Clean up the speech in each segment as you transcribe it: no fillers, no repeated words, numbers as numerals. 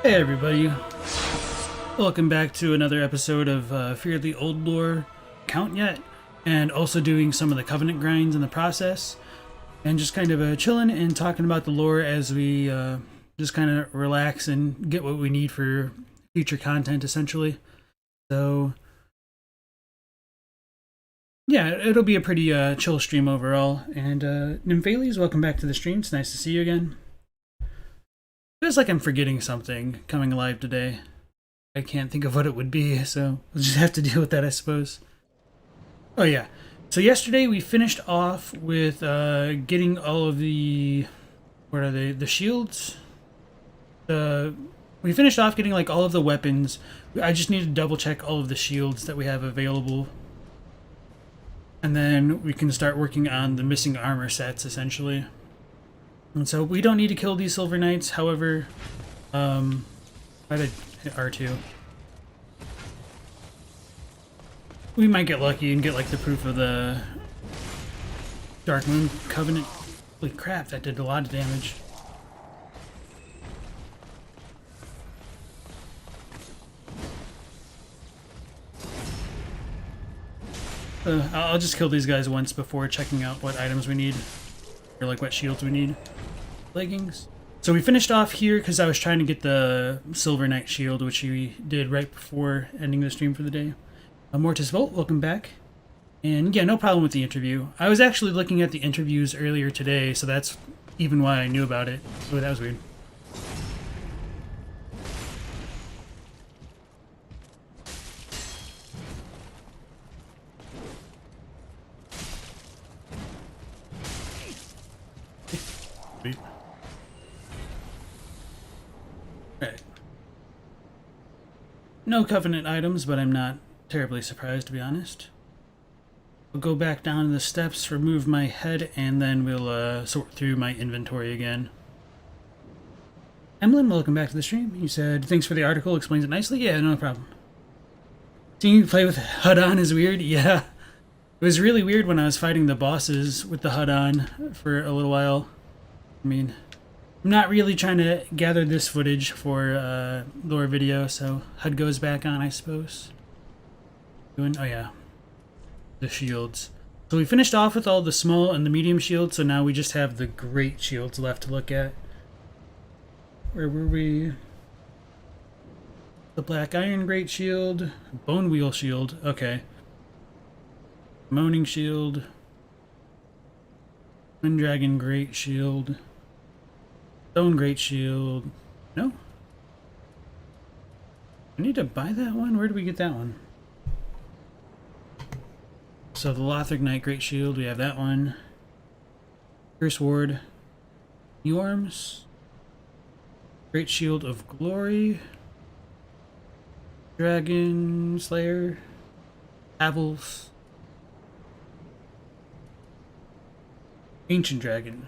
Hey everybody, welcome back to another episode of Fear the Old Lore Count Yet, and also doing some of the Covenant grinds in the process, and just kind of chilling and talking about the lore as we just kind of relax and get what we need for future content, essentially. So, yeah, it'll be a pretty chill stream overall, and Nymphales, welcome back to the stream, it's nice to see you again. Feels like I'm forgetting something coming alive today. I can't think of what it would be, so we'll just have to deal with that, I suppose. Oh yeah, so yesterday we finished off with getting all of the, what are they, the shields? We finished off getting like all of the weapons. I just need to double check all of the shields that we have available. And then we can start working on the missing armor sets, essentially. And so we don't need to kill these Silver Knights, however, I did hit R2. We might get lucky and get like the proof of the Dark Moon Covenant. Holy crap, that did a lot of damage. I'll just kill these guys once before checking out what items we need, or like what shields we need. Leggings. So we finished off here because I was trying to get the Silver Knight shield, which we did right before ending the stream for the day. Mortis Volt, welcome back. And yeah, no problem with the interview. I was actually looking at the interviews earlier today, so that's even why I knew about it. Oh, that was weird. Sweet. Alright. No Covenant items, but I'm not terribly surprised, to be honest. I'll go back down the steps, remove my head, and then we'll sort through my inventory again. Emlyn, welcome back to the stream. You said, thanks for the article, explains it nicely. Yeah, no problem. Seeing you play with HUD on is weird. Yeah. It was really weird when I was fighting the bosses with the HUD on for a little while. I mean, I'm not really trying to gather this footage for lore video, so HUD goes back on, I suppose. Oh yeah, the shields. So we finished off with all the small and the medium shields, so now we just have the great shields left to look at. Where were we? The Black Iron Great Shield, Bone Wheel Shield, okay. Moaning Shield, Wind Dragon Great Shield, Stone Great Shield. No? I need to buy that one? Where do we get that one? So the Lothric Knight Great Shield, we have that one. Curse Ward, New Arms, Great Shield of Glory, Dragon Slayer, Avils, Ancient Dragon.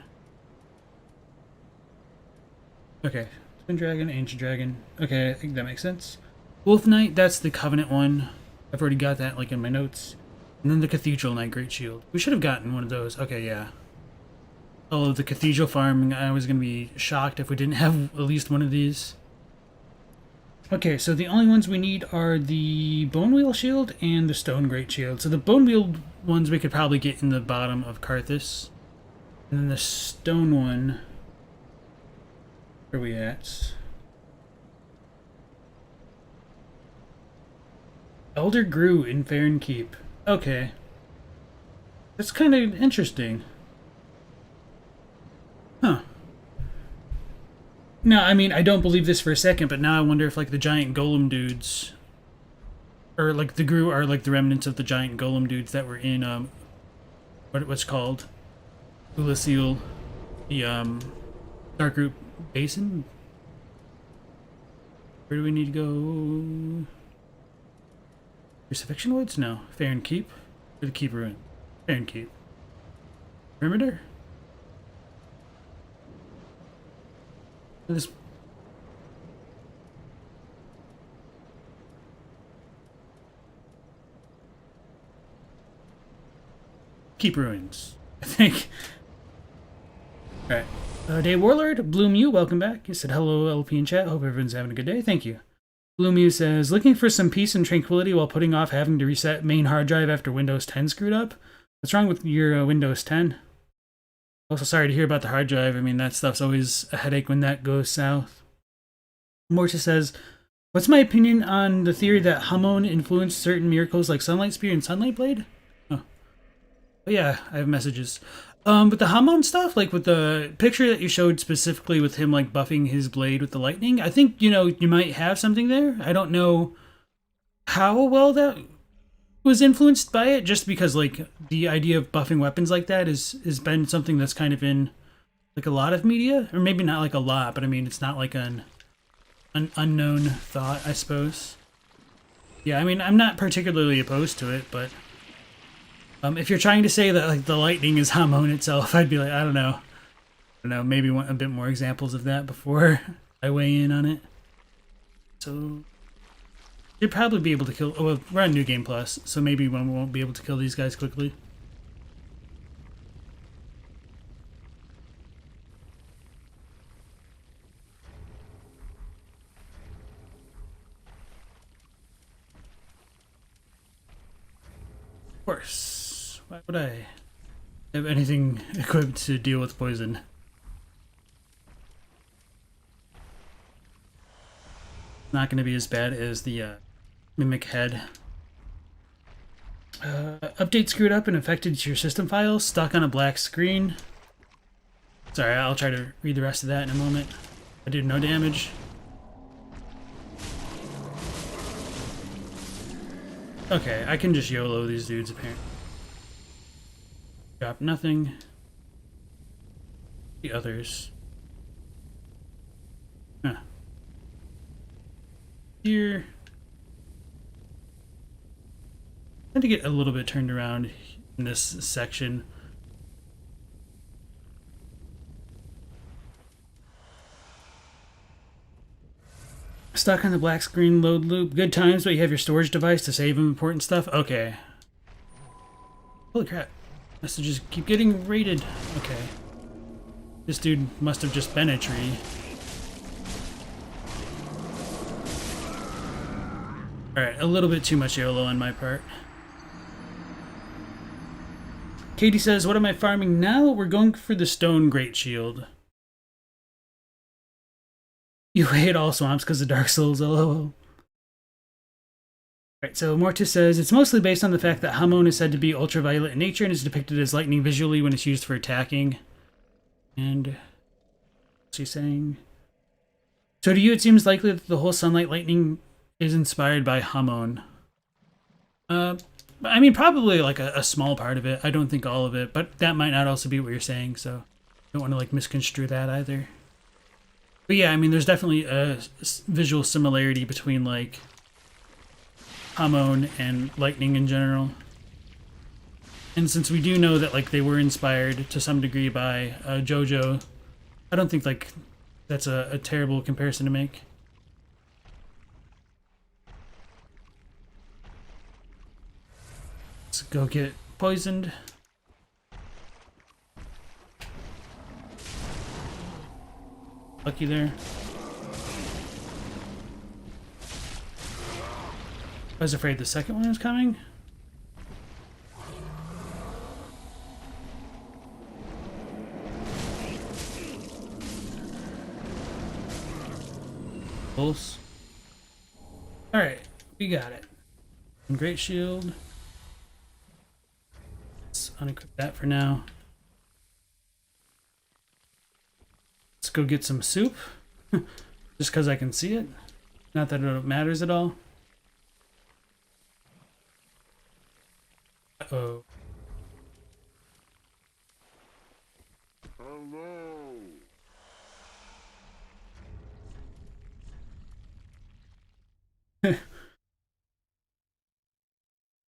Okay, Twin Dragon, Ancient Dragon. Okay, I think that makes sense. Wolf Knight, that's the Covenant one. I've already got that like in my notes. And then the Cathedral Knight Great Shield. We should have gotten one of those. Okay, yeah. Oh, the Cathedral farming, I was going to be shocked if we didn't have at least one of these. Okay, so the only ones we need are the Bone Wheel Shield and the Stone Great Shield. So the Bone Wheel ones we could probably get in the bottom of Karthus. And then the Stone one... Where are we at? Elder Grew in Fairn Keep. Okay. That's kind of interesting. Huh. No, I mean, I don't believe this for a second, but now I wonder if, like, the giant golem dudes... Or, like, the Grew are, like, the remnants of the giant golem dudes that were in, what's called? Ulasil. The, Darkroot Basin? Where do we need to go? Crucifixion Woods? No. Fairn Keep? Or the Keep Ruin? Fairn Keep. Perimeter? This... Keep Ruins, I think. Alright. Day Warlord, Blue Mew, welcome back. You said hello, LP in chat. Hope everyone's having a good day. Thank you. Blue Mew says, looking for some peace and tranquility while putting off having to reset main hard drive after Windows 10 screwed up. What's wrong with your Windows 10? Also, sorry to hear about the hard drive. I mean, that stuff's always a headache when that goes south. Morta says, what's my opinion on the theory that Hamon influenced certain miracles like Sunlight Spear and Sunlight Blade? Oh, yeah, I have messages. With the Hamon stuff, like with the picture that you showed specifically with him like buffing his blade with the lightning, I think, you might have something there. I don't know how well that was influenced by it, just because like the idea of buffing weapons like that has been something that's kind of in like a lot of media, or maybe not like a lot, but I mean it's not like an unknown thought, I suppose. Yeah, I mean I'm not particularly opposed to it, but if you're trying to say that like the lightning is Hamon itself, I'd be like, I don't know, maybe want a bit more examples of that before I weigh in on it. So you'd probably be able to kill. Oh, well, we're on New Game Plus, so maybe we won't be able to kill these guys quickly. Of course. Why would I have anything equipped to deal with poison? Not going to be as bad as the Mimic Head. Update screwed up and affected your system files. Stuck on a black screen. Sorry, I'll try to read the rest of that in a moment. I did no damage. Okay, I can just YOLO these dudes apparently. Drop nothing. The others. Huh. Here. I had to get a little bit turned around in this section. Stuck on the black screen load loop. Good times, but you have your storage device to save important stuff. Okay. Holy crap. Messages keep getting raided. Okay. This dude must have just been a tree. Alright, a little bit too much YOLO on my part. Katie says, what am I farming now? We're going for the Stone Great Shield. You hate all swamps because of Dark Souls, lol. Alright, so Mortis says, it's mostly based on the fact that Hamon is said to be ultraviolet in nature and is depicted as lightning visually when it's used for attacking. And what's she saying? So to you, it seems likely that the whole sunlight lightning is inspired by Hamon. I mean, probably like a small part of it. I don't think all of it, but that might not also be what you're saying, so don't want to like misconstrue that either. But yeah, I mean, there's definitely a visual similarity between like Hamon and lightning in general. And since we do know that like they were inspired to some degree by JoJo, I don't think like that's a terrible comparison to make. Let's go get poisoned. Lucky there. I was afraid the second one was coming. Pulse. Alright, we got it. Great shield. Let's unequip that for now. Let's go get some soup. Just because I can see it. Not that it matters at all. Uh-oh. Hello.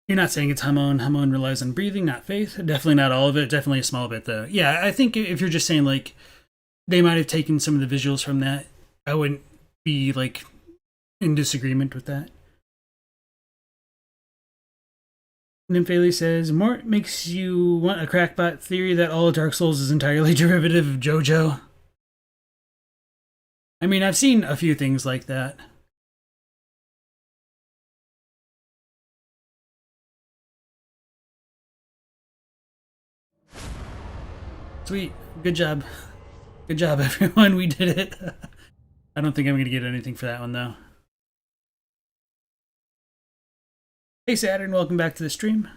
You're not saying it's Hamon. Hamon relies on breathing, not faith. Definitely not all of it. Definitely a small bit, though. Yeah, I think if you're just saying, like, they might have taken some of the visuals from that, I wouldn't be, like, in disagreement with that. Nymphali says, Mort makes you want a crackpot theory that all Dark Souls is entirely derivative of JoJo. I mean, I've seen a few things like that. Sweet. Good job. Good job, everyone. We did it. I don't think I'm going to get anything for that one, though. Hey, Saturn. Welcome back to the stream.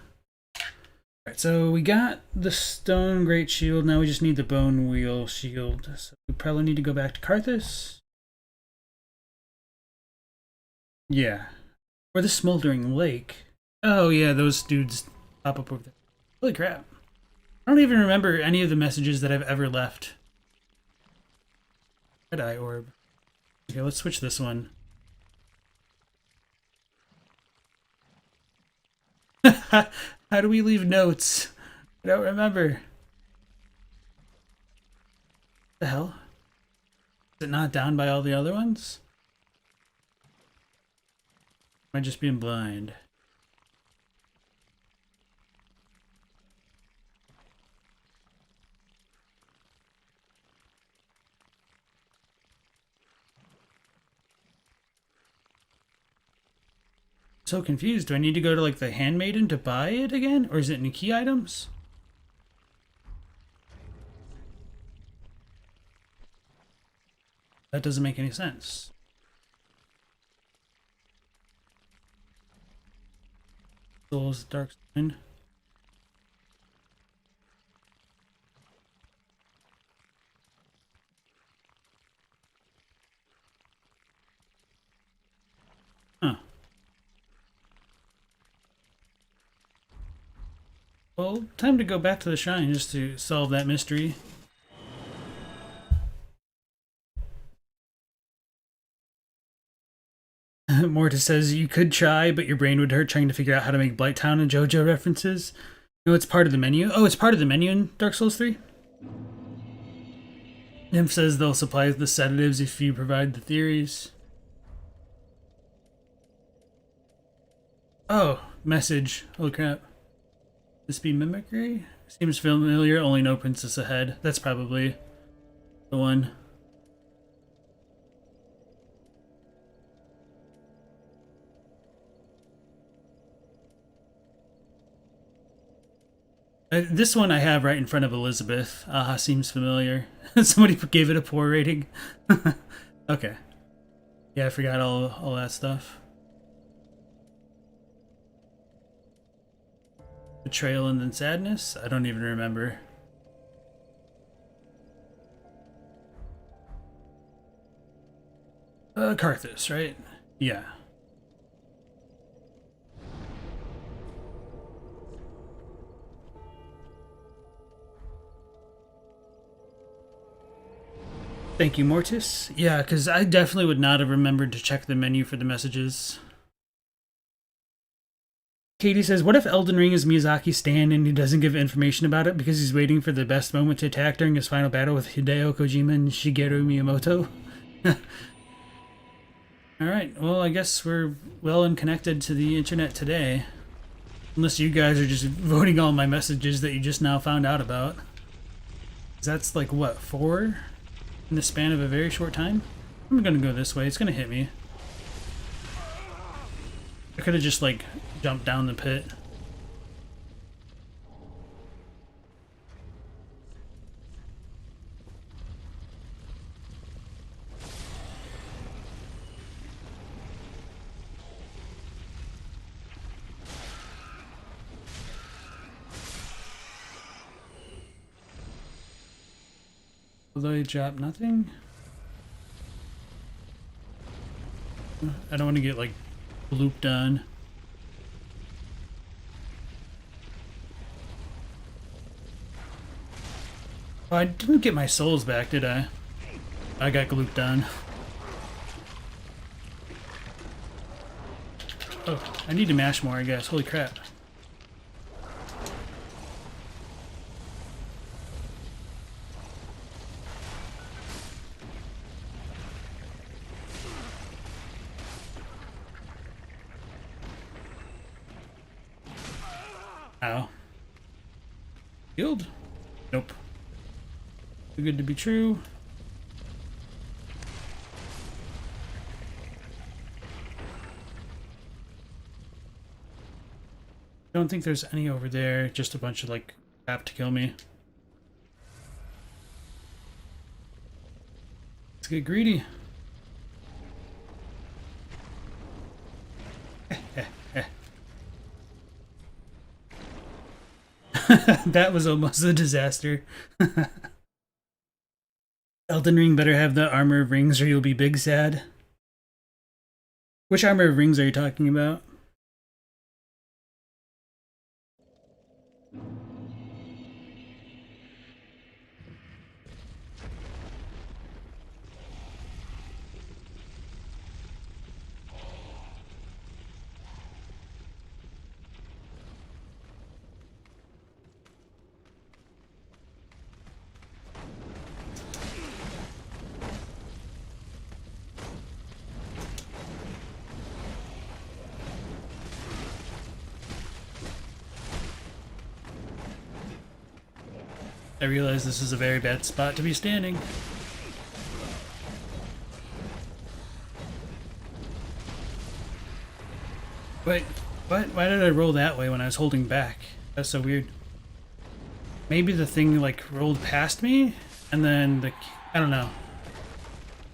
Alright, so we got the stone great shield. Now we just need the bone wheel shield. So we probably need to go back to Karthus. Yeah. Or the smoldering lake. Oh, yeah, those dudes pop up over there. Holy crap. I don't even remember any of the messages that I've ever left. Red eye orb. Okay, let's switch this one. How do we leave notes? I don't remember. What the hell? Is it not down by all the other ones? Am I just being blind? So confused. Do I need to go to like the handmaiden to buy it again? Or is it in key items? That doesn't make any sense. Souls, dark side. Huh. Well, time to go back to the shrine just to solve that mystery. Mortis says you could try, but your brain would hurt trying to figure out how to make Blighttown and JoJo references. No, it's part of the menu. Oh, it's part of the menu in Dark Souls 3? Nymph says they'll supply the sedatives if you provide the theories. Oh, message. Holy crap. This be mimicry? Seems familiar, only no princess ahead. That's probably the one. This one I have right in front of Elizabeth. Seems familiar. Somebody gave it a poor rating. Okay. Yeah, I forgot all that stuff. Betrayal and then sadness? I don't even remember. Karthus, right? Yeah. Thank you, Mortis. Yeah, because I definitely would not have remembered to check the menu for the messages. Katie says, what if Elden Ring is Miyazaki's stand and he doesn't give information about it because he's waiting for the best moment to attack during his final battle with Hideo Kojima and Shigeru Miyamoto? Alright, well, I guess we're well and connected to the internet today. Unless you guys are just voting all my messages that you just now found out about. That's like, what, 4? In the span of a very short time? I'm gonna go this way, it's gonna hit me. I could've just, like, jumped down the pit. Will I drop nothing? I don't want to get, like, looped on. Oh, I didn't get my souls back, did I? I got looped on. Oh, I need to mash more, I guess. Holy crap. Ow. Healed? Nope. Too good to be true. Don't think there's any over there, just a bunch of like crap to kill me. Let's get greedy. That was almost a disaster. Elden Ring better have the armor of rings or you'll be big sad. Which armor of rings are you talking about? I realize this is a very bad spot to be standing. Wait, what? Why did I roll that way when I was holding back? That's so weird. Maybe the thing like rolled past me and then I don't know.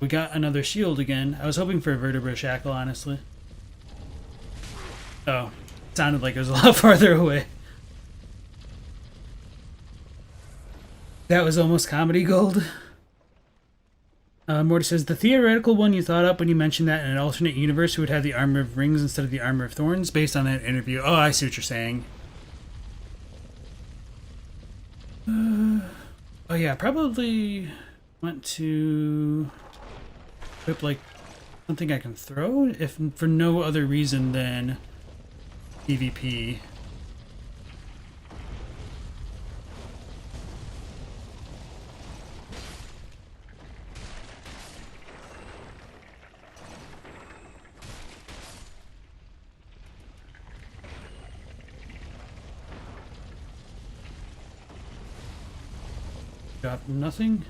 We got another shield again. I was hoping for a vertebra shackle, honestly. Oh, it sounded like it was a lot farther away. That was almost comedy gold. Morty says, the theoretical one you thought up when you mentioned that in an alternate universe who would have the armor of rings instead of the armor of thorns based on that interview. Oh, I see what you're saying. Oh yeah, probably want to equip like something I can throw, if for no other reason than PvP. Got nothing.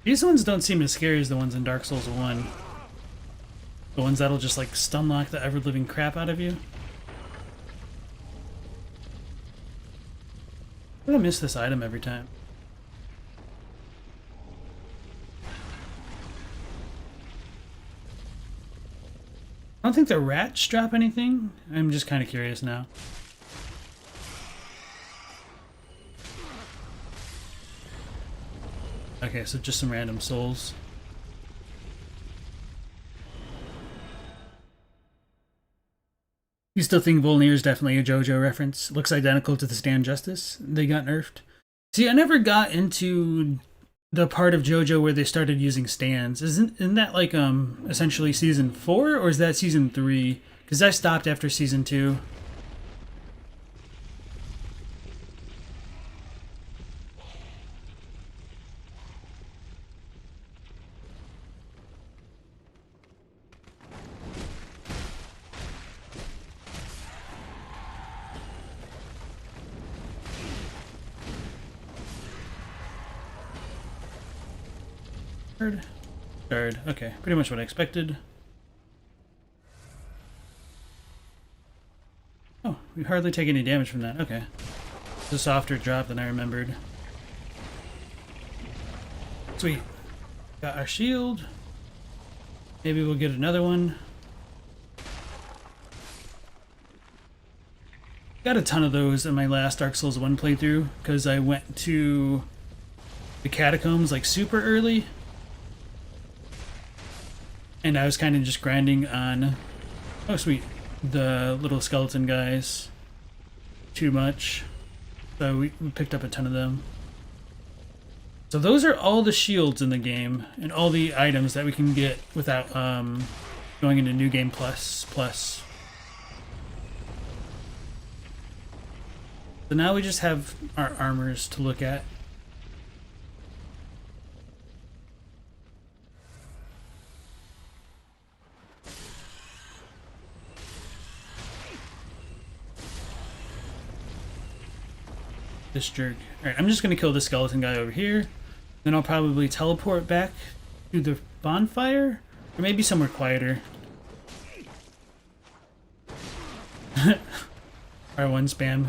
These ones don't seem as scary as the ones in Dark Souls 1. The ones that'll just like stun lock the ever-living crap out of you. Why do I miss this item every time? I don't think the rats drop anything. I'm just kind of curious now. Okay, so just some random souls. You still think Volnir is definitely a JoJo reference? Looks identical to the Stand Justice. They got nerfed. See, I never got into the part of JoJo where they started using stands. Isn't that like essentially season 4 or is that season 3? Because I stopped after season 2. Third. Okay, pretty much what I expected. Oh, we hardly take any damage from that. Okay. It's a softer drop than I remembered. Sweet. Got our shield. Maybe we'll get another one. Got a ton of those in my last Dark Souls 1 playthrough because I went to the catacombs like super early. And I was kind of just grinding on, oh sweet, the little skeleton guys too much. So we picked up a ton of them. So those are all the shields in the game and all the items that we can get without going into New Game Plus. So now we just have our armors to look at. This jerk. Alright, I'm just gonna kill the skeleton guy over here. Then I'll probably teleport back To the bonfire? Or maybe somewhere quieter. R1 spam.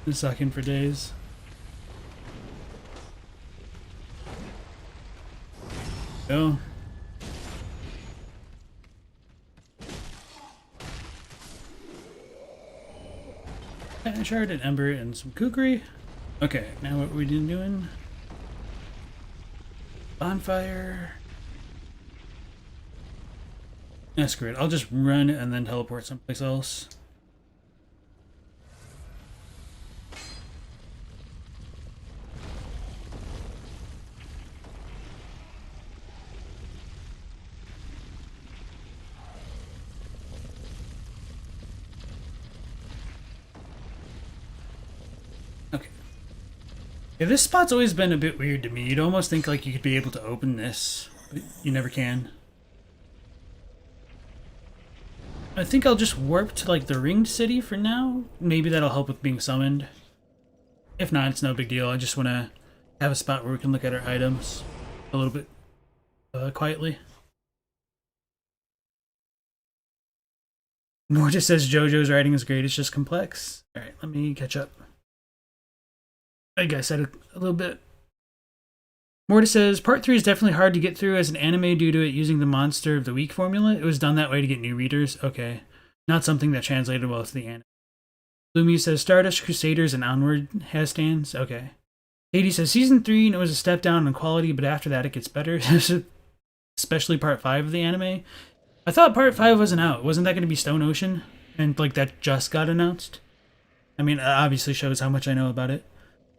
Been sucking for days. Go. Shard and Ember and some kukri. Okay, now what we doing? Bonfire. That's great. I'll just run and then teleport someplace else. Okay. Yeah, this spot's always been a bit weird to me. You'd almost think like you could be able to open this, but you never can. I think I'll just warp to like the ringed city for now. Maybe that'll help with being summoned. If not, it's no big deal. I just want to have a spot where we can look at our items a little bit quietly. Mortis says JoJo's writing is great, it's just complex. Alright, let me catch up. I guess I said a little bit. Mortis says, Part 3 is definitely hard to get through as an anime due to it using the Monster of the Week formula. It was done that way to get new readers. Okay. Not something that translated well to the anime. Lumi says, Stardust Crusaders and Onward has stands. Okay. Katie says, Season 3 was a step down in quality, but after that it gets better. Especially Part 5 of the anime. I thought Part 5 wasn't out. Wasn't that going to be Stone Ocean? And like that just got announced? I mean, it obviously shows how much I know about it.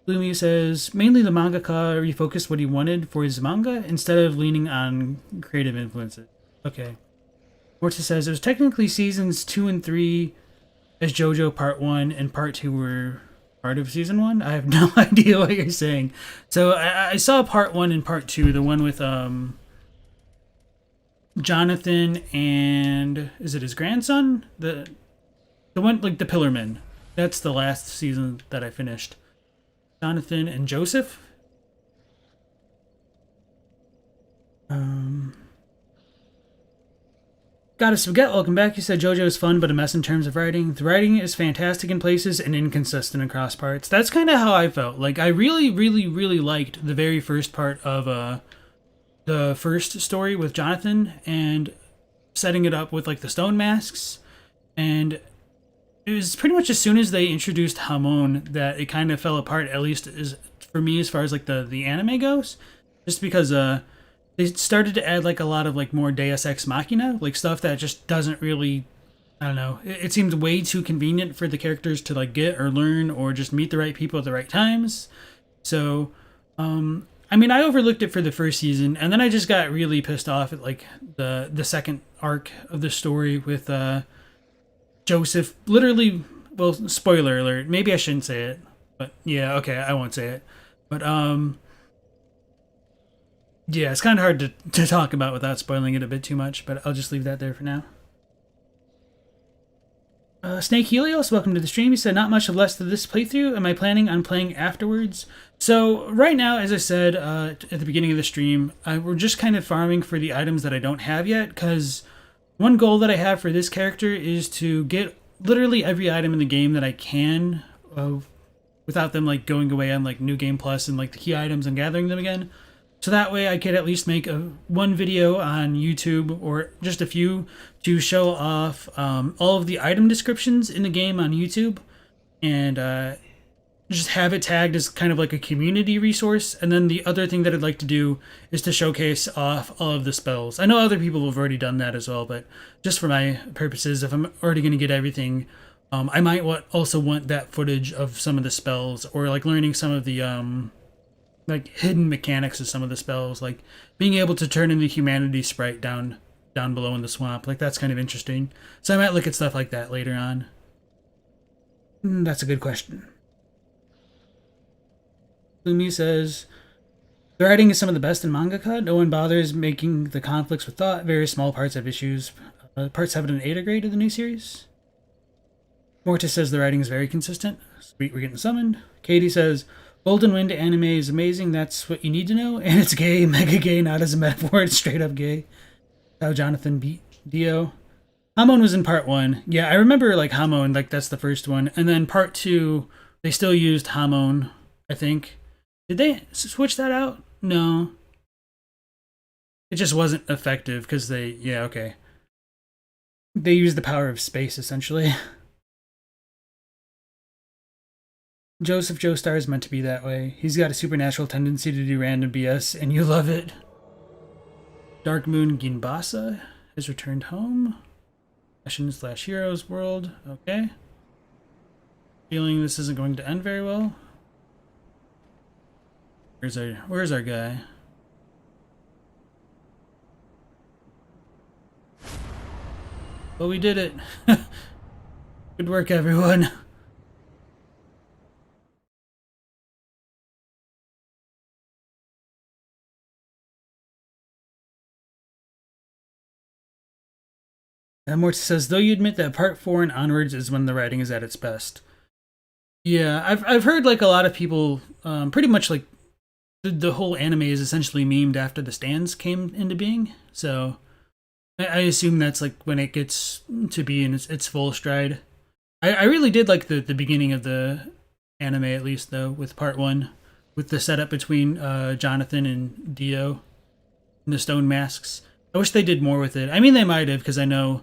Lumi says, mainly the mangaka refocused what he wanted for his manga instead of leaning on creative influences. Okay. Mortis says, it was technically seasons 2 and 3 as JoJo Part 1 and Part 2 were part of Season 1. I have no idea what you're saying. So I saw Part 1 and Part 2, the one with Jonathan and, is it his grandson? The one, like the Pillarman. That's the last season that I finished. Jonathan and Joseph. Goddess Forget, welcome back. You said JoJo is fun, but a mess in terms of writing. The writing is fantastic in places and inconsistent across parts. That's kind of how I felt. Like, I really, really, really liked the very first part of the first story with Jonathan and setting it up with, like, the stone masks. And it was pretty much as soon as they introduced Hamon that it kind of fell apart, at least as, for me as far as like the anime goes. Just because they started to add like a lot of like more Deus Ex Machina, like stuff that just doesn't really, I don't know, it seemed way too convenient for the characters to like get or learn or just meet the right people at the right times. So, I mean, I overlooked it for the first season, and then I just got really pissed off at like the second arc of the story with Joseph literally, well, spoiler alert, maybe I shouldn't say it, but yeah, okay, I won't say it. But yeah, it's kind of hard to talk about without spoiling it a bit too much, but I'll just leave that there for now. Snake Helios, welcome to the stream. He said, not much left of this playthrough. Am I planning on playing afterwards? So right now, as I said at the beginning of the stream, we're just kind of farming for the items that I don't have yet, because one goal that I have for this character is to get literally every item in the game that I can without them like going away on like New Game Plus and like the key items and gathering them again. So that way I could at least make one video on YouTube or just a few to show off all of the item descriptions in the game on YouTube and just have it tagged as kind of like a community resource. And then the other thing that I'd like to do is to showcase off all of the spells. I know other people have already done that as well, but just for my purposes, if I'm already going to get everything, I might also want that footage of some of the spells or like learning some of the like hidden mechanics of some of the spells, like being able to turn in the humanity sprite down below in the swamp. Like that's kind of interesting. So I might look at stuff like that later on. That's a good question. Lumi says, the writing is some of the best in mangaka. No one bothers making the conflicts with thought. Very small parts have issues. Parts 7 and 8 are great of the new series. Mortis says the writing is very consistent. Sweet, we're getting summoned. Katie says, Golden Wind anime is amazing. That's what you need to know. And it's gay, mega gay, not as a metaphor. It's straight up gay. How Jonathan beat Dio. Hamon was in part 1. Yeah, I remember like Hamon, like that's the first one. And then part 2, they still used Hamon, I think. Did they switch that out? No. It just wasn't effective because yeah, okay. They used the power of space, essentially. Joseph Joestar is meant to be that way. He's got a supernatural tendency to do random BS, and you love it. Dark Moon Ginbasa has returned home. Fashion/Heroes world. Okay. Feeling this isn't going to end very well. Where's our guy? Well, we did it. Good work, everyone. Morty says, though you admit that part 4 and onwards is when the writing is at its best. Yeah, I've heard like a lot of people, pretty much like the whole anime is essentially memed after the stands came into being. So I assume that's like when it gets to be in its full stride. I really did like the beginning of the anime, at least though, with part 1, with the setup between Jonathan and Dio and the stone masks. I wish they did more with it. I mean, they might have, because I know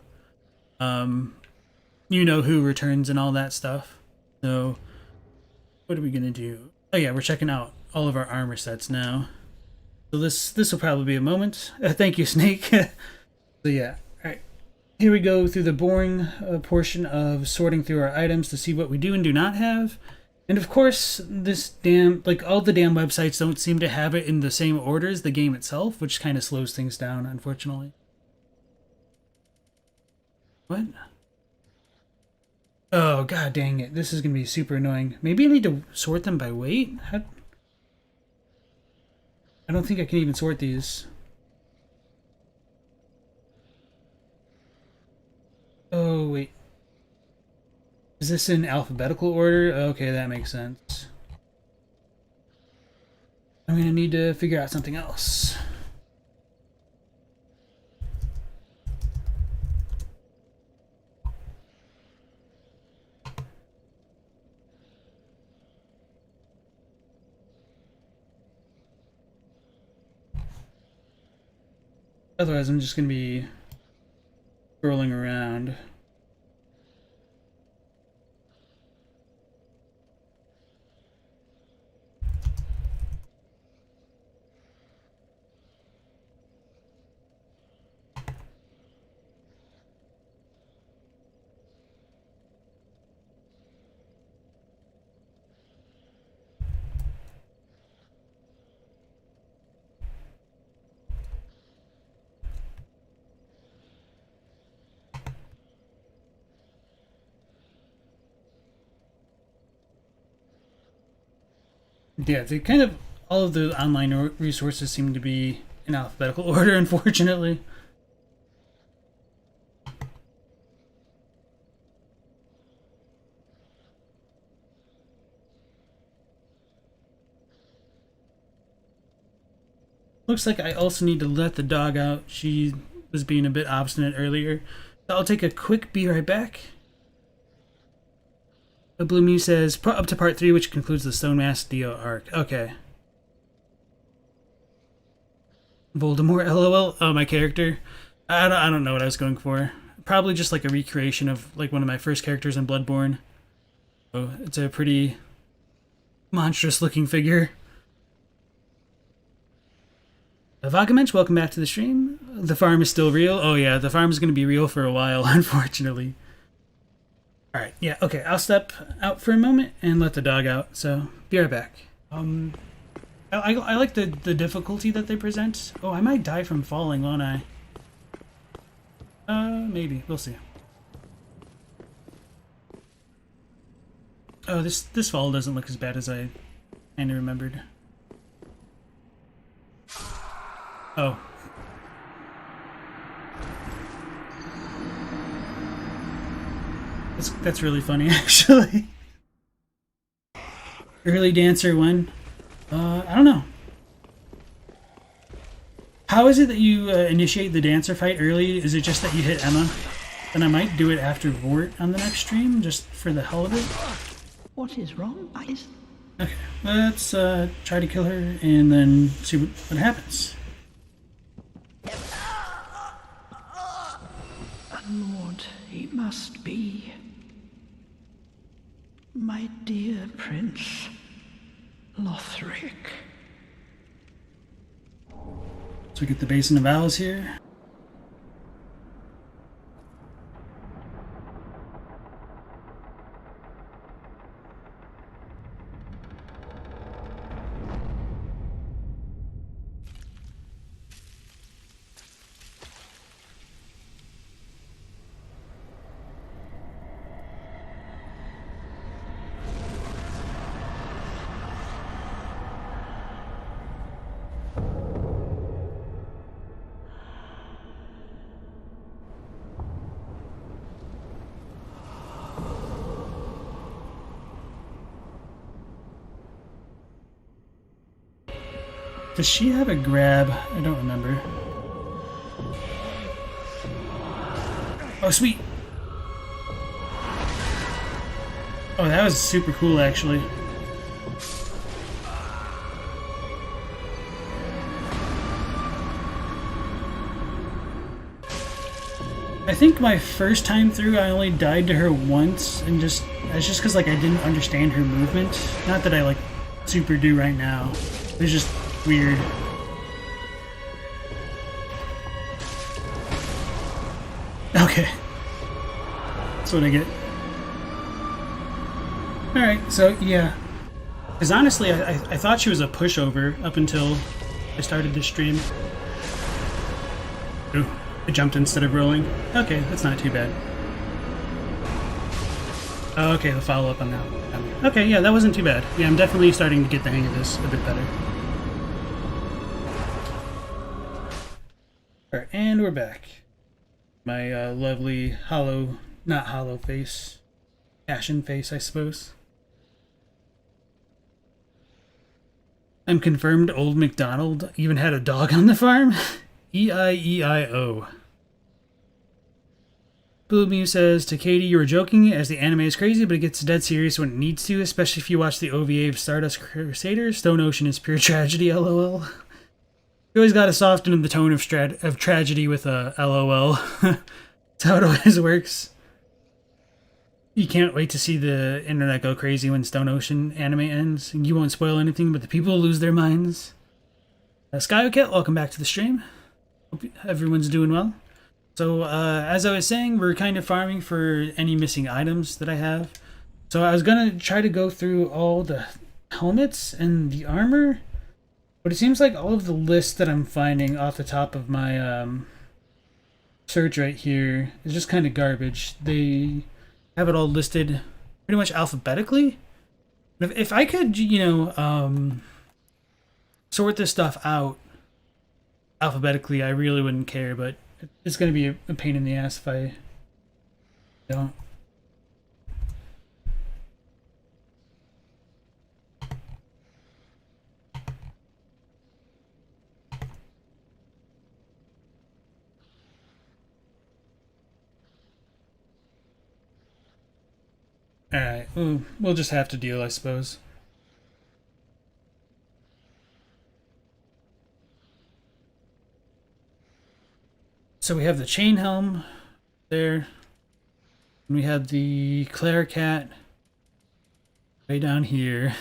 you know who returns and all that stuff. So what are we gonna do? Oh yeah, we're checking out all of our armor sets now. So this will probably be a moment. Thank you, Snake. So yeah, all right. Here we go through the boring portion of sorting through our items to see what we do and do not have. And of course, all the damn websites don't seem to have it in the same order as the game itself, which kind of slows things down, unfortunately. What? Oh, god dang it. This is going to be super annoying. Maybe I need to sort them by weight? I don't think I can even sort these. Oh, wait. Is this in alphabetical order? Okay, that makes sense. I'm going to need to figure out something else. Otherwise, I'm just going to be scrolling around. Yeah, they kind of all of the online resources seem to be in alphabetical order, unfortunately. Looks like I also need to let the dog out. She was being a bit obstinate earlier. So I'll take a quick be right back. Blue Mew says, up to part 3, which concludes the Stone Mask Dio arc. Okay. Voldemort, LOL. Oh, my character. I don't know what I was going for. Probably just like a recreation of like one of my first characters in Bloodborne. So it's a pretty monstrous looking figure. Vagamensch, welcome back to the stream. The farm is still real. Oh yeah, the farm is going to be real for a while, unfortunately. Alright, yeah, okay, I'll step out for a moment and let the dog out, so be right back. I like the difficulty that they present. Oh, I might die from falling, won't I? Maybe. We'll see. Oh, this fall doesn't look as bad as I kind of remembered. Oh. That's really funny, actually. Early dancer when? I don't know. How is it that you initiate the dancer fight early? Is it just that you hit Emma? Then I might do it after Vort on the next stream, just for the hell of it. What is wrong? Okay, let's try to kill her and then see what happens. Lord, he must be. My dear Prince Lothric. So we get the Basin of Owls here. Does she have a grab? I don't remember. Oh, sweet! Oh, that was super cool, actually. I think my first time through, I only died to her once, and that's just because like I didn't understand her movement. Not that I like super do right now. It was just weird. Okay. That's what I get. Alright, so yeah. Because honestly, I thought she was a pushover up until I started this stream. Ooh, I jumped instead of rolling. Okay, that's not too bad. Oh, okay, the follow-up on that. Okay, yeah, that wasn't too bad. Yeah, I'm definitely starting to get the hang of this a bit better. Alright, and we're back. My lovely not hollow face. Ashen face, I suppose. I'm confirmed Old MacDonald even had a dog on the farm? E-I-E-I-O. Blue Mew says, to Katie, you were joking as the anime is crazy, but it gets dead serious when it needs to, especially if you watch the OVA of Stardust Crusaders. Stone Ocean is pure tragedy, lol. You always gotta soften the tone of tragedy with a LOL. That's how it always works. You can't wait to see the internet go crazy when Stone Ocean anime ends. You won't spoil anything, but the people lose their minds. Skyoket, welcome back to the stream. Hope everyone's doing well. So, as I was saying, we're kind of farming for any missing items that I have. So I was gonna try to go through all the helmets and the armor, but it seems like all of the lists that I'm finding off the top of my search right here is just kind of garbage. They have it all listed pretty much alphabetically. If I could, you know, sort this stuff out alphabetically, I really wouldn't care, but it's going to be a pain in the ass if I don't. Alright, we'll just have to deal, I suppose. So we have the chain helm there. And we have the Claricat way down here.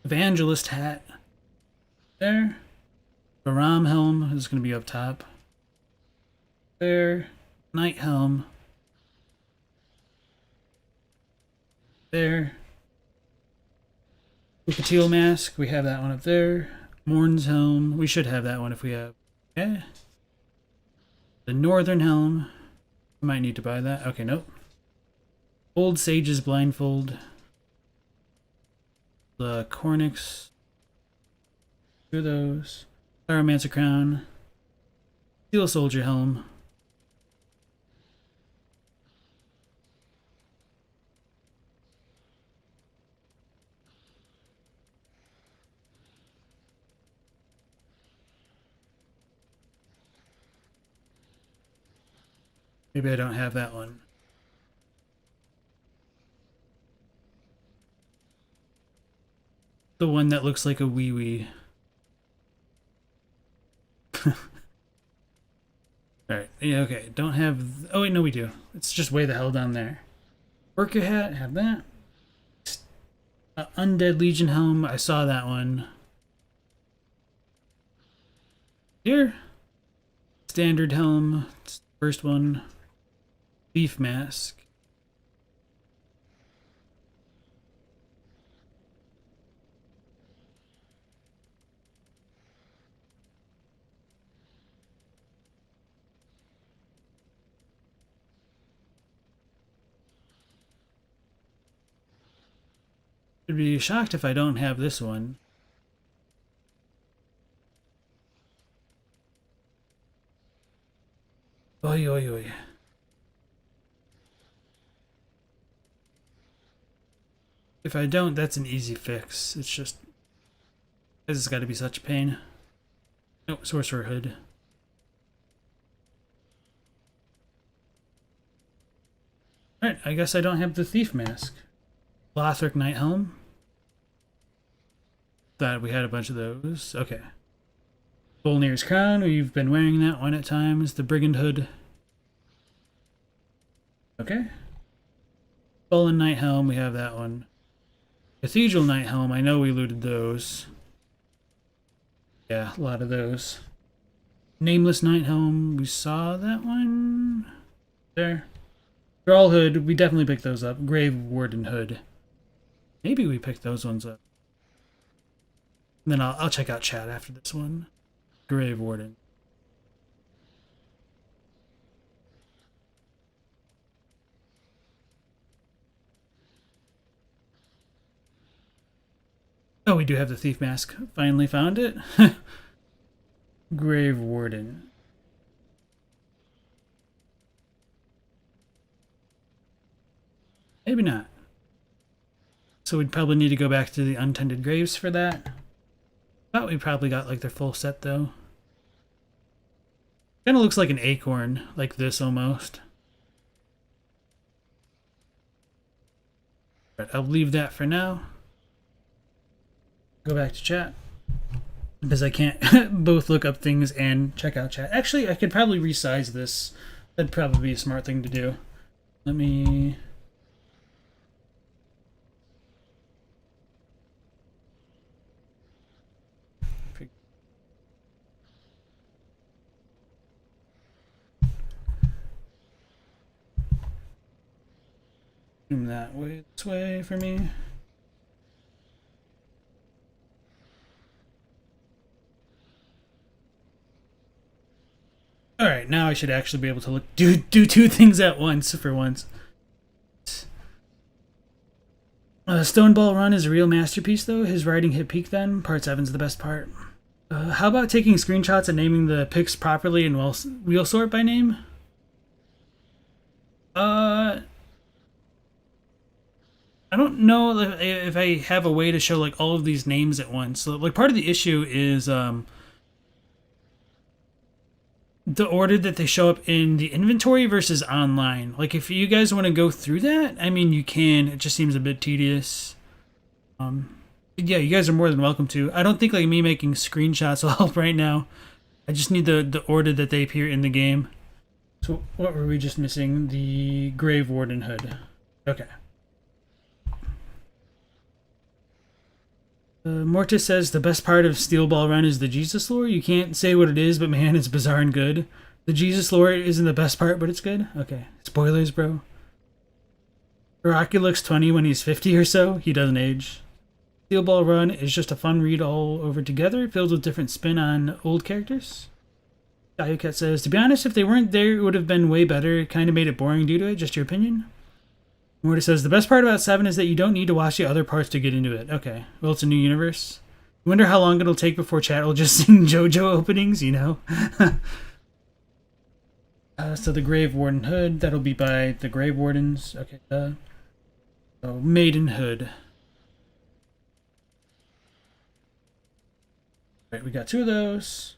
Evangelist hat there. The Ram helm is going to be up top. There. Knight helm. There. Bukatil mask, we have that one up there. Morn's helm, we should have that one if we have. Okay. The Northern helm, I might need to buy that. Okay, nope. Old Sage's blindfold. The Cornix. Two of those. Pyromancer crown. Steel Soldier helm. Maybe I don't have that one. The one that looks like a wee wee. Alright, yeah, okay. Don't have... Oh, wait, no, we do. It's just way the hell down there. Worker hat, have that. Undead Legion helm, I saw that one. Here. Standard helm, first one. Thief mask. I'd be shocked if I don't have this one. Oi, oi, oi. If I don't, that's an easy fix. It's just... This has got to be such a pain. Oh, Sorcerer Hood. Alright, I guess I don't have the Thief Mask. Lothric Knight Helm. Thought we had a bunch of those. Okay. Volnir's Crown, we've been wearing that one at times. The Brigand Hood. Okay. Fallen Knight Helm, we have that one. Cathedral Knight Helm, I know we looted those. Yeah, a lot of those. Nameless Knight Helm, we saw that one. There. Thrall Hood, we definitely picked those up. Grave Warden Hood. Maybe we picked those ones up. And then I'll check out chat after this one. Grave Warden. Oh, we do have the Thief Mask. Finally found it. Grave Warden. Maybe not. So we'd probably need to go back to the Untended Graves for that. Thought we probably got like their full set though. Kind of looks like an acorn, like this almost. But I'll leave that for now. Go back to chat. Because I can't both look up things and check out chat. Actually, I could probably resize this. That'd probably be a smart thing to do. Let me... Zoom that way, this way for me. Alright, now I should actually be able to do two things at once for once. Stoneball Run is a real masterpiece though. His writing hit peak then. Part 7's the best part. How about taking screenshots and naming the picks properly and wheel sort by name? I don't know if I have a way to show like all of these names at once. So like part of the issue is the order that they show up in the inventory versus online. Like if you guys want to go through that, I mean you can. It just seems a bit tedious. Yeah, you guys are more than welcome to. I don't think like me making screenshots will help right now. I just need the order that they appear in the game. So what were we just missing? The Grave Warden Hood. Okay. Mortis says the best part of Steel Ball Run is the Jesus lore. You can't say what it is, but man, it's bizarre and good. The Jesus lore isn't the best part, but it's good? Okay. Spoilers, bro. Rocky looks 20 when he's 50 or so. He doesn't age. Steel Ball Run is just a fun read all over together, filled with different spin on old characters. Ayuket says, to be honest, if they weren't there, it would have been way better. It kind of made it boring due to it. Just your opinion? Mortis says, the best part about 7 is that you don't need to watch the other parts to get into it. Okay. Well, it's a new universe. I wonder how long it'll take before chat will just sing JoJo openings, you know? So the Grave Warden Hood, that'll be by the Grave Wardens. Okay. So Maiden Hood. Right, we got 2 of those.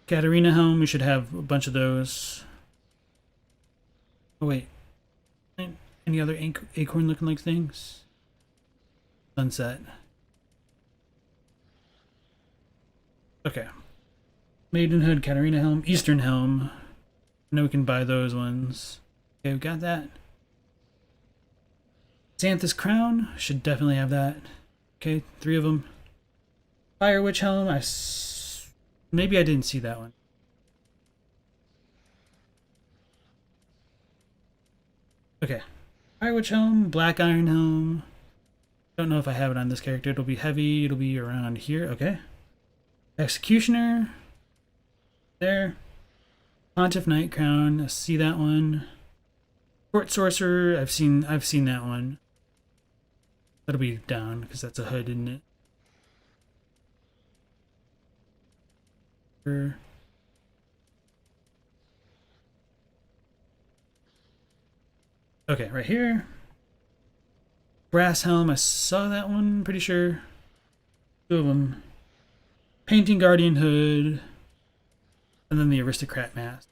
Katarina Helm, we should have a bunch of those. Oh wait, any other acorn looking like things? Sunset. Okay. Maidenhood, Katarina Helm, Eastern Helm. I know we can buy those ones. Okay, we got that. Xanthus Crown, should definitely have that. Okay, 3 of them. Fire Witch Helm, maybe I didn't see that one. Okay. Fire Witch Helm, Black Iron Helm. Don't know if I have it on this character. It'll be heavy, it'll be around here. Okay. Executioner. There. Pontiff Knight Crown, I see that one. Court Sorcerer, I've seen that one. That'll be down because that's a hood, isn't it? Okay, right here. Brass Helm, I saw that one, pretty sure. 2 of them. Painting Guardian Hood. And then the Aristocrat Mask.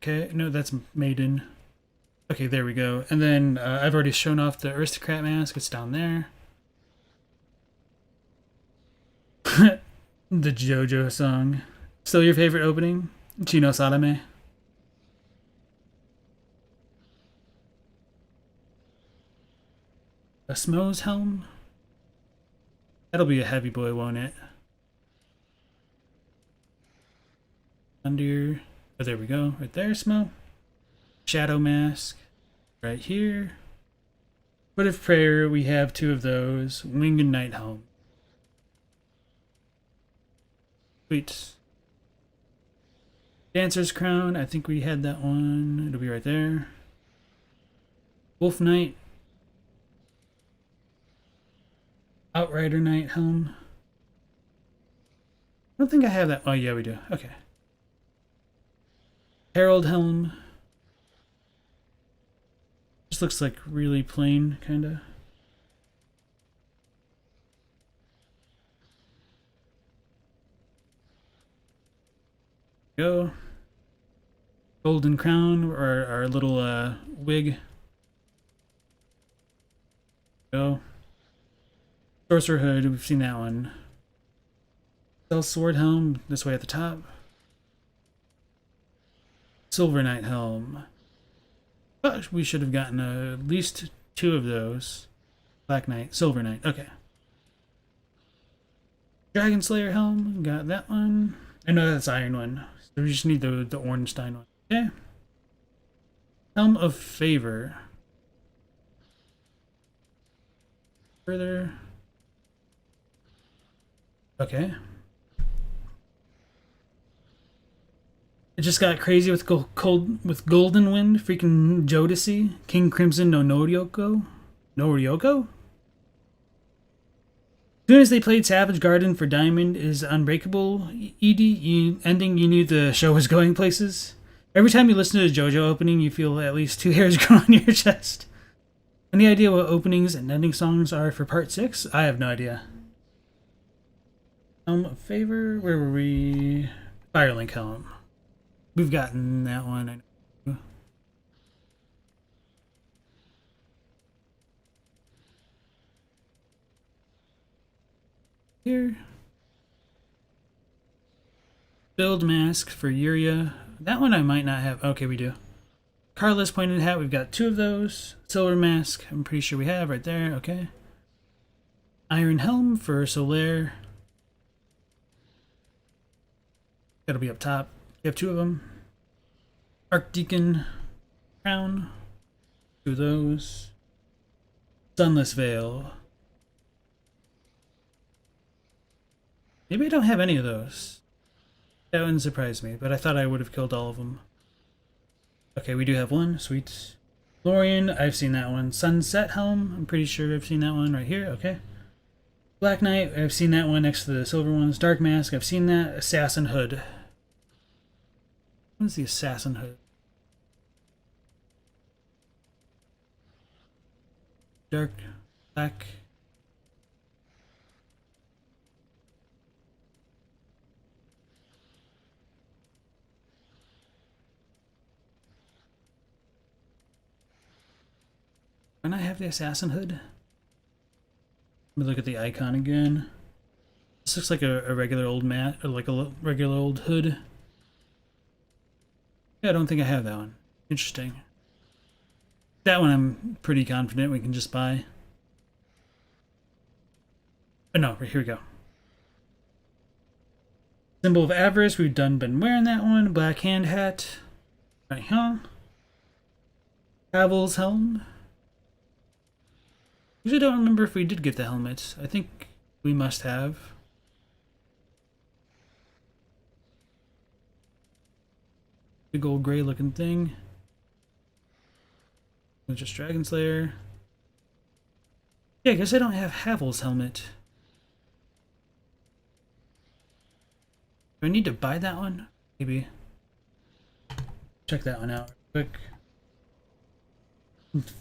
Okay, no, that's Maiden. Okay, there we go. And then I've already shown off the Aristocrat Mask. It's down there. The JoJo song. Still your favorite opening? Chino Sadame. A Smo's Helm? That'll be a heavy boy, won't it? Under. Oh, there we go. Right there, Smo. Shadow Mask. Right here. Foot of Prayer, we have 2 of those. Winged Night Helm. Sweet. Dancer's Crown, I think we had that one. It'll be right there. Wolf Knight. Outrider Knight Helm. I don't think I have that. Oh, yeah, we do. Okay. Herald Helm. Just looks like really plain, kinda. Go. Golden Crown, or our little wig. Go. Sorcerer Hood, we've seen that one. Stealth Sword Helm, this way at the top. Silver Knight Helm. But we should have gotten at least 2 of those. Black Knight, Silver Knight, okay. Dragon Slayer Helm, got that one. I know that's Iron one. So we just need the Ornstein one. Okay. Helm of Favor. Further. Okay. It just got crazy with Golden Wind, freaking Jodeci, King Crimson no Noryoko. Noryoko? As soon as they played Savage Garden for Diamond is Unbreakable, ending, you knew the show was going places. Every time you listen to the JoJo opening, you feel at least 2 hairs grow on your chest. Any idea what openings and ending songs are for Part 6? I have no idea. Helm of Favor, where were we? Firelink Helm. We've gotten that one, I know. Here. Build Mask for Yuria. That one I might not have. Okay, we do. Carlos Pointed Hat, we've got 2 of those. Silver Mask, I'm pretty sure we have right there. Okay. Iron Helm for Solaire. That'll be up top. You have 2 of them. Archdeacon Crown. 2 of those. Sunless Veil. Maybe I don't have any of those. That wouldn't surprise me, but I thought I would have killed all of them. Okay, we do have 1. Sweet. Lorien, I've seen that one. Sunset Helm, I'm pretty sure I've seen that one right here. Okay. Black Knight, I've seen that one next to the silver ones. Dark Mask, I've seen that. Assassin Hood. What is the Assassin Hood? Dark, black. Can I have the assassin hood? Let me look at the icon again. This looks like a regular old mat, or like a regular old hood. Yeah, I don't think I have that one. Interesting. That one I'm pretty confident we can just buy. Oh no, here we go. Symbol of Avarice, we've been wearing that one. Black hand hat. Right here. Havel's helm. Usually don't remember if we did get the helmet. I think we must have. Big old gray looking thing. Just Dragon Slayer. Yeah, I guess I don't have Havel's helmet. Do I need to buy that one? Maybe. Check that one out real quick.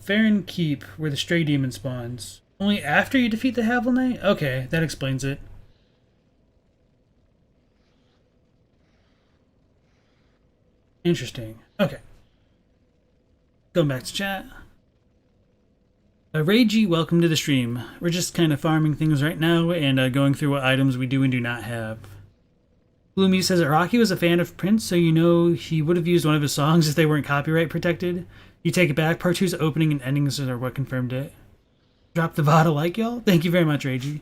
Farron Keep, where the Stray Demon spawns. Only after you defeat the Havel Knight? Okay, that explains it. Interesting. Okay. Going back to chat. Ragey, welcome to the stream. We're just kind of farming things right now and going through what items we do and do not have. Bloomy says that Rocky was a fan of Prince, so you know he would have used one of his songs if they weren't copyright protected. You take it back, part 2's opening and endings are what confirmed it. Drop the VOD like y'all? Thank you very much, Ragey.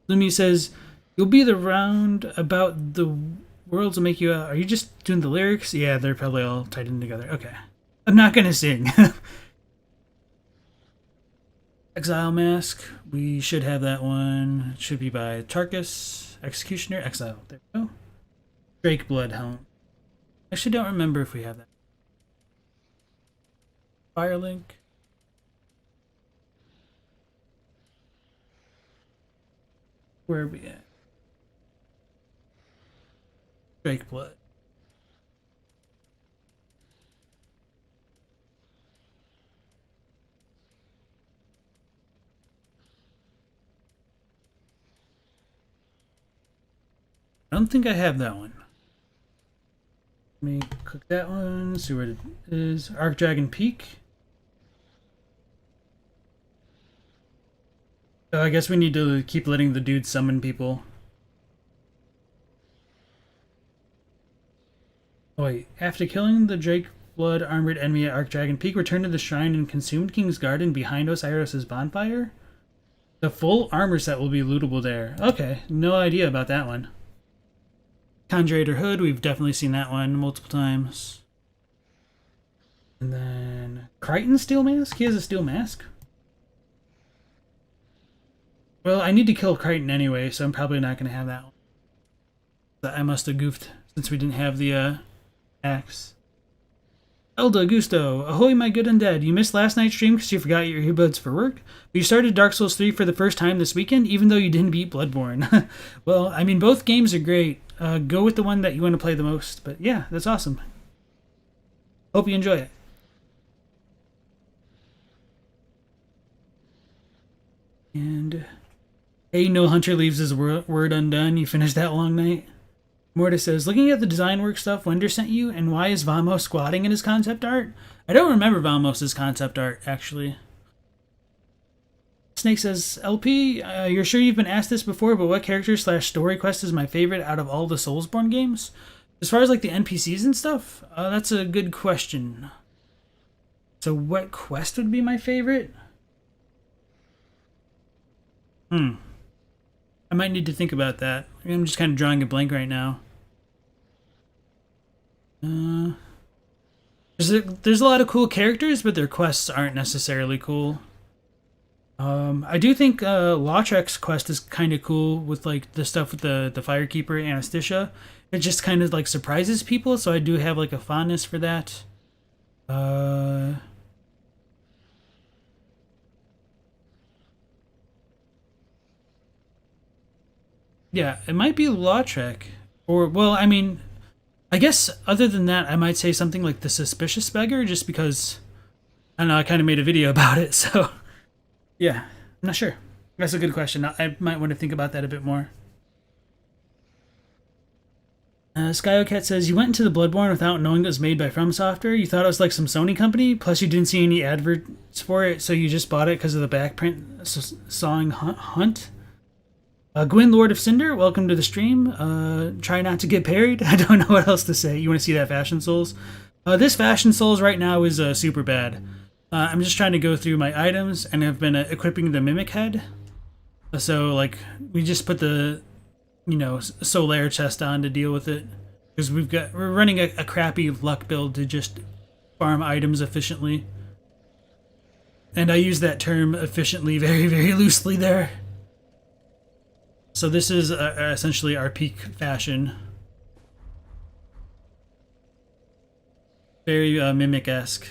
Bloomy says, you'll be the round about the worlds will make you are you just doing the lyrics? Yeah, they're probably all tied in together. Okay. I'm not gonna sing. Exile Mask. We should have that one. It should be by Tarkus. Executioner. Exile. There we go. Drake Blood Helm. I actually don't remember if we have that. Firelink. Where are we at? Drake Blood. I don't think I have that one. Let me click that one, see where it is. Archdragon Peak. Oh, I guess we need to keep letting the dude summon people. Oh wait, after killing the Drake Blood armored enemy at Archdragon Peak, return to the shrine and consumed King's Garden behind Osiris's bonfire? The full armor set will be lootable there. Okay, no idea about that one. Conjurator Hood, we've definitely seen that one multiple times. And then Crichton Steel Mask? He has a steel mask? Well, I need to kill Crichton anyway, so I'm probably not going to have that one. I must have goofed since we didn't have the axe. Elda Gusto, ahoy my good undead. You missed last night's stream because you forgot your earbuds for work, but you started Dark Souls 3 for the first time this weekend, even though you didn't beat Bloodborne. Well, I mean, both games are great. Go with the one that you want to play the most, but yeah, that's awesome. Hope you enjoy it. And hey, no hunter leaves his word undone. You finished that long night? Mortis says, looking at the design work stuff Wender sent you, and why is Vamos squatting in his concept art? I don't remember Vamos' concept art, actually. Snake says, LP, you're sure you've been asked this before, but what character / story quest is my favorite out of all the Soulsborne games? As far as like the NPCs and stuff, that's a good question. So what quest would be my favorite? I might need to think about that. I'm just kind of drawing a blank right now. There's a lot of cool characters, but their quests aren't necessarily cool. I do think Lautrec's quest is kind of cool with like the stuff with the Firekeeper Anastasia. It just kind of like surprises people, so I do have like a fondness for that. Yeah, it might be Lautrec. Or, well, I mean, I guess other than that, I might say something like the Suspicious Beggar, just because, I don't know, I kind of made a video about it, so, yeah, I'm not sure. That's a good question. I might want to think about that a bit more. Skyocat says, you went into the Bloodborne without knowing it was made by From Software. You thought it was like some Sony company, plus you didn't see any adverts for it, so you just bought it because of the backprint sawing hunt. Gwyn, Lord of Cinder, welcome to the stream. Try not to get parried. I don't know what else to say. You want to see that Fashion Souls? This Fashion Souls right now is super bad. I'm just trying to go through my items, and I've been equipping the Mimic Head. So, like, we just put the, Solaire chest on to deal with it. Because we're running a crappy luck build to just farm items efficiently. And I use that term efficiently very, very loosely there. So this is essentially our peak fashion. Very Mimic-esque.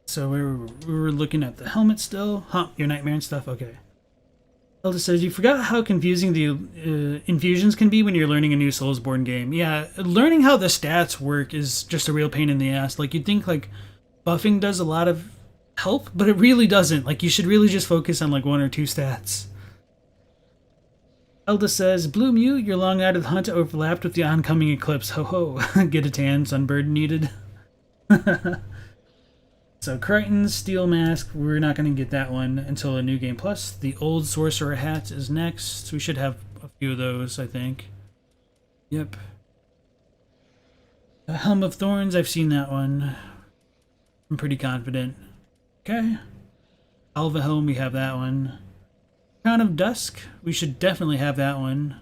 So we were looking at the helmet still. Huh, your nightmare and stuff? Okay. Elda says, you forgot how confusing the infusions can be when you're learning a new Soulsborne game. Yeah, learning how the stats work is just a real pain in the ass. Like, you'd think, like, buffing does a lot of help, but it really doesn't. Like, you should really just focus on, like, 1 or 2 stats. Elda says, Blue Mew, your long night of the hunt overlapped with the oncoming eclipse. Ho ho. Get a tan, sunbird needed. So Crichton's Steel Mask, we're not going to get that one until a New Game Plus. The Old Sorcerer Hat is next. We should have a few of those, I think. Yep. Helm of Thorns, I've seen that one. I'm pretty confident. Okay. Alva Helm, we have that one. Crown of Dusk, we should definitely have that one.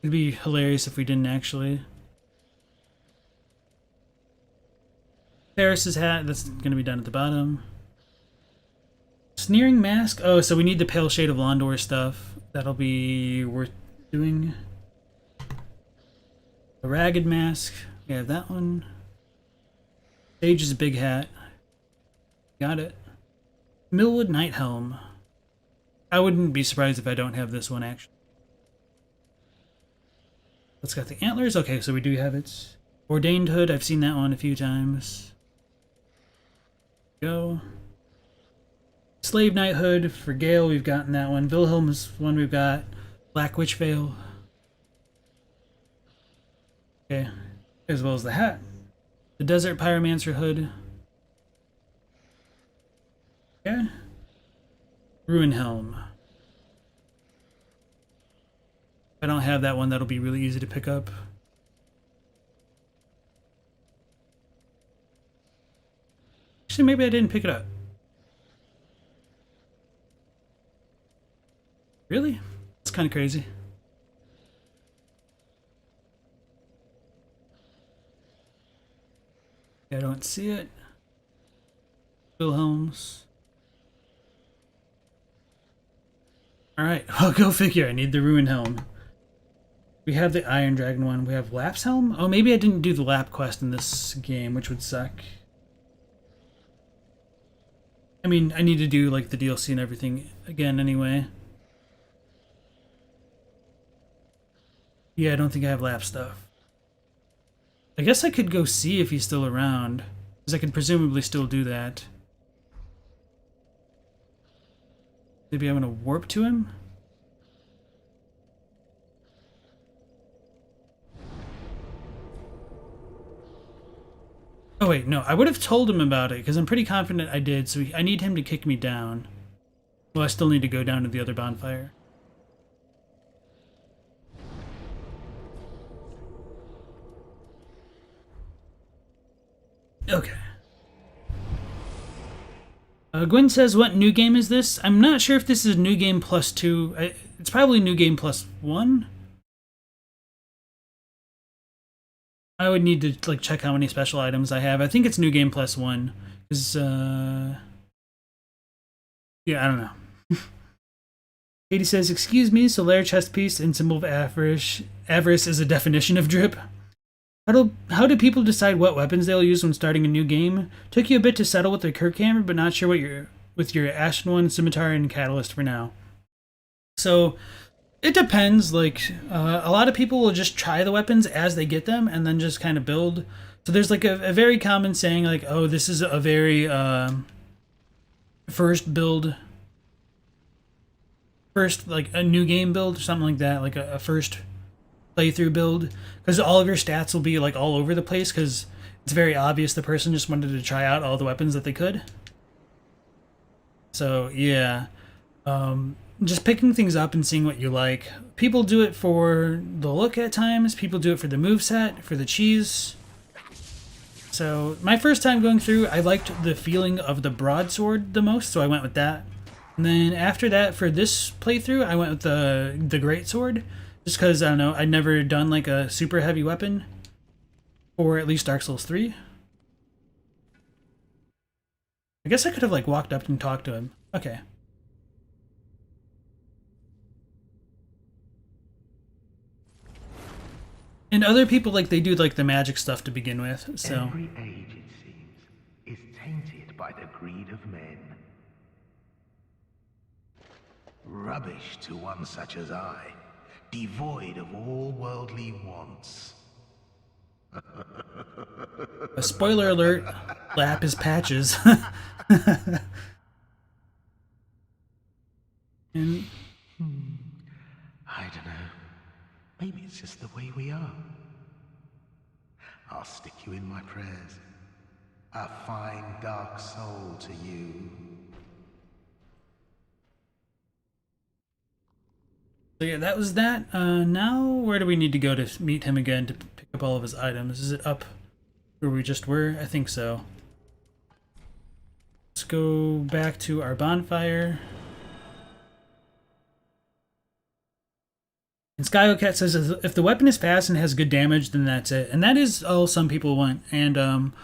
It'd be hilarious if we didn't actually. Ferris's hat, that's going to be done at the bottom. Sneering Mask, oh, so we need the Pale Shade of Londor stuff. That'll be worth doing. The Ragged Mask, we have that one. Sage's Big Hat. Got it. Millwood Night Helm. I wouldn't be surprised if I don't have this one, actually. Let's got the Antlers, okay, so we do have it. Ordained Hood, I've seen that one a few times. Go. Slave Knighthood for Gale, we've gotten that one. Wilhelm's one we've got. Black Witch Veil. Okay. As well as the hat. The Desert Pyromancer Hood. Okay. Ruin Helm. If I don't have that one, that'll be really easy to pick up. Actually, maybe I didn't pick it up. Really? That's kind of crazy. I don't see it. Wilhelm's. Alright, well, go figure. I need the Ruin Helm. We have the Iron Dragon one. We have Lap's Helm? Oh, maybe I didn't do the Lap quest in this game, which would suck. I mean, I need to do, like, the DLC and everything again anyway. Yeah, I don't think I have Lap stuff. I guess I could go see if he's still around, because I could presumably still do that. Maybe I'm gonna warp to him? Oh wait, no, I would have told him about it, because I'm pretty confident I did, so I need him to kick me down. Well, I still need to go down to the other bonfire. Okay. Gwen says, what new game is this? I'm not sure if this is New Game Plus 2. It's probably New Game Plus 1. I would need to like check how many special items I have. I think it's New Game Plus 1. Because, yeah, I don't know. Katie says, excuse me, Solaire chest piece and symbol of avarice is a definition of drip. How do people decide what weapons they'll use when starting a new game? Took you a bit to settle with the Kirkhammer, but not sure what with your Ashen One, Scimitar, and Catalyst for now. So it depends. Like a lot of people will just try the weapons as they get them, and then just kind of build. So there's like a very common saying like, "Oh, this is a very first build, first like a new game build or something like that, like a first playthrough build, because all of your stats will be like all over the place because it's very obvious the person just wanted to try out all the weapons that they could. So yeah, just picking things up and seeing what you like. People do it for the look at times. People do it for the moveset, for the cheese. So my first time going through, I liked the feeling of the broadsword the most, so I went with that. And then after that, for this playthrough, I went with the greatsword, just because I don't know, I'd never done like a super heavy weapon, or at least Dark Souls 3. I guess I could have like walked up and talked to him. Okay. And other people, like, they do like the magic stuff to begin with, so. Every age, it seems, is tainted by the greed of men. Rubbish to one such as I, devoid of all worldly wants. A spoiler alert, lap is patches. And I don't know. Maybe it's just the way we are. I'll stick you in my prayers. A fine dark soul to you. so yeah, that was that. Now where do we need to go to meet him again to pick up all of his items? Is it up where we just were? I think so. Let's go back to our bonfire. And Skyocat says if the weapon is fast and has good damage, then that's it. And that is all some people want. And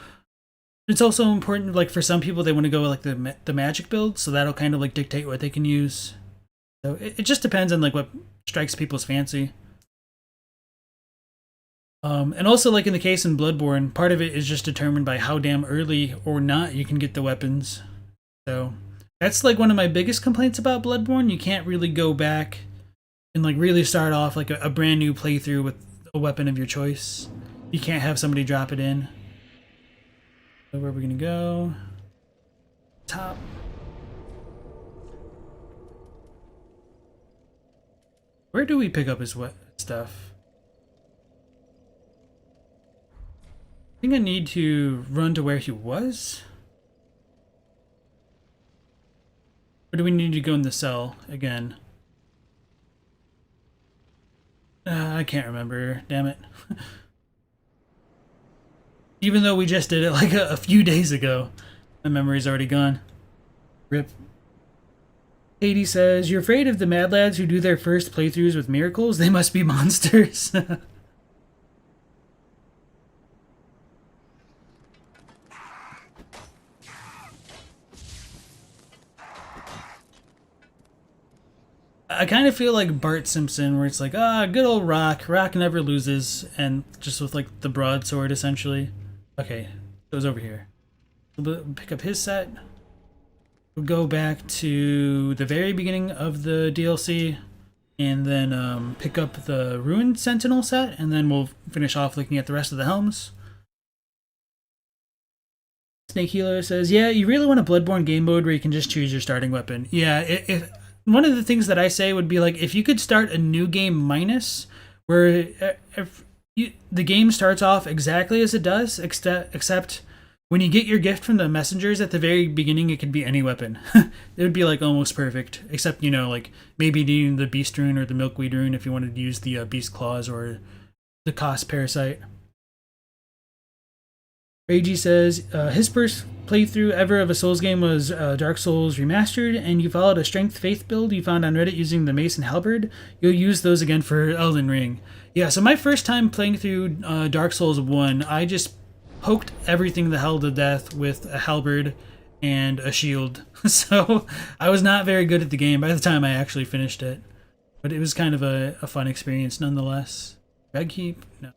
it's also important, like for some people, they want to go with like the magic build, so that'll kind of like dictate what they can use. So it just depends on like what strikes people's fancy. And also, like in the case in Bloodborne, part of it is just determined by how damn early or not you can get the weapons. So that's like one of my biggest complaints about Bloodborne. You can't really go back and like really start off like a brand new playthrough with a weapon of your choice. You can't have somebody drop it in. So where are we gonna go? Top. Where do we pick up his stuff? I think I need to run to where he was? Or do we need to go in the cell again? I can't remember, damn it. Even though we just did it like a few days ago, my memory's already gone. Rip. Katie says, you're afraid of the mad lads who do their first playthroughs with miracles? They must be monsters. I kind of feel like Bart Simpson, where it's like, good old Rock. Rock never loses, and just with like the broadsword, essentially. Okay, it was over here. We'll pick up his set. We'll go back to the very beginning of the DLC, and then pick up the Ruined Sentinel set, and then we'll finish off looking at the rest of the helms. Snake Healer says, yeah, you really want a Bloodborne game mode where you can just choose your starting weapon. Yeah, one of the things that I say would be like if you could start a new game minus, where the game starts off exactly as it does, except when you get your gift from the messengers at the very beginning, it could be any weapon. It would be like almost perfect, except, you know, like maybe needing the Beast Rune or the Milkweed Rune if you wanted to use the Beast Claws or the Cost Parasite. Reiji says, his first playthrough ever of a Souls game was Dark Souls Remastered, and you followed a Strength Faith build you found on Reddit using the Mace and Halberd. You'll use those again for Elden Ring. Yeah, so my first time playing through Dark Souls 1, I just poked everything the hell to death with a halberd and a shield. So I was not very good at the game by the time I actually finished it. But it was kind of a fun experience nonetheless. Bagkeep? No.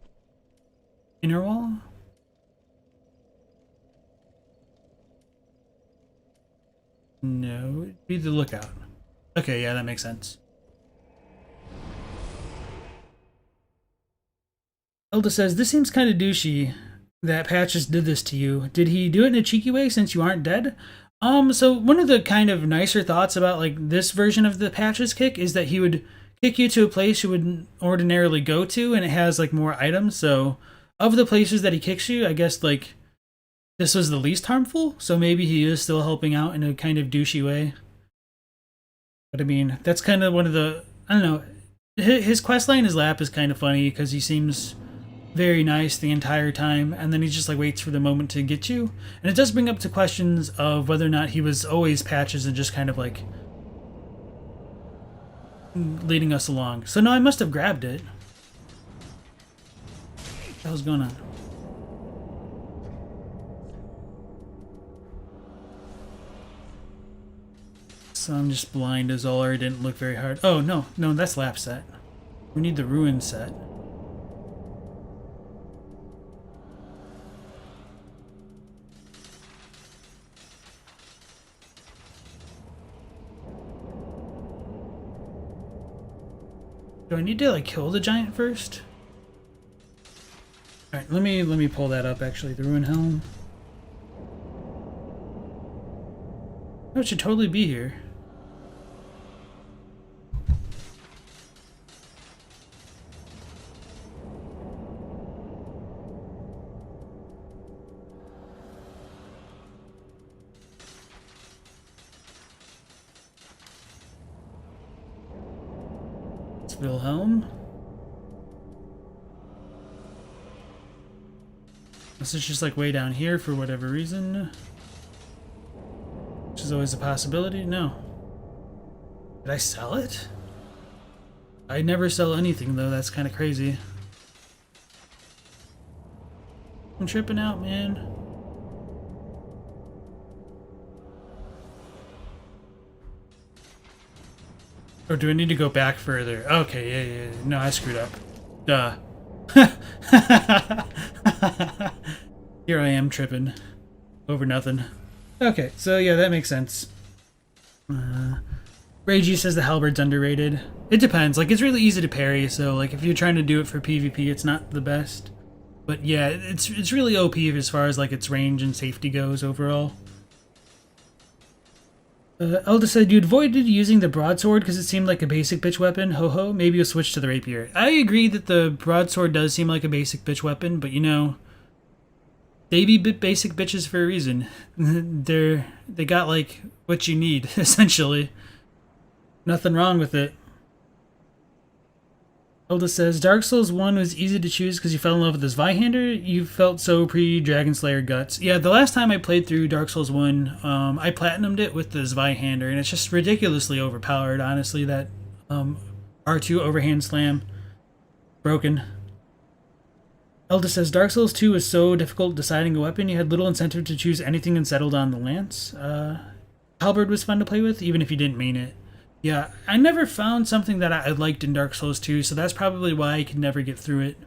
Inner Wall? No, it'd be the Lookout. Okay, yeah, that makes sense. Elda says, this seems kind of douchey that Patches did this to you. Did he do it in a cheeky way since you aren't dead? So one of the kind of nicer thoughts about like this version of the patches kick is that he would kick you to a place you wouldn't ordinarily go to, and it has like more items. So of the places that he kicks you, I guess like this was the least harmful. So maybe he is still helping out in a kind of douchey way. But I mean, that's kind of one of the, I don't know. His questline, his lap is kind of funny because he seems very nice the entire time, and then he just like waits for the moment to get you. And it does bring up to questions of whether or not he was always patches and just kind of like leading us along. So no, I must have grabbed it. What the hell's going on? So I'm just blind as all, or it didn't look very hard. Oh no, no, that's lap set. We need the ruin set. Do I need to like kill the giant first? All right, let me pull that up. Actually, the ruin helm. Oh, it should totally be here. It's Wilhelm. This is just like way down here for whatever reason. Which is always a possibility. No. Did I sell it? I never sell anything though, that's kind of crazy. I'm tripping out, man. Or do I need to go back further? Okay, yeah. No, I screwed up. Duh. Here I am tripping over nothing. Okay, so yeah, that makes sense. Reiji says the halberd's underrated. It depends. Like, it's really easy to parry, so like if you're trying to do it for PvP, it's not the best. But yeah, it's really OP as far as like its range and safety goes overall. Elda said you avoided using the broadsword because it seemed like a basic bitch weapon. Ho ho, maybe you'll switch to the rapier. I agree that the broadsword does seem like a basic bitch weapon, but you know, they be basic bitches for a reason. They got like what you need essentially. Nothing wrong with it. Elda says Dark Souls 1 was easy to choose because you fell in love with this Vihander. You felt so pre-Dragon Slayer guts. Yeah, the last time I played through Dark Souls 1, I platinumed it with this Vihander, and it's just ridiculously overpowered, honestly. That R2 overhand slam. Broken. Elda says Dark Souls 2 was so difficult deciding a weapon, you had little incentive to choose anything and settled on the lance. Halberd was fun to play with, even if you didn't mean it. Yeah, I never found something that I liked in Dark Souls 2, so that's probably why I could never get through it,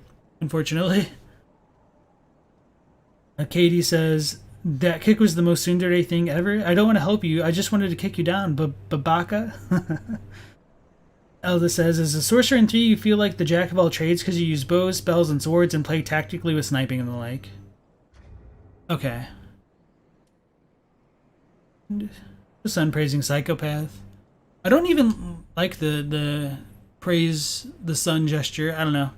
unfortunately. Katie says, that kick was the most tsundere thing ever. I don't want to help you, I just wanted to kick you down, babaka. Elda says, as a sorcerer in 3, you feel like the jack of all trades because you use bows, spells, and swords and play tactically with sniping and the like. Okay. The sun praising psychopath. I don't even like the praise the sun gesture. I don't know.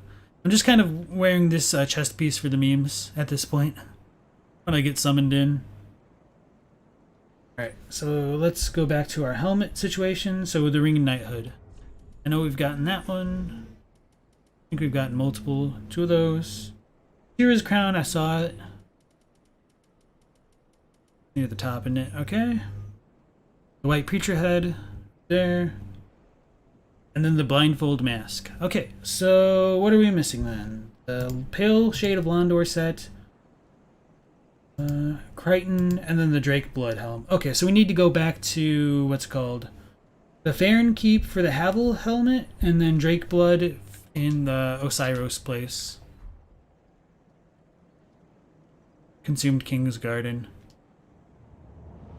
I'm just kind of wearing this chest piece for the memes at this point when I get summoned in. Alright, so let's go back to our helmet situation. So with the Ring of Knighthood. I know we've gotten that one. I think we've gotten multiple. 2 of those. Kira's crown, I saw it. Near the top, isn't it? Okay. The white preacher head. There. And then the blindfold mask. Okay, so what are we missing then? The Pale Shade of Londor set. Crichton, and then the Drake Blood helm. Okay, so we need to go back to, what's it called? The Farron Keep for the Havel helmet, and then Drake Blood in the Osiros place. Consumed King's Garden.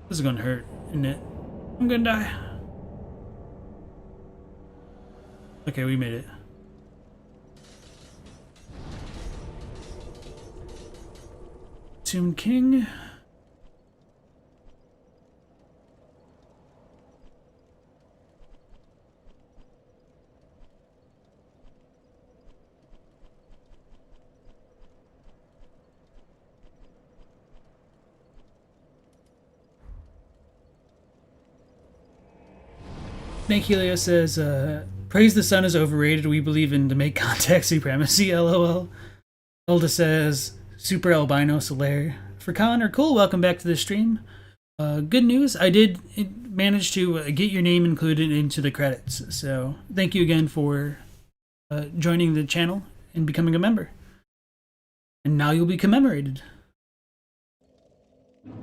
This is gonna hurt, isn't it? I'm gonna die. Okay, we made it. Tomb King. Snake Helio says, praise the sun is overrated. We believe in to make contact supremacy, lol. Elda says, super albino Solaire. For Connor, cool, welcome back to the stream. Good news, I did manage to get your name included into the credits. So thank you again for joining the channel and becoming a member. And now you'll be commemorated.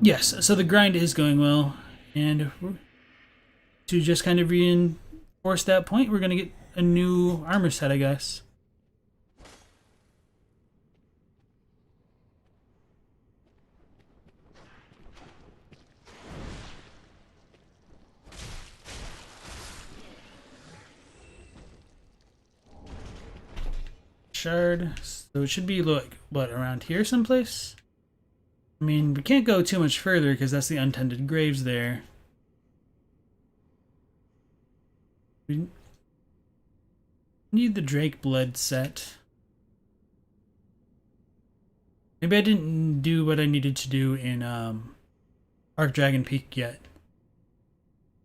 Yes, so the grind is going well. And to just kind of reinforce that point, we're going to get a new armor set, I guess. Shard. So it should be like, what, around here someplace? I mean, we can't go too much further because that's the untended graves there. We need the Drake blood set. Maybe I didn't do what I needed to do in Archdragon Peak yet.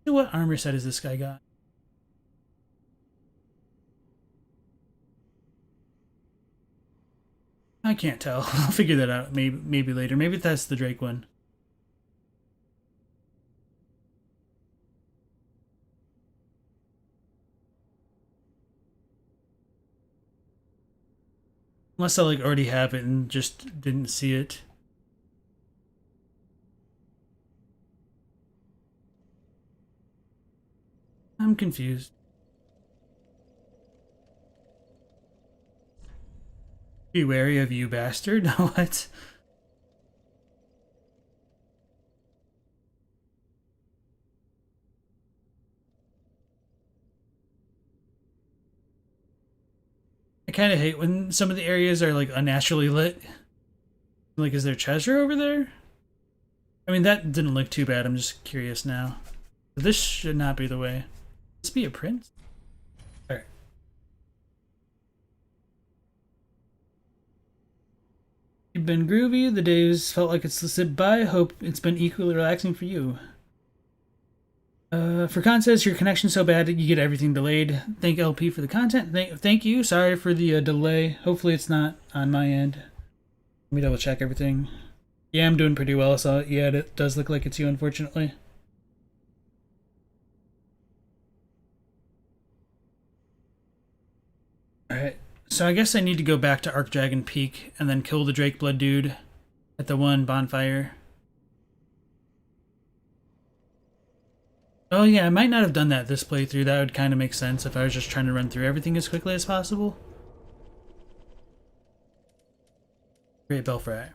What armor set has this guy got? I can't tell. I'll figure that out maybe later. Maybe that's the Drake one. Unless I like already have it and just didn't see it. I'm confused. Be wary of you, bastard. What? I kind of hate when some of the areas are like unnaturally lit. Like, is there treasure over there? I mean, that didn't look too bad. I'm just curious now. This should not be the way. This be a prince? Alright. You've been groovy. The days felt like it's slipped by. Hope it's been equally relaxing for you. For Con says your connection's so bad that you get everything delayed. Thank LP for the content. Thank you. Sorry for the delay. Hopefully it's not on my end. Let me double check everything. Yeah, I'm doing pretty well. So yeah, it does look like it's you, unfortunately. Alright. So I guess I need to go back to Archdragon Peak and then kill the Drake Blood dude at the one bonfire. Oh yeah, I might not have done that this playthrough. That would kind of make sense if I was just trying to run through everything as quickly as possible. Great Belfry.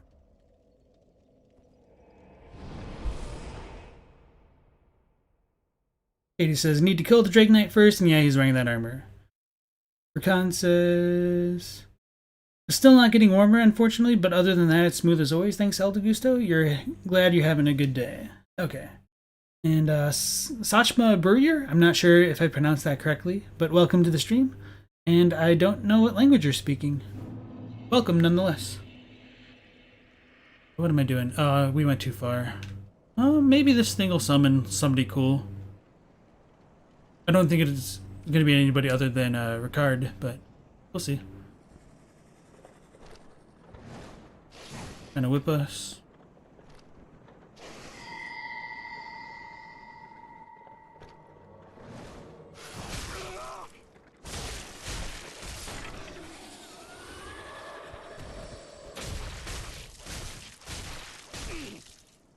Katie says, need to kill the Drake Knight first, and yeah, he's wearing that armor. Rakan says, still not getting warmer, unfortunately, but other than that, it's smooth as always. Thanks, El Gusto. You're glad you're having a good day. Okay. And Sachma Burrier, I'm not sure if I pronounced that correctly, but welcome to the stream. And I don't know what language you're speaking. Welcome nonetheless. What am I doing? We went too far. Maybe this thing will summon somebody cool. I don't think it's going to be anybody other than Ricard, but we'll see. Gonna whip us.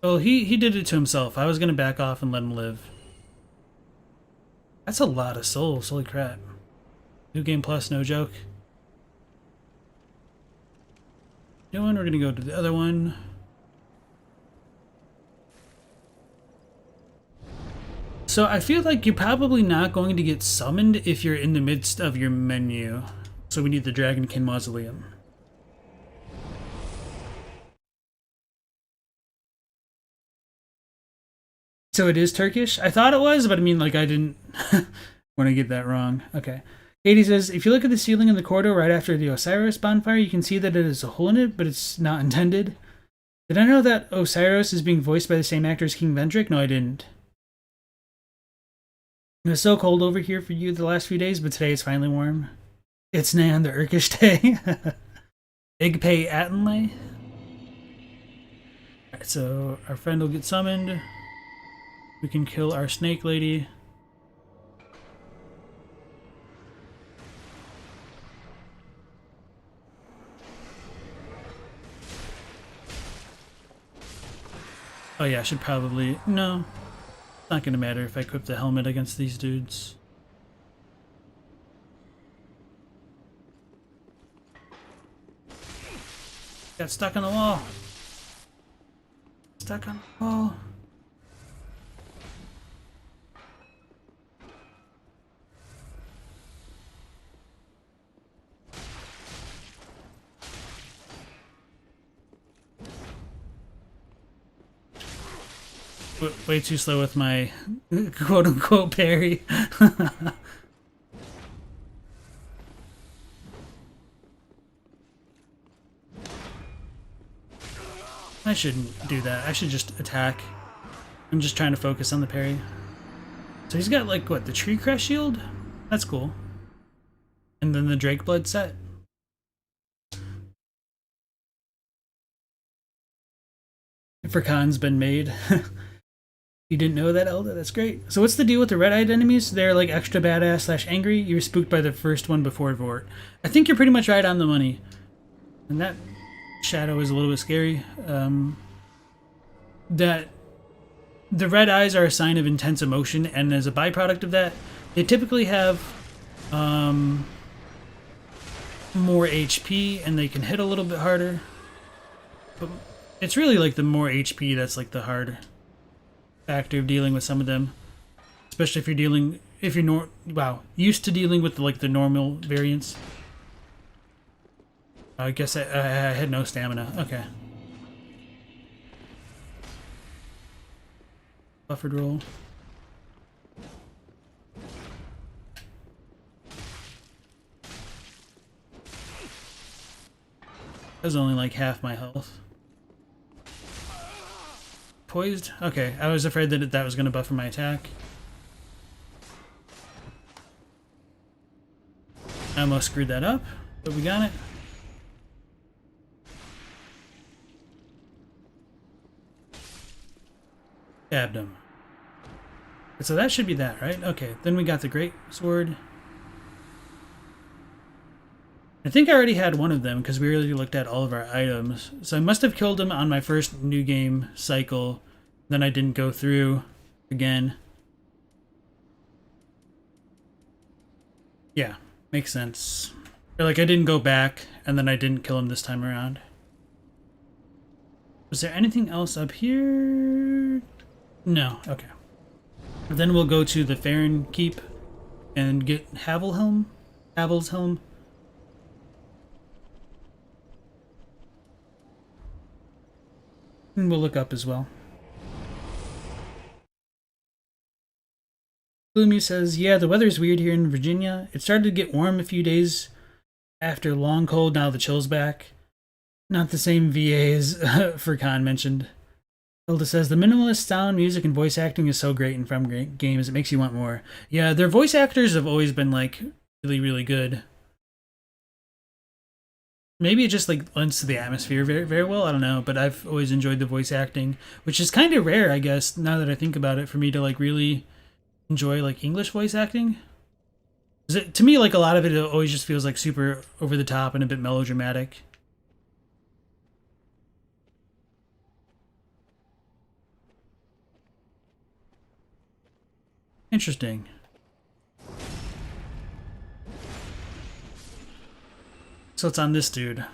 Well, he did it to himself. I was gonna back off and let him live. That's a lot of souls, holy crap. New Game Plus, no joke. New one, we're gonna go to the other one. So I feel like you're probably not going to get summoned if you're in the midst of your menu. So we need the Dragonkin Mausoleum. So it is Turkish? I thought it was, but I mean, like, I didn't want to get that wrong. Okay. Katie says, if you look at the ceiling in the corridor right after the Osiris bonfire, you can see that it is a hole in it, but it's not intended. Did I know that Osiris is being voiced by the same actor as King Vendrick? No, I didn't. It was so cold over here for you the last few days, but today it's finally warm. It's Nan, the Urkish day. Igpay Attenley. Alright, so our friend will get summoned. We can kill our snake lady. Oh yeah, I should probably... No. It's not gonna matter if I equip the helmet against these dudes. Got stuck on the wall. Stuck on the wall. Way too slow with my quote-unquote parry. I shouldn't do that. I should just attack. I'm just trying to focus on the parry. So he's got, like, what, the Tree Crest shield? That's cool. And then the Drake Blood set. Furkan's been made. You didn't know that, Elda? That's great. So what's the deal with the red-eyed enemies? They're, like, extra badass / angry? You were spooked by the first one before Vort. I think you're pretty much right on the money. And that shadow is a little bit scary. That the red eyes are a sign of intense emotion, and as a byproduct of that, they typically have more HP and they can hit a little bit harder. But it's really like the more HP that's like the hard factor of dealing with some of them, especially if you're used to dealing with like the normal variants. I guess I had no stamina. Okay. Buffered roll. That was only like half my health. Poised? Okay, I was afraid that that was going to buffer my attack. I almost screwed that up, but we got it. Stabbed him. So that should be that, right? Okay, then we got the Great Sword. I think I already had one of them because we already looked at all of our items. So I must have killed him on my first new game cycle. Then I didn't go through again. Yeah, makes sense. Or like I didn't go back and then I didn't kill him this time around. Was there anything else up here? No, okay. Then we'll go to the Farron Keep and get Havel's Helm. And we'll look up as well. Gloomy says, yeah, the weather's weird here in Virginia. It started to get warm a few days after long cold, now the chill's back. Not the same VA as Furkan mentioned. Hilda says, the minimalist sound, music, and voice acting is so great in From games, it makes you want more. Yeah, their voice actors have always been, like, really, really good. Maybe it just, like, lends to the atmosphere very, very well, I don't know, but I've always enjoyed the voice acting, which is kind of rare, I guess, now that I think about it, for me to, like, really enjoy, like, English voice acting. To me, like, a lot of it always just feels, like, super over the top and a bit melodramatic. Interesting. So it's on this dude.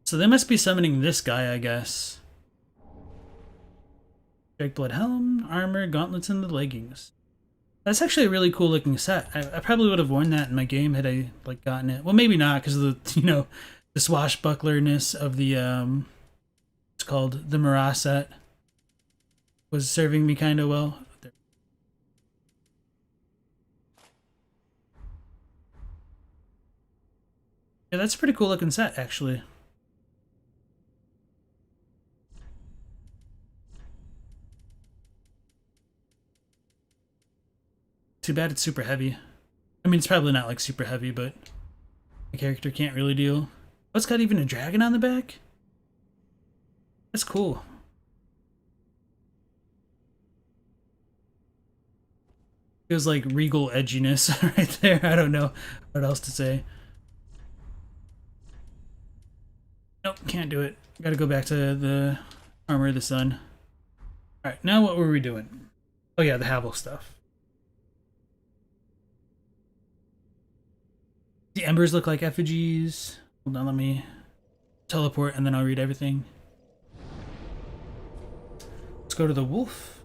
So they must be summoning this guy, I guess. Drake-blood helm, armor, gauntlets, and the leggings. That's actually a really cool looking set. I probably would have worn that in my game had I like gotten it. Well, maybe not because of the the swashbucklerness of the it's called the Mara set was serving me kind of well. Yeah, that's a pretty cool looking set actually. too bad it's super heavy. I mean, it's probably not like super heavy, but the character can't really deal. Oh, it's got even a dragon on the back? That's cool. Feels like regal edginess right there. I don't know what else to say. Nope, can't do it. Gotta go back to the Armor of the Sun. Alright, now what were we doing? Oh yeah, the Havel stuff. The embers look like effigies. Hold on, let me teleport and then I'll read everything. Let's go to the wolf.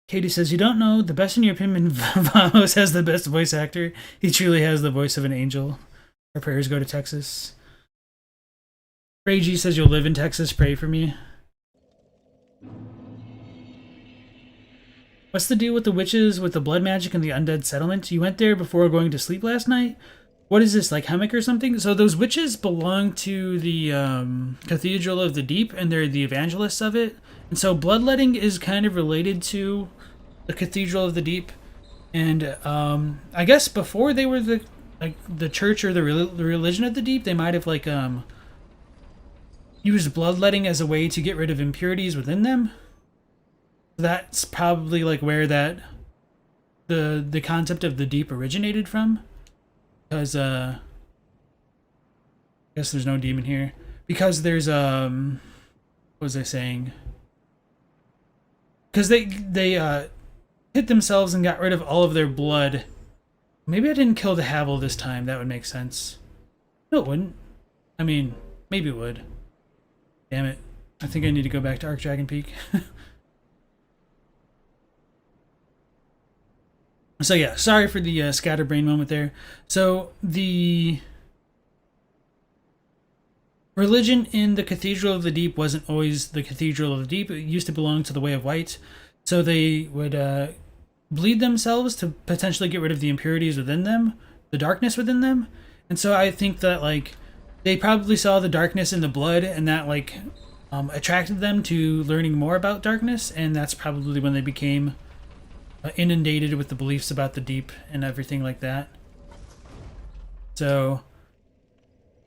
Katie says, you don't know, the best in your opinion, Vamos has the best voice actor. He truly has the voice of an angel. Our prayers go to Texas. Ray G says, you'll live in Texas, pray for me. What's the deal with the witches, with the blood magic and the undead settlement? You went there before going to sleep last night? What is this, like Hemmick or something? So those witches belong to the Cathedral of the Deep, and they're the evangelists of it. And so bloodletting is kind of related to the Cathedral of the Deep. And I guess before they were the church or the religion of the Deep, they might have like used bloodletting as a way to get rid of impurities within them. That's probably like where that the concept of the Deep originated from. Because I guess there's no demon here. Because there's what was I saying? Because they hit themselves and got rid of all of their blood. Maybe I didn't kill the Havel this time. That would make sense. No, it wouldn't. I mean, maybe it would. Damn it. I think I need to go back to Archdragon Peak. So yeah, sorry for the scatterbrain moment there. So the religion in the Cathedral of the Deep wasn't always the Cathedral of the Deep. It used to belong to the Way of White. So they would bleed themselves to potentially get rid of the impurities within them, the darkness within them. And so I think that like they probably saw the darkness in the blood, and that like attracted them to learning more about darkness, and that's probably when they became inundated with the beliefs about the deep and everything like that. So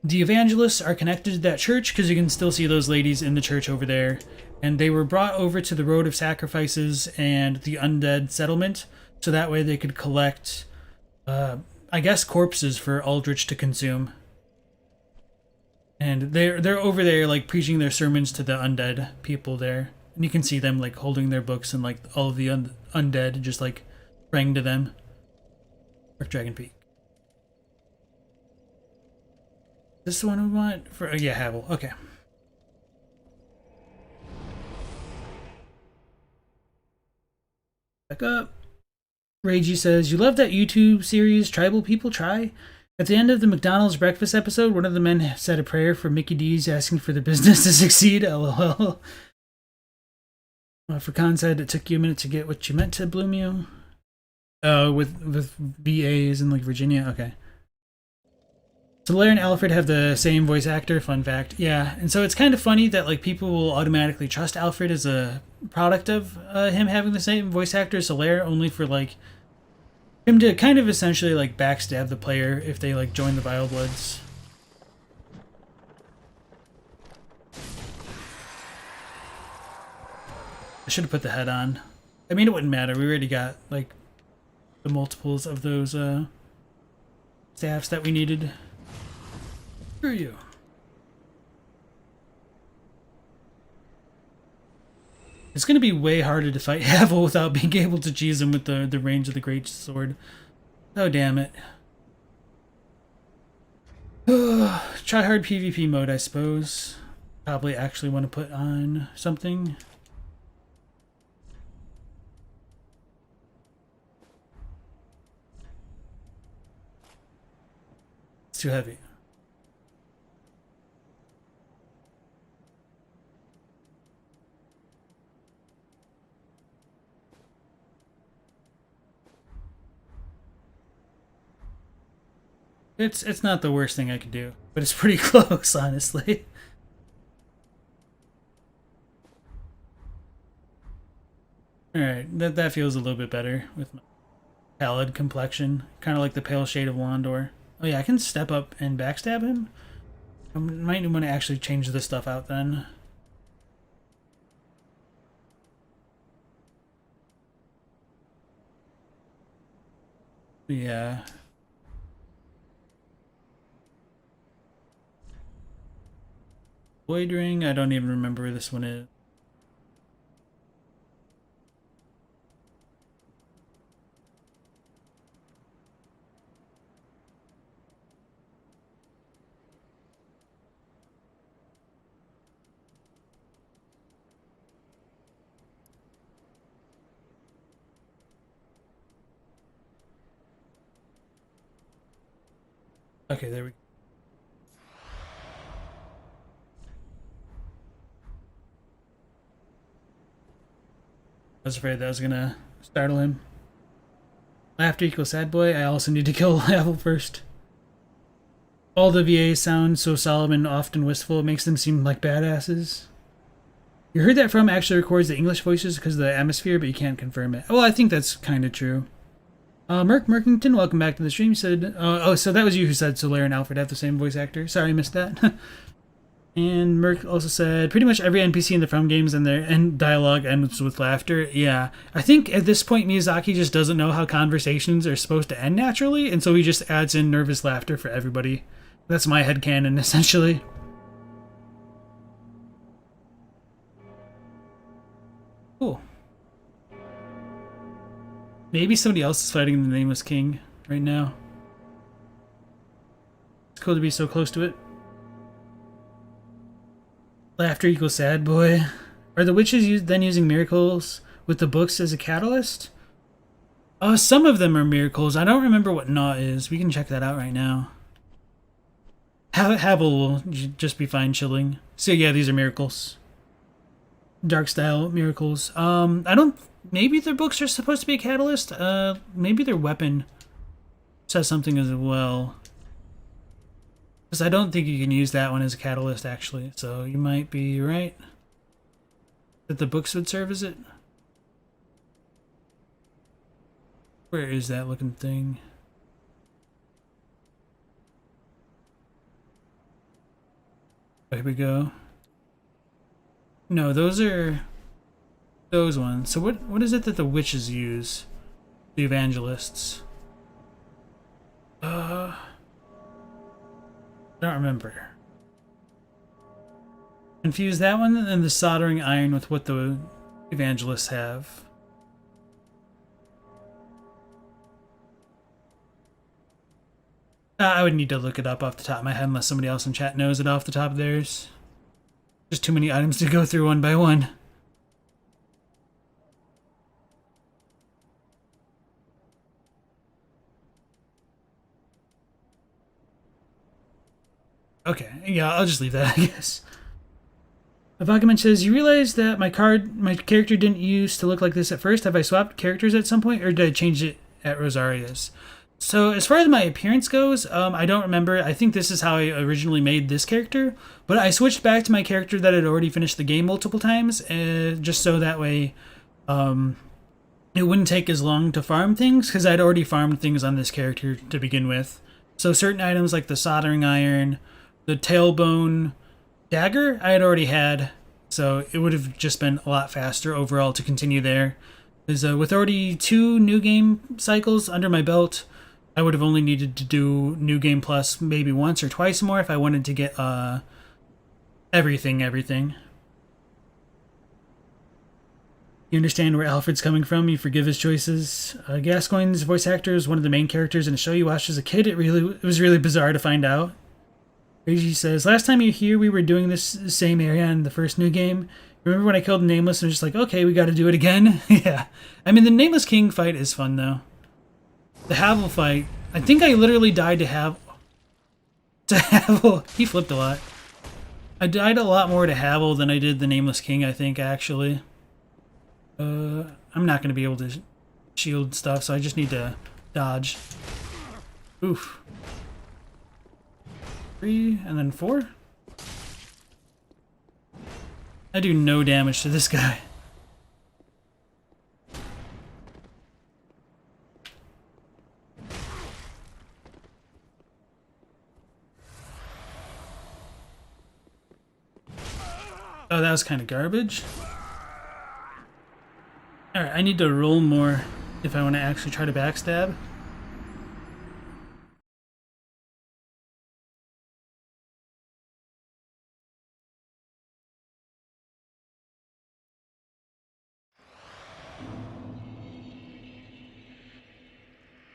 the evangelists are connected to that church because you can still see those ladies in the church over there, and they were brought over to the Road of Sacrifices and the undead settlement so that way they could collect I guess corpses for Aldrich to consume. And they're over there like preaching their sermons to the undead people there. And you can see them like holding their books and like all of the undead just like praying to them. Dragon Peak. This is the one we want for yeah, Havel. Okay. Back up. Ragey says, you love that YouTube series Tribal People Try? At the end of the McDonald's breakfast episode, one of the men said a prayer for Mickey D's asking for the business to succeed. LOL. Furkan said it took you a minute to get what you meant to bloom you. With VAs in like Virginia. Okay. So Larry and Alfred have the same voice actor. Fun fact. Yeah, and so it's kind of funny that like people will automatically trust Alfred as a product of him having the same voice actor as Solaire, only for like him to kind of essentially like backstab the player if they like join the Vile Bloods. I should have put the head on. I mean, it wouldn't matter. We already got like the multiples of those staffs that we needed. Who are you? It's going to be way harder to fight Havel without being able to cheese him with the range of the Great Sword. Oh, damn it. Try hard PvP mode, I suppose. Probably actually want to put on something. It's too heavy. It's not the worst thing I could do, but it's pretty close, honestly. Alright, that feels a little bit better with my pallid complexion. Kind of like the pale shade of Londor. Oh yeah, I can step up and backstab him? I might want to actually change this stuff out then. Yeah. Loitering, I don't even remember where this one is. Okay, there we go. I was afraid that was gonna startle him. Laughter equals sad boy. I also need to kill Apple first. All the VAs sound so solemn and often wistful, it makes them seem like badasses. You heard that from actually records the English voices because of the atmosphere, but you can't confirm it. Well, I think that's kind of true. Merkington, welcome back to the stream. Said, oh, so that was you who said Solaire and Alfred have the same voice actor. Sorry, I missed that. And Merc also said, pretty much every NPC in the From games and their end dialogue ends with laughter. Yeah, I think at this point Miyazaki just doesn't know how conversations are supposed to end naturally, and so he just adds in nervous laughter for everybody. That's my headcanon, essentially. Cool. Maybe somebody else is fighting the Nameless King right now. It's cool to be so close to it. Laughter equals sad boy. Are the witches then using miracles with the books as a catalyst? Some of them are miracles. I don't remember what Gnaw is. We can check that out right now. Havel will just be fine chilling. So yeah, these are miracles. Dark style miracles. I don't... Maybe their books are supposed to be a catalyst? Maybe their weapon says something as well. Because I don't think you can use that one as a catalyst, actually. So you might be right. That the books would serve as it? Where is that looking thing? Oh, here we go. No, those are... those ones. So what is it that the witches use? The evangelists. I don't remember. Confuse that one and the soldering iron with what the evangelists have. I would need to look it up off the top of my head unless somebody else in chat knows it off the top of theirs. There's too many items to go through one by one. Okay, yeah, I'll just leave that, I guess. Vagaman says, you realize that my character didn't used to look like this at first? Have I swapped characters at some point, or did I change it at Rosaria's? So, as far as my appearance goes, I don't remember. I think this is how I originally made this character, but I switched back to my character that had already finished the game multiple times, just so that way it wouldn't take as long to farm things, because I'd already farmed things on this character to begin with. So certain items like the soldering iron, the tailbone dagger I had already had, so it would have just been a lot faster overall to continue there. Because with already 2 new game cycles under my belt, I would have only needed to do New Game Plus maybe once or twice more if I wanted to get everything. You understand where Alfred's coming from, you forgive his choices. Gascoigne's voice actor is one of the main characters in a show you watched as a kid. It was really bizarre to find out. Reggie says, last time you were here, we were doing this same area in the first new game. Remember when I killed Nameless and was just like, okay, we gotta do it again? Yeah. I mean, the Nameless King fight is fun, though. The Havel fight, I think I literally died to Havel. He flipped a lot. I died a lot more to Havel than I did the Nameless King, I think, actually. I'm not gonna be able to shield stuff, so I just need to dodge. Oof. 3, and then 4. I do no damage to this guy. Oh, that was kind of garbage. Alright, I need to roll more if I want to actually try to backstab.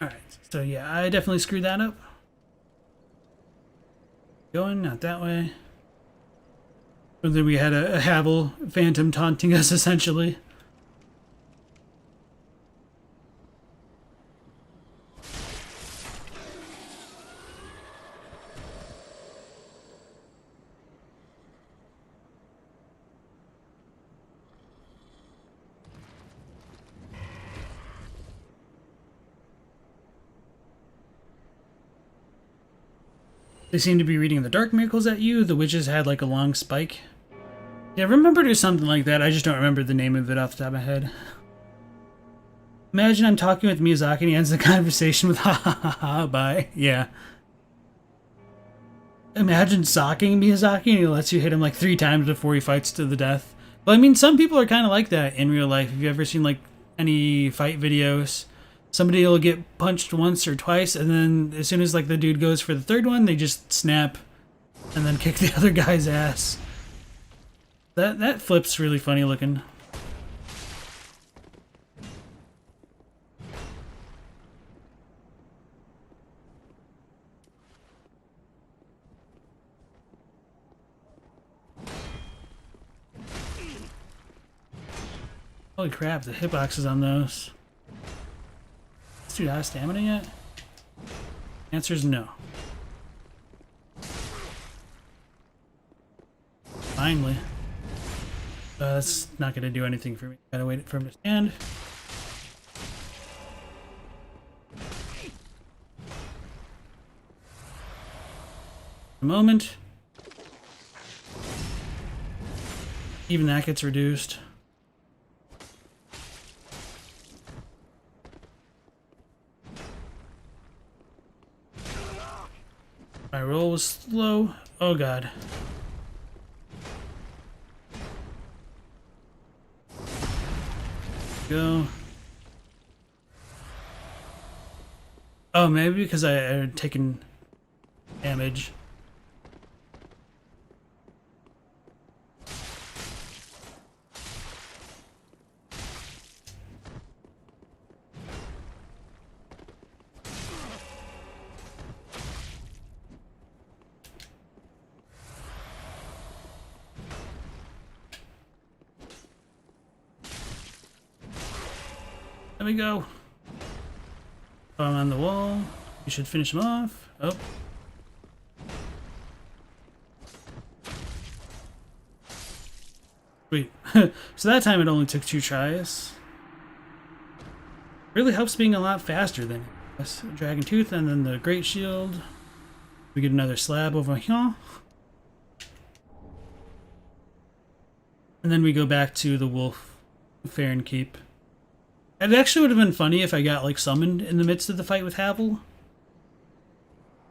Alright, so yeah, I definitely screwed that up. Going, not that way. But then we had a Havel Phantom taunting us, essentially. They seem to be reading the Dark Miracles at you. The witches had like a long spike. Yeah, I remember there's something like that. I just don't remember the name of it off the top of my head. Imagine I'm talking with Miyazaki and he ends the conversation with ha ha ha ha, bye. Yeah. Imagine socking Miyazaki and he lets you hit him like 3 times before he fights to the death. Well, I mean, some people are kind of like that in real life. Have you ever seen like any fight videos? Somebody will get punched once or twice, and then as soon as like the dude goes for the 3rd one, they just snap and then kick the other guy's ass. That flip's really funny looking. Holy crap, the hitboxes on those. This dude out of stamina yet? Answer is no. Finally. That's not going to do anything for me. Gotta wait for him to stand. A moment. Even that gets reduced. My roll was slow. Oh god. Go. Oh, maybe because I had taken damage. There we go. Oh, I'm on the wall. You should finish him off. Oh. Sweet. So that time it only took 2 tries. Really helps being a lot faster than this. Dragon Tooth and then the Great Shield. We get another slab over here. And then we go back to the Wolf Fair and Keep. It actually would have been funny if I got like summoned in the midst of the fight with Havel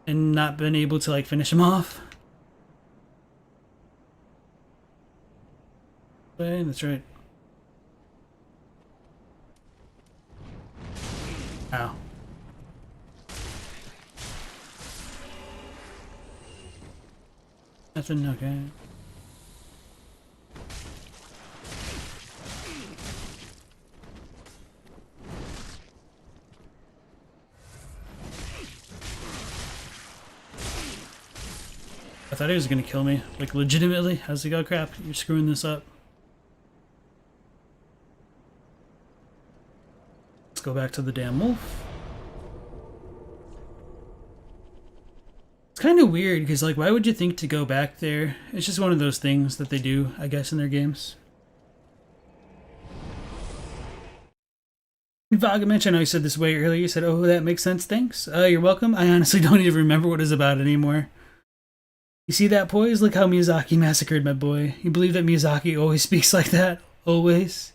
and not been able to like finish him off. Okay, that's right. Ow. Nothing, okay. I thought he was gonna kill me, like legitimately. I was like, oh crap, you're screwing this up. Let's go back to the damn wolf. It's kind of weird, because like, why would you think to go back there? It's just one of those things that they do, I guess, in their games. Vagamitch, I know you said this way earlier. You said, oh, that makes sense, thanks. You're welcome. I honestly don't even remember what it's about anymore. You see that poise? Look how Miyazaki massacred my boy. You believe that Miyazaki always speaks like that? Always?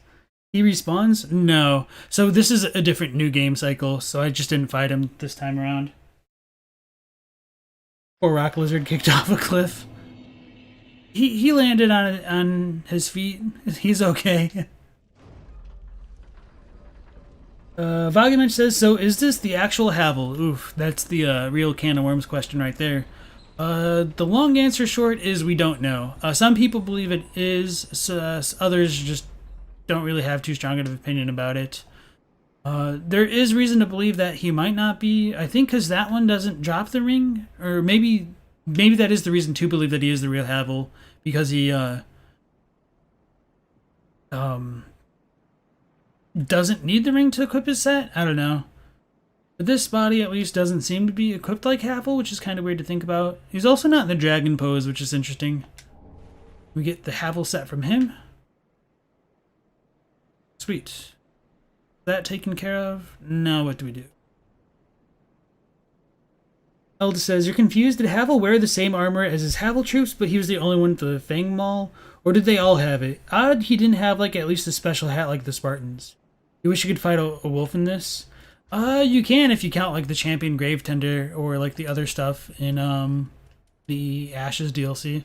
He respawns? No. So this is a different new game cycle, so I just didn't fight him this time around. Poor rock lizard kicked off a cliff. He landed on his feet. He's okay. Vagament says, so is this the actual Havel? Oof, that's the real can of worms question right there. The long answer short is we don't know. Some people believe it is, so, others just don't really have too strong of an opinion about it. There is reason to believe that he might not be. I think because that one doesn't drop the ring, or maybe that is the reason to believe that he is the real Havel, because he doesn't need the ring to equip his set. I don't know. But this body at least doesn't seem to be equipped like Havel, which is kind of weird to think about. He's also not in the dragon pose, which is interesting. We get the Havel set from him. Sweet. That taken care of? Now what do we do? Elda says, you're confused? Did Havel wear the same armor as his Havel troops, but he was the only one with the Fang Maul? Or did they all have it? Odd he didn't have like at least a special hat like the Spartans. You wish you could fight a wolf in this? You can if you count like the Champion Gravetender or like the other stuff in the Ashes DLC.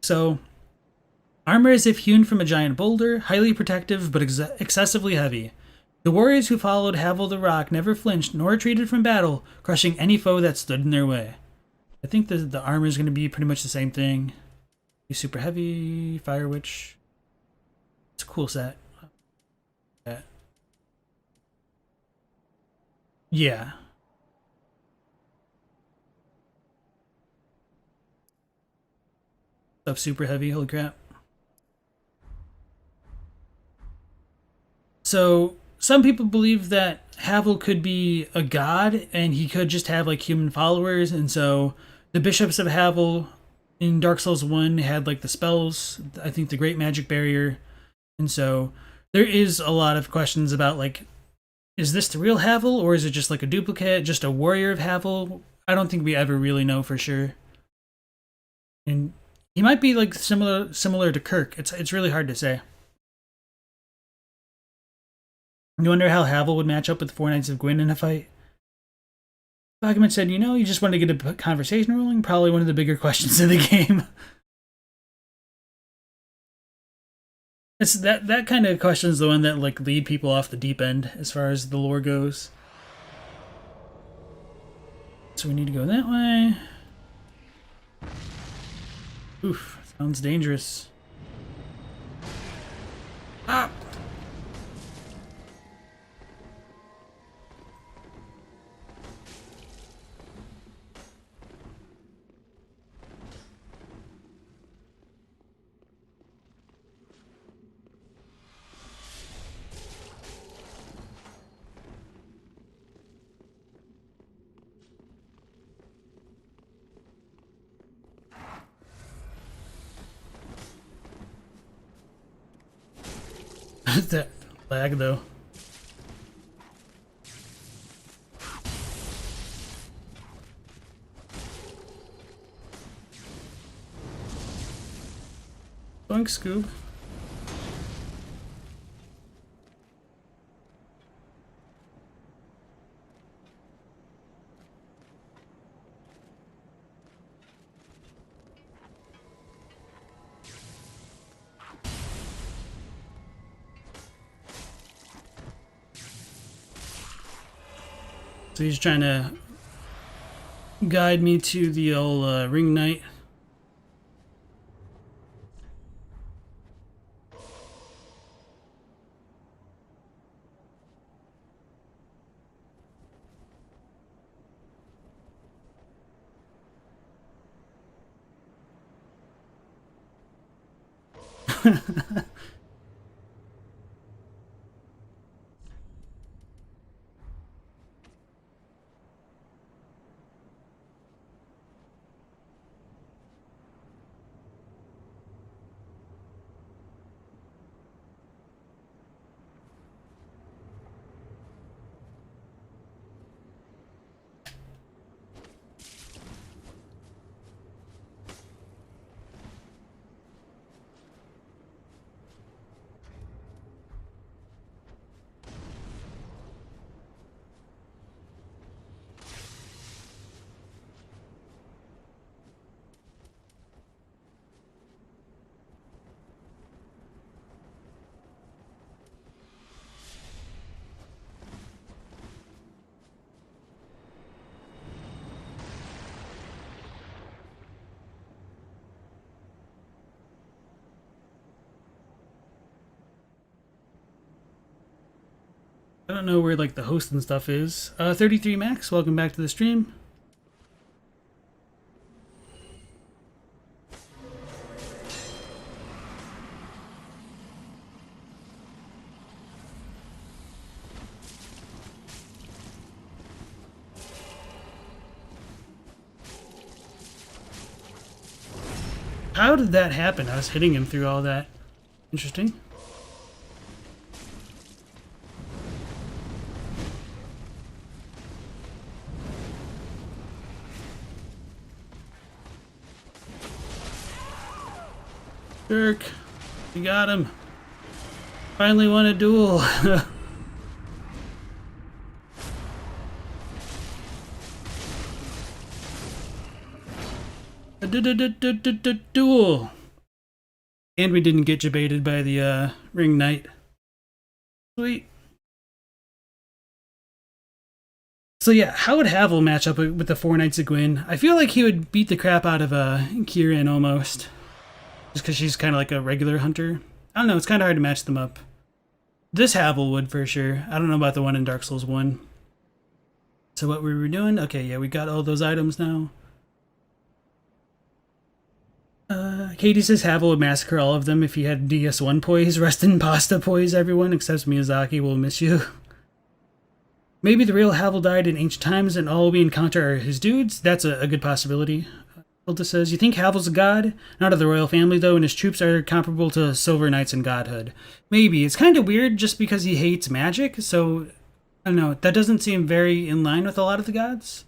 So, armor as if hewn from a giant boulder, highly protective but excessively heavy. The warriors who followed Havel the Rock never flinched nor retreated from battle, crushing any foe that stood in their way. I think the armor is going to be pretty much the same thing. Be super heavy, Fire Witch. It's a cool set. Yeah. Stuff super heavy, holy crap. So, some people believe that Havel could be a god and he could just have like human followers, and so the bishops of Havel in Dark Souls 1 had like the spells, I think the Great Magic Barrier, and so there is a lot of questions about like, is this the real Havel or is it just like a duplicate, just a warrior of Havel? I don't think we ever really know for sure. And he might be like similar to Kirk. It's really hard to say. You wonder how Havel would match up with the Four Knights of Gwyn in a fight? Bogman said, you just want to get a conversation rolling? Probably one of the bigger questions in the game. It's that kind of question is the one that like lead people off the deep end as far as the lore goes. So we need to go that way. Oof, sounds dangerous. Ah! That lag though. Boink Scoob. So he's trying to guide me to the old ring knight. I don't know where like the host and stuff is. 33 Max, welcome back to the stream. How did that happen? I was hitting him through all that. Interesting. Jerk. You got him. Finally won a duel. Duel. And we didn't get debated by the ring knight. Sweet. So yeah, how would Havel match up with the Four Knights of Gwyn? I feel like he would beat the crap out of Kieran almost. Just because she's kind of like a regular hunter. I don't know, it's kind of hard to match them up. This Havel would for sure. I don't know about the one in Dark Souls 1. So what we were doing? Okay, yeah, we got all those items now. Katie says Havel would massacre all of them if he had DS1 poise. Rest in pasta poise, everyone, except Miyazaki will miss you. Maybe the real Havel died in ancient times and all we encounter are his dudes? That's a good possibility. Hilda says, you think Havel's a god? Not of the royal family, though, and his troops are comparable to Silver Knights in godhood. Maybe. It's kind of weird just because he hates magic, so... I don't know. That doesn't seem very in line with a lot of the gods.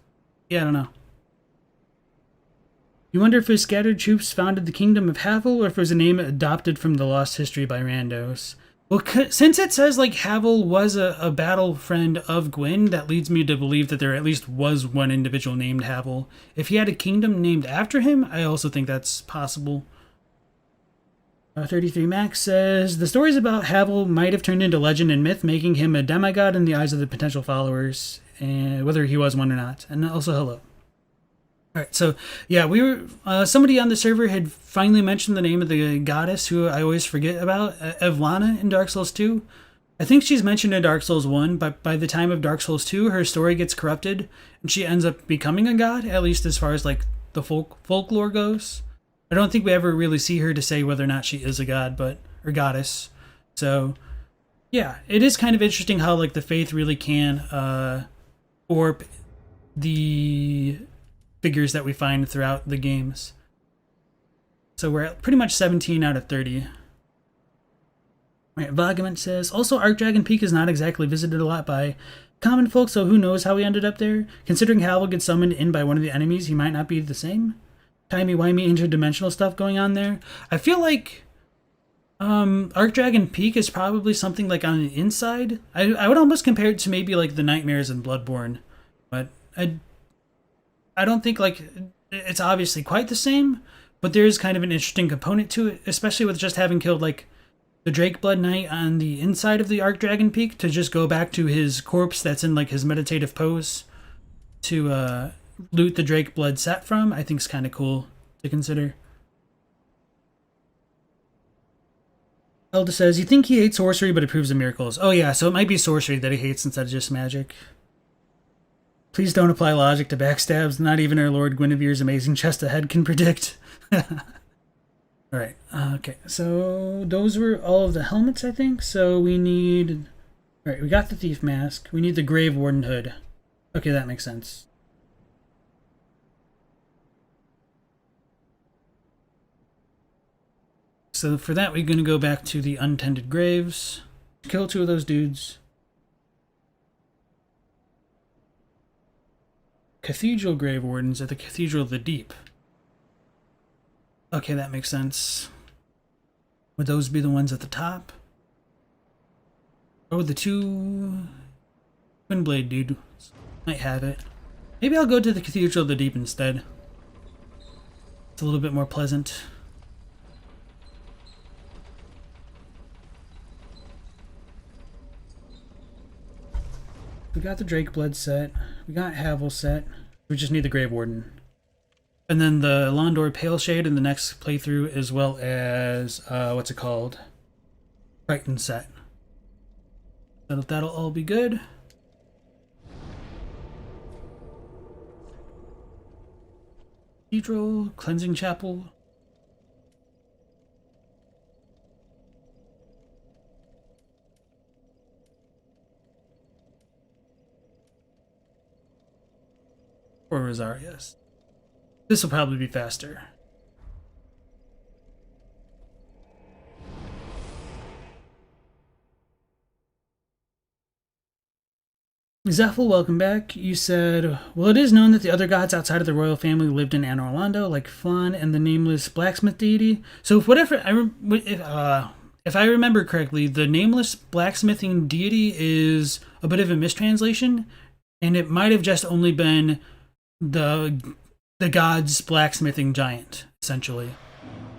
Yeah, I don't know. You wonder if his scattered troops founded the kingdom of Havel, or if it was a name adopted from the lost history by randos. Well, since it says, like, Havel was a battle friend of Gwyn, that leads me to believe that there at least was one individual named Havel. If he had a kingdom named after him, I also think that's possible. 33 Max says, the stories about Havel might have turned into legend and myth, making him a demigod in the eyes of the potential followers, and whether he was one or not. And also, hello. Alright, so, yeah, we were, somebody on the server had finally mentioned the name of the goddess who I always forget about, Evlana in Dark Souls 2. I think she's mentioned in Dark Souls 1, but by the time of Dark Souls 2, her story gets corrupted, and she ends up becoming a god, at least as far as, like, the folklore goes. I don't think we ever really see her to say whether or not she is a god, or goddess. So, yeah, it is kind of interesting how, like, the faith really can, warp the figures that we find throughout the games. So we're at pretty much 17 out of 30. Right, Vagament says, also Archdragon Peak is not exactly visited a lot by common folk, so who knows how he ended up there? Considering Havel gets summoned in by one of the enemies, he might not be the same. Timey-wimey interdimensional stuff going on there. I feel like Archdragon Peak is probably something like on the inside. I would almost compare it to maybe like the Nightmares in Bloodborne, but I don't think, like, it's obviously quite the same, but there is kind of an interesting component to it, especially with just having killed, like, the Drake Blood Knight on the inside of the Archdragon Peak to just go back to his corpse that's in, like, his meditative pose to loot the Drake Blood set from, I think is kind of cool to consider. Elda says, you think he hates sorcery but approves of miracles. Oh yeah, so it might be sorcery that he hates instead of just magic. Please don't apply logic to backstabs. Not even our Lord Guinevere's amazing chest ahead can predict. Alright, okay. So those were all of the helmets, I think. So we need... Alright, we got the Thief Mask. We need the Grave Warden Hood. Okay, that makes sense. So for that, we're going to go back to the Untended Graves. Kill 2 of those dudes. Cathedral Grave Wardens at the Cathedral of the Deep. Okay, that makes sense. Would those be the ones at the top? Or would the 2 Twin Blade dude might have it? Maybe I'll go to the Cathedral of the Deep instead. It's a little bit more pleasant. We got the Drake Blood set. We got Havel set. We just need the Grave Warden. And then the Londor Pale Shade in the next playthrough, as well as, what's it called? Triton set. That'll all be good. Cathedral, cleansing chapel. Or Rosarius. This will probably be faster. Zephyl, welcome back. You said, well, it is known that the other gods outside of the royal family lived in Anor Londo, like Flan and the nameless blacksmith deity. So if I remember correctly, the nameless blacksmithing deity is a bit of a mistranslation, and it might have just only been the god's blacksmithing giant, essentially.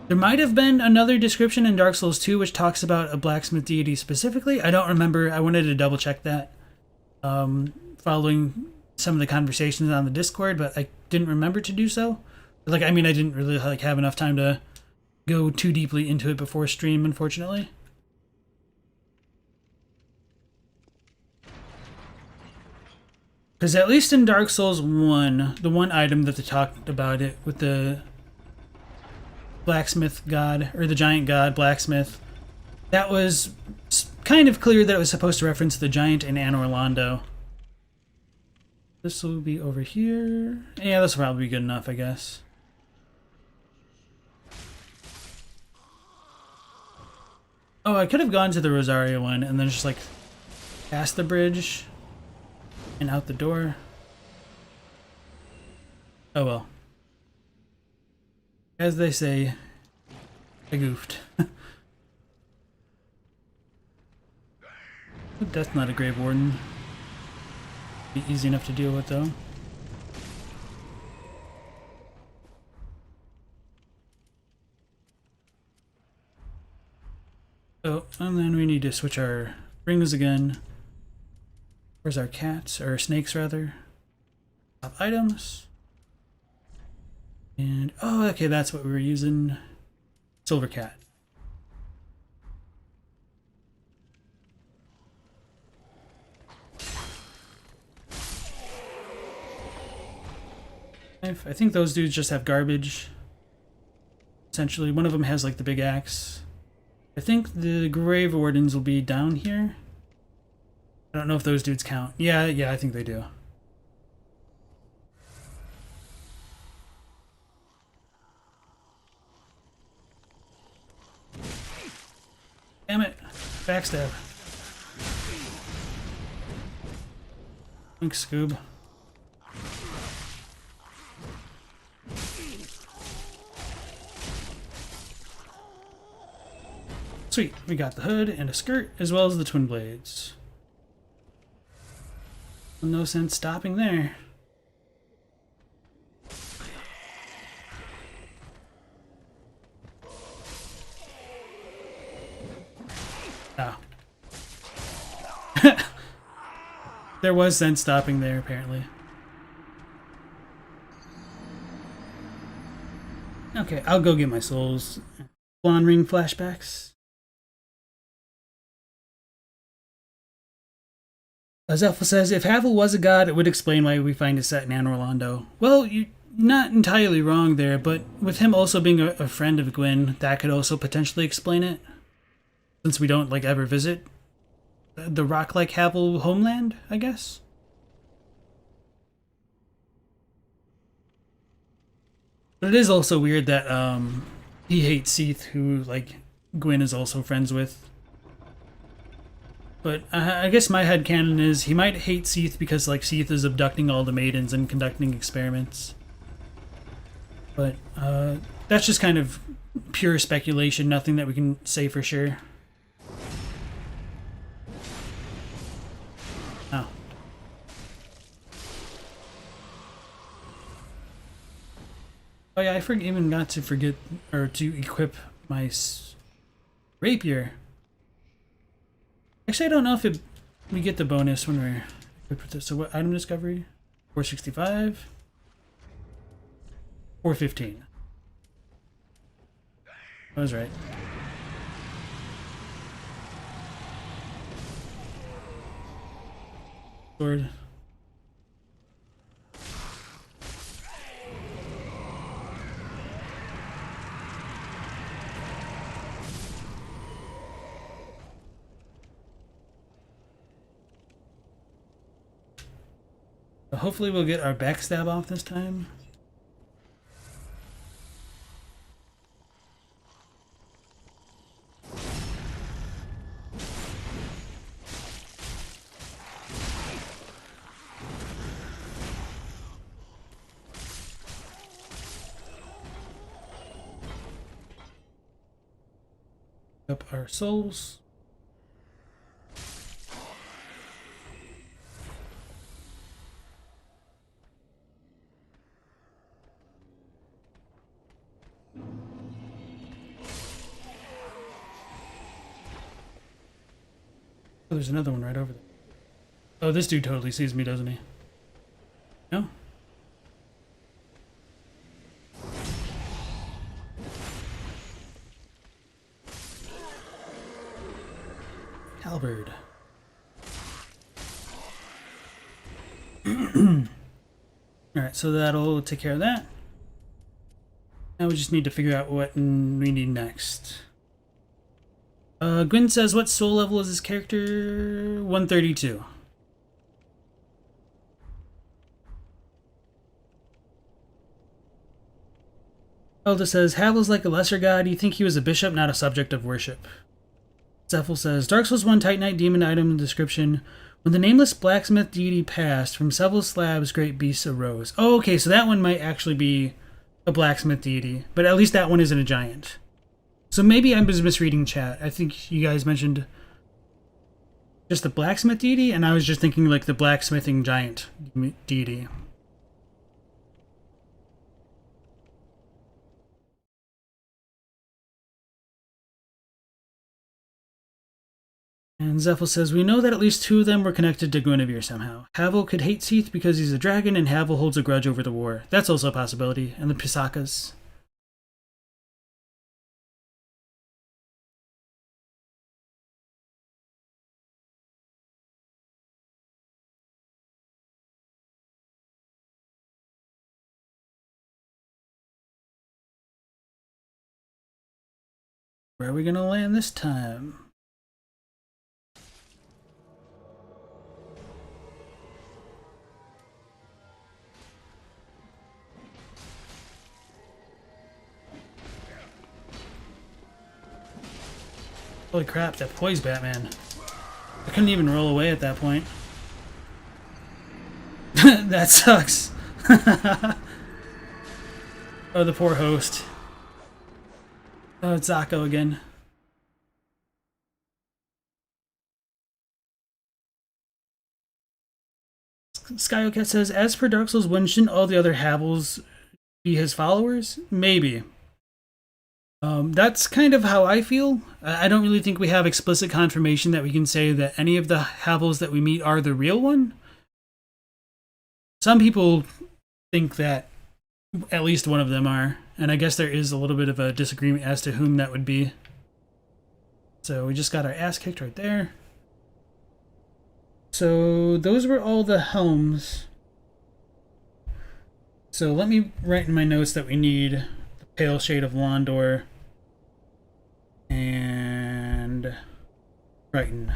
There might have been another description in Dark Souls 2 which talks about a blacksmith deity specifically. I don't remember. I wanted to double check that. Following some of the conversations on the Discord, but I didn't remember to do so. I didn't really have enough time to go too deeply into it before stream, unfortunately. Because at least in Dark Souls 1, the one item that they talked about it with the blacksmith god, or the giant god blacksmith, that was kind of clear that it was supposed to reference the giant in Anor Londo. This will be over here. Yeah, this will probably be good enough, I guess. Oh, I could have gone to the Rosaria one and then just past the bridge and out the door. Oh well. As they say, I goofed. That's not a Grave Warden. Be easy enough to deal with, though. Oh, and then we need to switch our rings again. Where's our cats? Or snakes, rather. Top items. And, oh, okay, that's what we were using. Silver cat. I think those dudes just have garbage. Essentially, one of them has the big axe. I think the Grave Wardens will be down here. I don't know if those dudes count. Yeah, I think they do. Damn it. Backstab. Thanks, Scoob. Sweet, we got the hood and a skirt, as well as the twin blades. No sense stopping there. Ah. There was sense stopping there, apparently. Okay, I'll go get my souls. Blonde ring flashbacks. Zelfa says, if Havel was a god, it would explain why we find it set in Anor Londo. Well, you're not entirely wrong there, but with him also being a friend of Gwyn, that could also potentially explain it. Since we don't, ever visit the rock-like Havel homeland, I guess? But it is also weird that, he hates Seath, who, Gwyn is also friends with. But I guess my headcanon is he might hate Seath because Seath is abducting all the maidens and conducting experiments. But that's just kind of pure speculation, nothing that we can say for sure. Oh. Oh yeah, I even got to to equip my rapier. Actually, I don't know if we get the bonus when we're equipped with this. So what item discovery? 465. 415. I was right. sword. Hopefully we'll get our backstab off this time. Up our souls. Oh, there's another one right over there. Oh, this dude totally sees me, doesn't he? No? Halberd. Alright, so that'll take care of that. Now we just need to figure out what we need next. Gwyn says, what soul level is this character? 132. Elda says, Havel's like a lesser god. You think he was a bishop, not a subject of worship. Zephyl says, Dark Souls 1 Titanite demon item description. When the nameless blacksmith deity passed, from several slabs great beasts arose. Oh, okay, so that one might actually be a blacksmith deity, but at least that one isn't a giant. So maybe I was misreading chat. I think you guys mentioned just the blacksmith deity, and I was just thinking like the blacksmithing giant deity. And Zephyl says, we know that at least 2 of them were connected to Guinevere somehow. Havel could hate Seath because he's a dragon, and Havel holds a grudge over the war. That's also a possibility. And the Pisakas. Where are we gonna land this time? Holy crap, that poise Batman. I couldn't even roll away at that point. That sucks. Oh, the poor host. Oh, it's Zako again. Skyocat says, as for Dark Souls 1, shouldn't all the other Havels be his followers? Maybe. That's kind of how I feel. I don't really think we have explicit confirmation that we can say that any of the Havels that we meet are the real one. Some people think that at least one of them are, and I guess there is a little bit of a disagreement as to whom that would be. So we just got our ass kicked right there. So those were all the helms. So let me write in my notes that we need the Pale Shade of Londor and Brighton.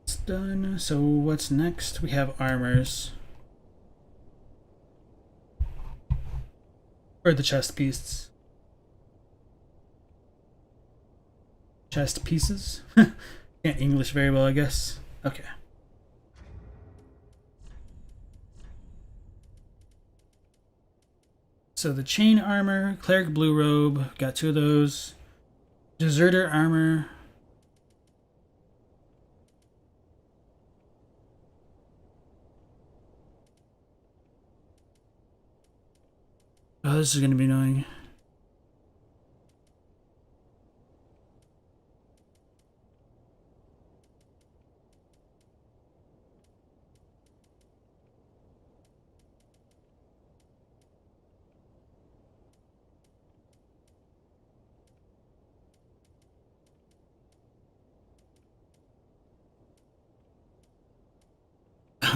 It's done. So what's next? We have armors. Or the chest pieces. Chest pieces? Can't English very well, I guess. Okay. So the chain armor, cleric blue robe, got 2 of those. Deserter armor. Oh, this is gonna be annoying.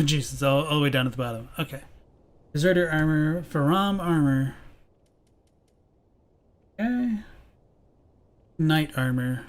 Oh, jeez, it's all the way down at the bottom. Okay. Deserter armor, Faram armor. Okay. Knight armor.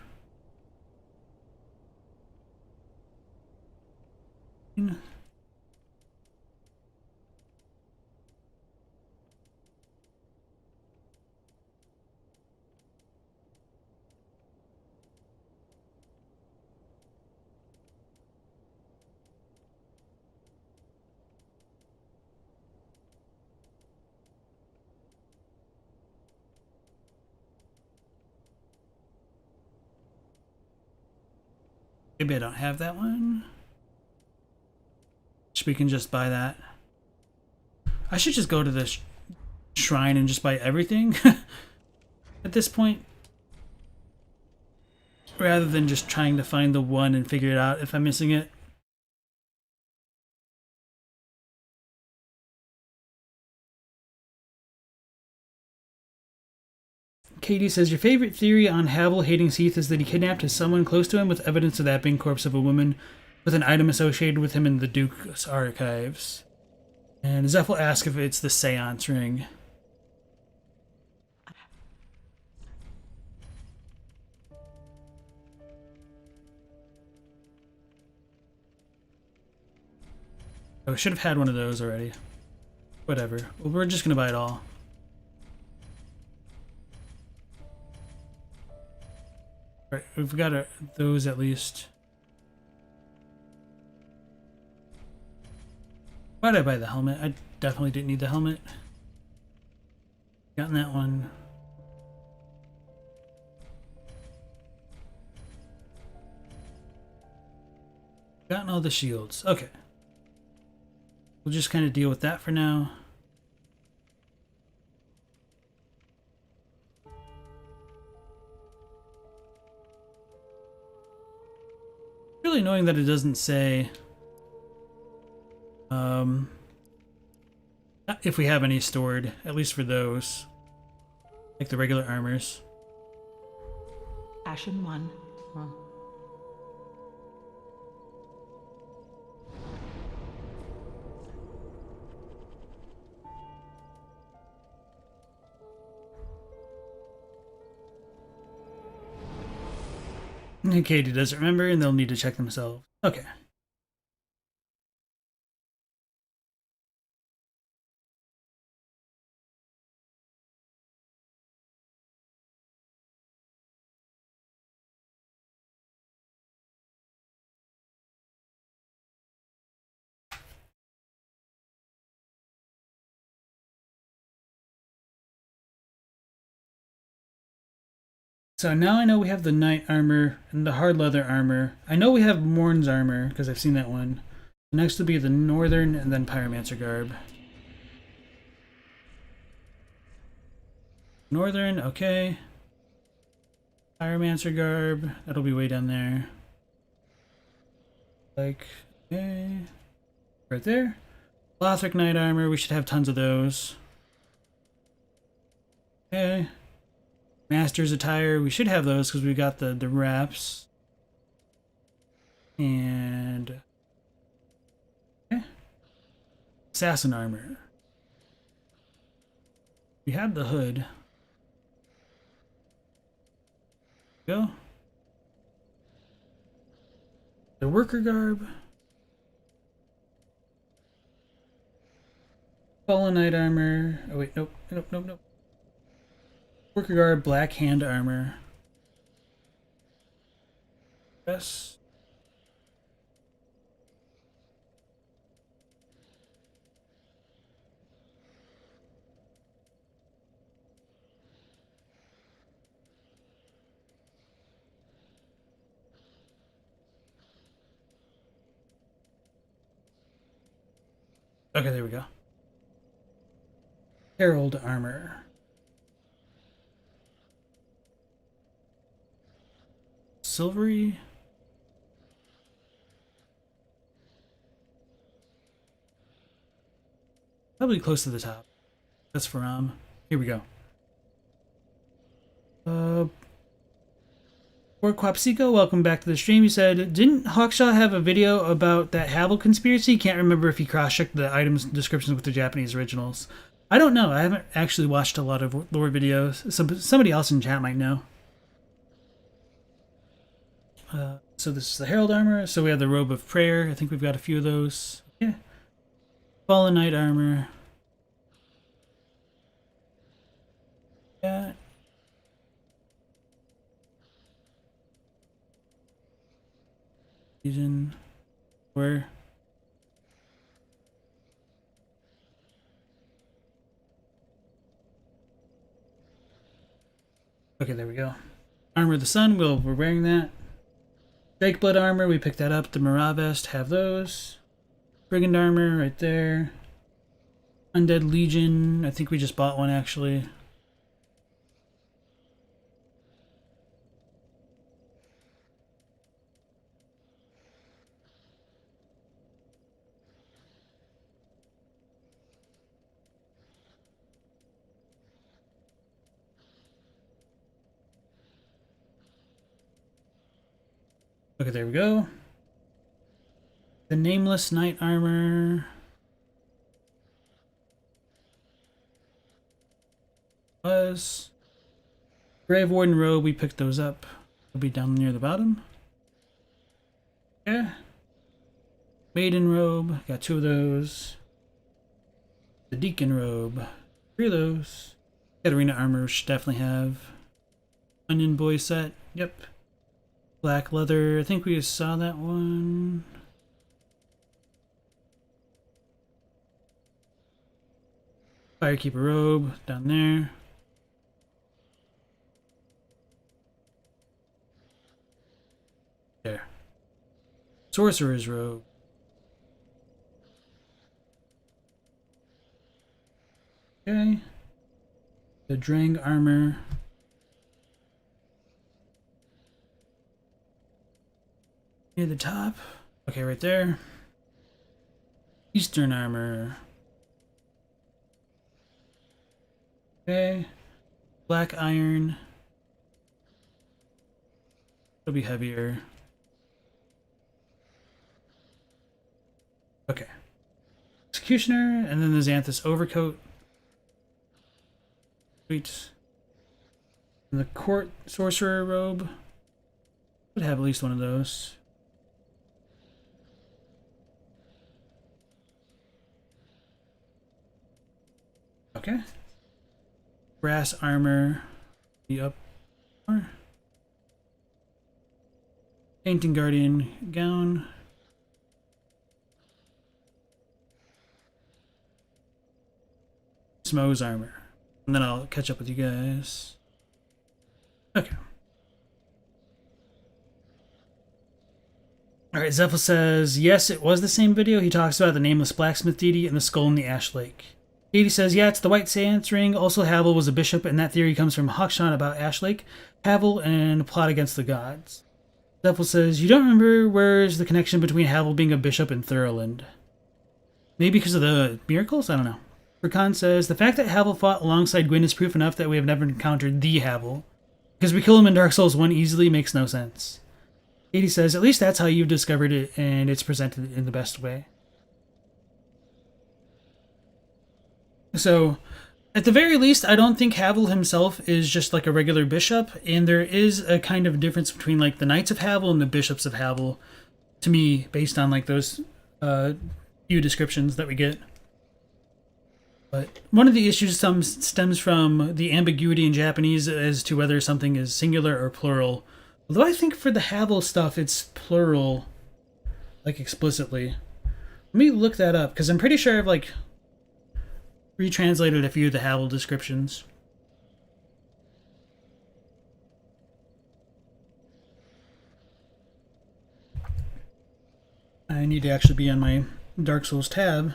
Maybe I don't have that one. We can just buy that. I should just go to the shrine and just buy everything at this point, rather than just trying to find the one and figure it out if I'm missing it. Katie says, your favorite theory on Havel hating Seath is that he kidnapped someone close to him with evidence of that being corpse of a woman with an item associated with him in the Duke's archives. And Zephyl asks if it's the seance ring. Oh, I should have had one of those already. Whatever. Well, we're just gonna buy it all. Right, we've got those at least. Why did I buy the helmet? I definitely didn't need the helmet. Gotten that one. Gotten all the shields. Okay. We'll just kind of deal with that for now. Really annoying that it doesn't say if we have any stored, at least for those, like the regular armors. Ashen one. Huh. And Katie doesn't remember, and they'll need to check themselves. Okay. So now I know we have the knight armor and the hard leather armor. I know we have Morn's armor, because I've seen that one. Next will be the northern and then pyromancer garb. Northern, okay. Pyromancer garb, that'll be way down there. Like, okay. Right there. Lothric knight armor, we should have tons of those. Okay. Master's attire, we should have those because we got the wraps. And okay. Assassin armor. We had the hood. Go. The worker garb. Fallen knight armor. Oh wait, nope. Worker garb, black hand armor. Yes. Okay, there we go. Herald armor. Silvery. Probably close to the top. That's for Here we go. Or Quapsico, welcome back to the stream. He said, didn't Hawkshaw have a video about that Havel conspiracy? Can't remember if he cross-checked the items descriptions with the Japanese originals. I don't know. I haven't actually watched a lot of lore videos. Somebody else in chat might know. So this is the Herald armor. So we have the Robe of Prayer. I think we've got a few of those. Yeah. Fallen Knight armor. Yeah. Legion. Where? Okay, there we go. Armor of the Sun. We're wearing that. Drakeblood armor. We picked that up. The Marat vest. Have those. Brigand armor right there. Undead Legion. I think we just bought one actually. Okay, there we go. The Nameless Knight armor. Was. Grave Warden robe, we picked those up. They'll be down near the bottom. Yeah. Maiden robe, got 2 of those. The Deacon robe, 3 of those. Got arena armor, should definitely have. Onion Boy set, yep. Black leather, I think we just saw that one. Firekeeper robe, down there. There. Sorcerer's robe. Okay. The Drang armor. Near the top. Okay, right there. Eastern armor. Okay. Black iron. It'll be heavier. Okay. Executioner, and then the Xanthus overcoat. Sweet. And the Court Sorcerer robe. Would have at least one of those. Okay. Brass armor. The up. Painting Guardian gown. Smo's armor. And then I'll catch up with you guys. Okay. Alright, Zephyl says, yes, it was the same video. He talks about the nameless blacksmith deity and the skull in the Ash Lake. Katie says, yeah, it's the White Seance ring. Also, Havel was a bishop, and that theory comes from Hawkshaw about Ash Lake, Havel, and plot against the gods. Zephyl says, you don't remember where's the connection between Havel being a bishop and Thurland? Maybe because of the miracles? I don't know. Rakan says, the fact that Havel fought alongside Gwyn is proof enough that we have never encountered the Havel. Because we kill him in Dark Souls 1 easily makes no sense. Katie says, at least that's how you've discovered it, and it's presented in the best way. So, at the very least, I don't think Havel himself is just like a regular bishop, and there is a kind of difference between like the Knights of Havel and the Bishops of Havel, to me, based on like those few descriptions that we get. But one of the issues stems from the ambiguity in Japanese as to whether something is singular or plural. Although I think for the Havel stuff, it's plural, like explicitly. Let me look that up, because I'm pretty sure I've like retranslated a few of the Havel descriptions. I need to actually be on my Dark Souls tab.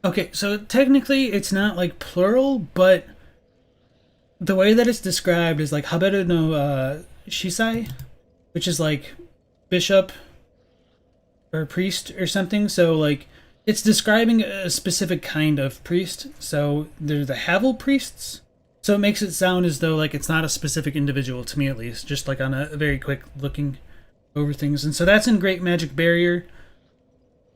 Okay, so technically it's not like plural, but the way that it's described is like Haberu no Shisai, which is like bishop or priest or something. So like it's describing a specific kind of priest. So they're the Havel priests. So it makes it sound as though like it's not a specific individual, to me at least, just like on a very quick looking over things. And so that's in Great Magic Barrier.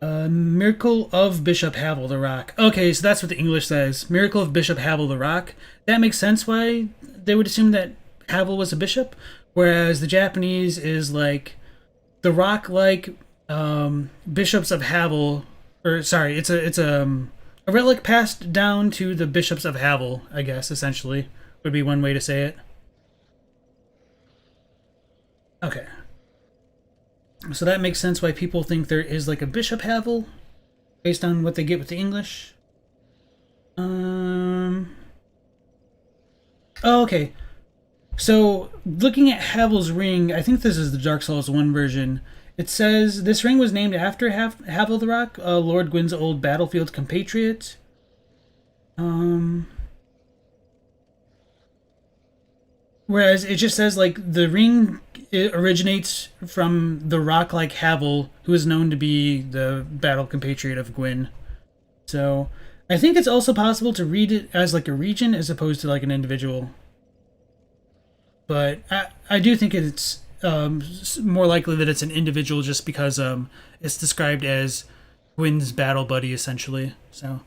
Miracle of Bishop Havel the Rock. Okay, so that's what the English says. Miracle of Bishop Havel the Rock. That makes sense why they would assume that Havel was a bishop, whereas the Japanese is like the rock like bishops of Havel, or sorry, it's a relic passed down to the bishops of Havel, I guess, essentially, would be one way to say it. Okay. So that makes sense why people think there is like a Bishop Havel, based on what they get with the English. Oh, okay. So, looking at Havel's ring, I think this is the Dark Souls 1 version. It says this ring was named after Havel the Rock, Lord Gwyn's old battlefield compatriot. Whereas it just says like the ring it originates from the rock like Havel, who is known to be the battle compatriot of Gwyn. So I think it's also possible to read it as like a region as opposed to like an individual. But I do think it's more likely that it's an individual just because it's described as Gwyn's battle buddy essentially. So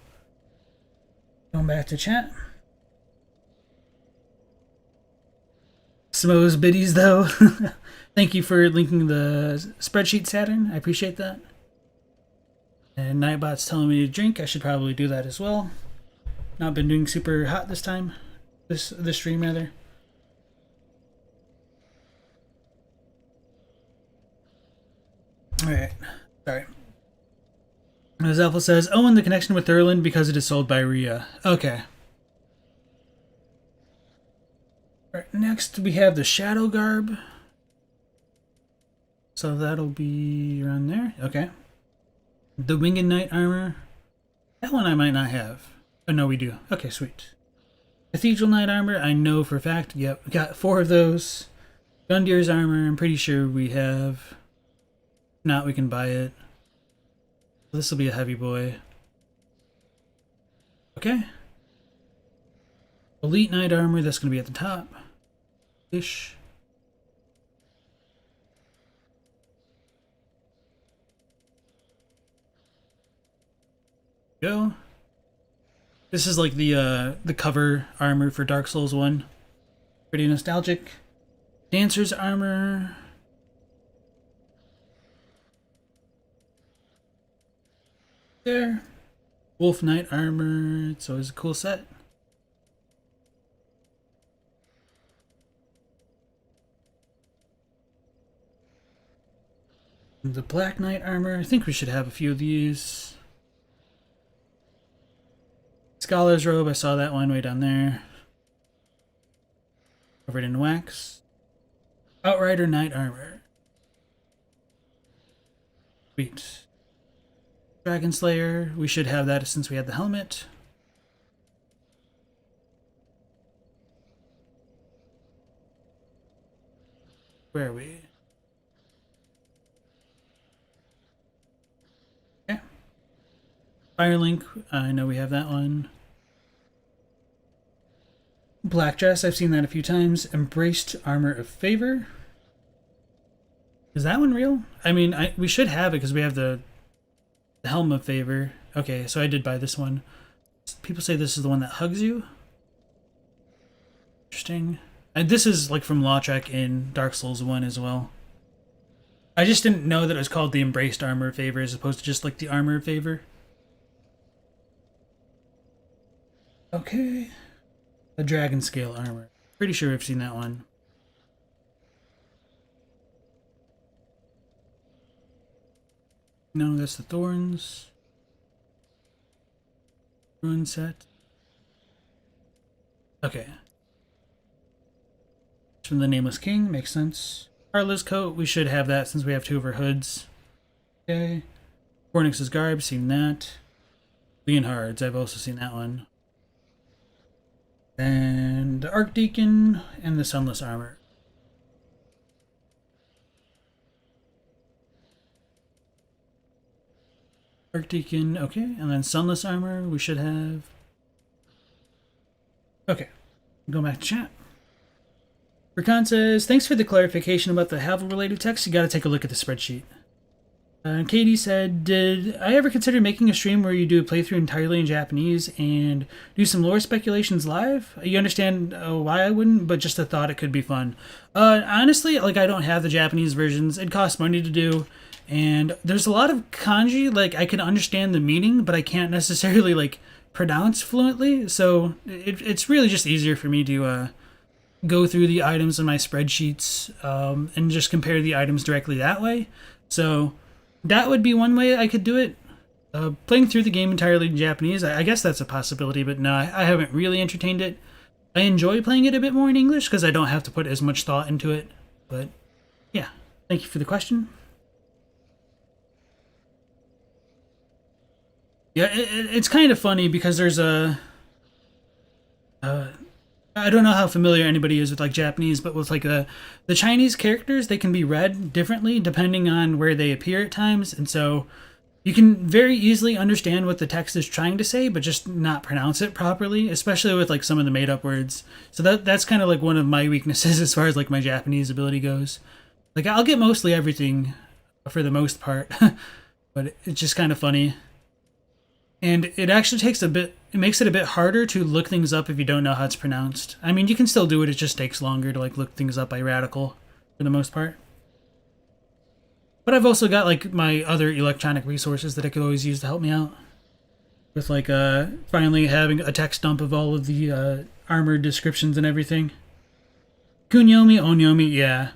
going back to chat. Smo's biddies though. Thank you for linking the spreadsheet, Saturn. I appreciate that. And Nightbot's telling me to drink. I should probably do that as well. Not been doing super hot this time. This stream rather. Alright. Sorry. As Alpha says, oh, and the connection with Thurland because it is sold by Rhea. Okay. Alright, next we have the Shadow Garb. So that'll be around there. Okay. The Winged Knight armor. That one I might not have. Oh, no, we do. Okay, sweet. Cathedral Knight armor, I know for a fact. Yep, we got 4 of those. Gundir's armor, I'm pretty sure we have. If not, we can buy it. This will be a heavy boy. Okay. Elite Knight armor, that's going to be at the top. Ish. Go. This is like the cover armor for Dark Souls 1. Pretty nostalgic. Dancer's armor. There. Wolf Knight armor. It's always a cool set. The Black Knight armor. I think we should have a few of these. Scholar's robe. I saw that one way down there. Covered in wax. Outrider Knight armor. Sweet. Dragon Slayer. We should have that since we had the helmet. Where are we? Okay. Firelink. I know we have that one. Black Dress. I've seen that a few times. Embraced Armor of Favor. Is that one real? I mean, we should have it because we have the Helm of Favor. Okay, so I did buy this one. People say this is the one that hugs you. Interesting. And this is like from Lautrec in Dark Souls 1 as well. I just didn't know that it was called the Embraced Armor of Favor as opposed to just like the Armor of Favor. Okay. The Dragon Scale armor. Pretty sure I've seen that one. No, that's the Thorns. Ruin set. Okay. It's from the Nameless King, makes sense. Carla's coat, we should have that since we have 2 of her hoods. Okay. Cornix's garb, seen that. Leonhard's, I've also seen that one. Then the Archdeacon and the Sunless Armor. Archdeacon, okay, and then Sunless Armor we should have. Okay, go back to chat. Rakan says, thanks for the clarification about the Havel-related text. You gotta take a look at the spreadsheet. Katie said, did I ever consider making a stream where you do a playthrough entirely in Japanese and do some lore speculations live? You understand why I wouldn't, but just a thought it could be fun. Honestly, like, I don't have the Japanese versions. It costs money to do, and there's a lot of kanji, like, I can understand the meaning, but I can't necessarily, like, pronounce fluently, so it's really just easier for me to go through the items in my spreadsheets and just compare the items directly that way. So that would be one way I could do it. Playing through the game entirely in Japanese, I guess that's a possibility, but no, I haven't really entertained it. I enjoy playing it a bit more in English because I don't have to put as much thought into it. But yeah, thank you for the question. Yeah, it's kind of funny because there's a... I don't know how familiar anybody is with like Japanese, but with like the Chinese characters, they can be read differently depending on where they appear at times, and so you can very easily understand what the text is trying to say, but just not pronounce it properly, especially with like some of the made up words. So that's kind of like one of my weaknesses as far as like my Japanese ability goes. Like I'll get mostly everything for the most part, but it's just kind of funny. And it actually takes a bit, it makes it a bit harder to look things up if you don't know how it's pronounced. I mean, you can still do it, it just takes longer to like look things up by Radical for the most part. But I've also got like my other electronic resources that I could always use to help me out. With like finally having a text dump of all of the armored descriptions and everything. Kunyomi, Onyomi, yeah.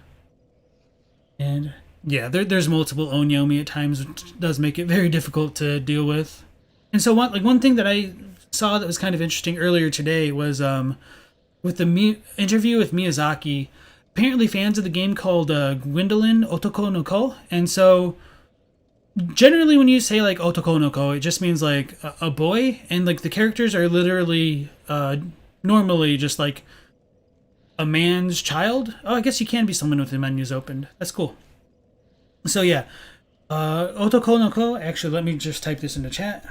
And yeah, there's multiple Onyomi at times, which does make it very difficult to deal with. And so one thing that I saw that was kind of interesting earlier today was with the interview with Miyazaki. Apparently, fans of the game called Gwendolyn Otoko no Ko, and so generally when you say like Otoko no Ko, it just means like a boy, and like the characters are literally normally just like a man's child. Oh, I guess you can be someone with the menus opened. That's cool. So yeah, Otoko no Ko. Actually, let me just type this into chat.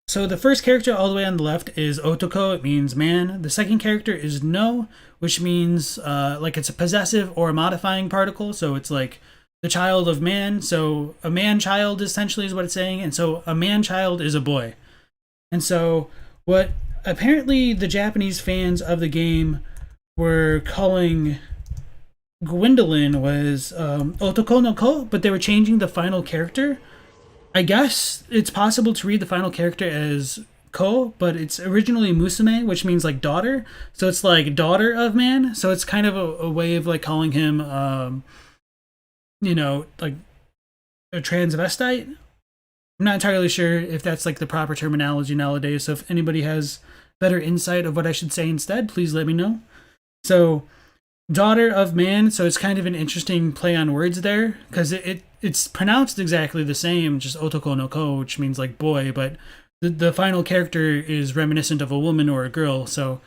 So the first character all the way on the left is Otoko, it means man. The second character is no, which means like it's a possessive or a modifying particle. So it's like the child of man. So a man-child essentially is what it's saying. And so a man-child is a boy. And so what apparently the Japanese fans of the game were calling Gwendolyn was Otoko no Ko, but they were changing the final character. I guess it's possible to read the final character as Ko, but it's originally Musume, which means like daughter. So it's like daughter of man. So it's kind of a way of like calling him, like a transvestite. I'm not entirely sure if that's like the proper terminology nowadays. So if anybody has better insight of what I should say instead, please let me know. So daughter of man. So it's kind of an interesting play on words there because it's pronounced exactly the same, just Otoko no Ko, which means like boy, but the final character is reminiscent of a woman or a girl, so